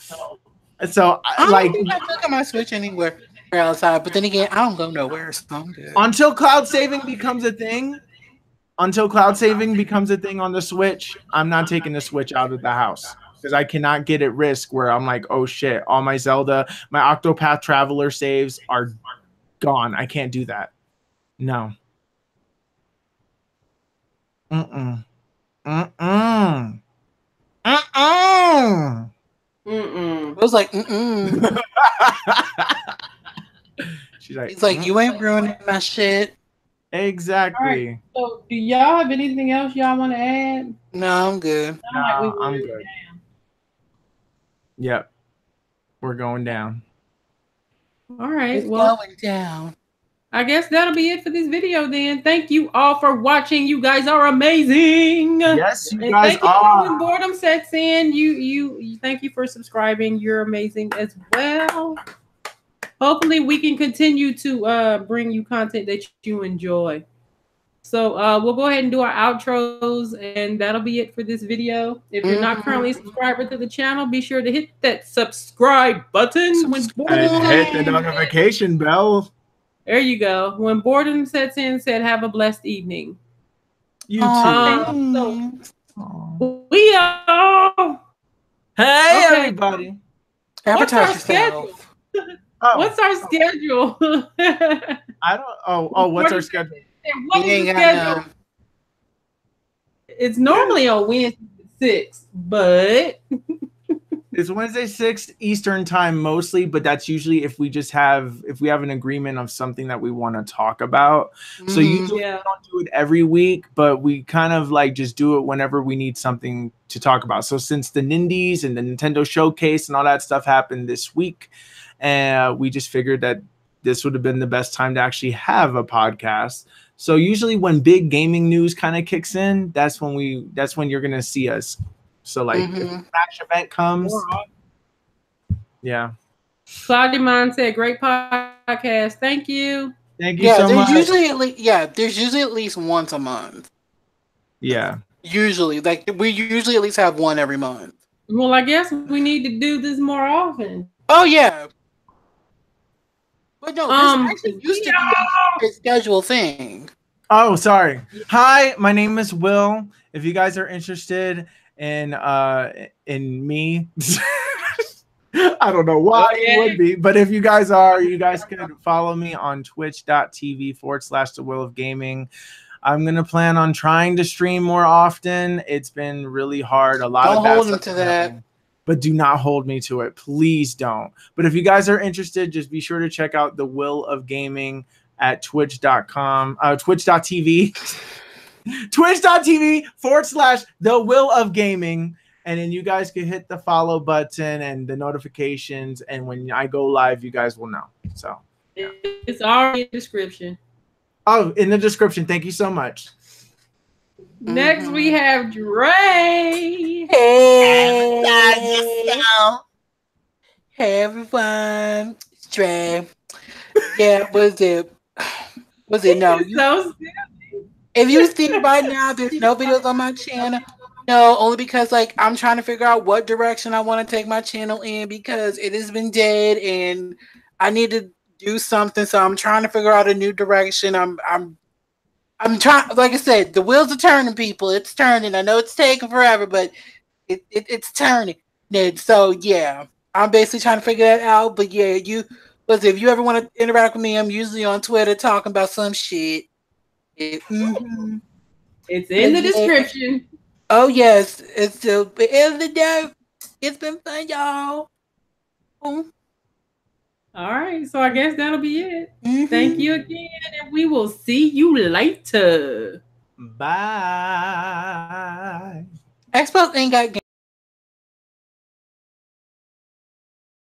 So I don't think I took my Switch anywhere outside, but then again, I don't go nowhere. So I'm good. Until cloud saving becomes a thing on the Switch, I'm not taking the Switch out of the house because I cannot get at risk where I'm like, oh shit, all my Zelda, my Octopath Traveler saves are gone. I can't do that. No. It was like, She's like, he's like, you ain't ruining my shit. Exactly. Right. So, do y'all have anything else y'all want to add? No, I'm good. I'm good. Yep. We're going down. All right. It's going down. I guess that'll be it for this video then. Thank you all for watching. You guys are amazing. Yes, you guys are. When boredom sets in, you thank you for subscribing. You're amazing as well. Hopefully we can continue to bring you content that you enjoy. So we'll go ahead and do our outros, and that'll be it for this video. If you're not currently a subscriber to the channel, be sure to hit that subscribe button. And hit the notification bell. There you go. When boredom sets in, said have a blessed evening. You too. We are. Hey, everybody. What's our schedule? What's our schedule? I don't. Oh, what's our schedule? What is the schedule? It's normally on Wednesday 6, but it's Wednesday 6 Eastern time mostly, but that's usually if we have an agreement of something that we want to talk about. So usually we don't do it every week, but we kind of like just do it whenever we need something to talk about. So since the Nindies and the Nintendo Showcase and all that stuff happened this week, and we just figured that this would have been the best time to actually have a podcast. So usually when big gaming news kind of kicks in, that's when you're gonna see us. So like if the Smash event comes, yeah. Claudia said, "Great podcast, thank you." Thank you so much. There's usually at least once a month. Yeah. Usually, we usually at least have one every month. Well, I guess we need to do this more often. Oh yeah. But no, this actually used to be a schedule thing. Oh, sorry. Hi, my name is Will. If you guys are interested in me, I don't know why you would be, but if you guys are, you guys can follow me on twitch.tv/The Will of Gaming. I'm gonna plan on trying to stream more often. It's been really hard. A lot of bad hold him to that. But do not hold me to it. Please don't. But if you guys are interested, just be sure to check out The Will of Gaming at twitch.com, twitch.tv, twitch.tv/The Will of Gaming. And then you guys can hit the follow button and the notifications. And when I go live, you guys will know. So yeah. It's already in the description. Oh, in the description. Thank you so much. Next, we have Dre. Hey, everyone. It's Dre. Yeah, was it? No. If you see right now, there's no videos on my channel. No, only because I'm trying to figure out what direction I want to take my channel in because it has been dead and I need to do something. So I'm trying to figure out a new direction. I'm trying, like I said, the wheels are turning, people. It's turning. I know it's taking forever, but it's turning. And so yeah, I'm basically trying to figure that out. But yeah, if you ever want to interact with me, I'm usually on Twitter talking about some shit. It's in the description. Oh yes, it's the end of the day. It's been fun, y'all. All right, so I guess that'll be it. Thank you again, and we will see you later. Bye. Xbox ain't got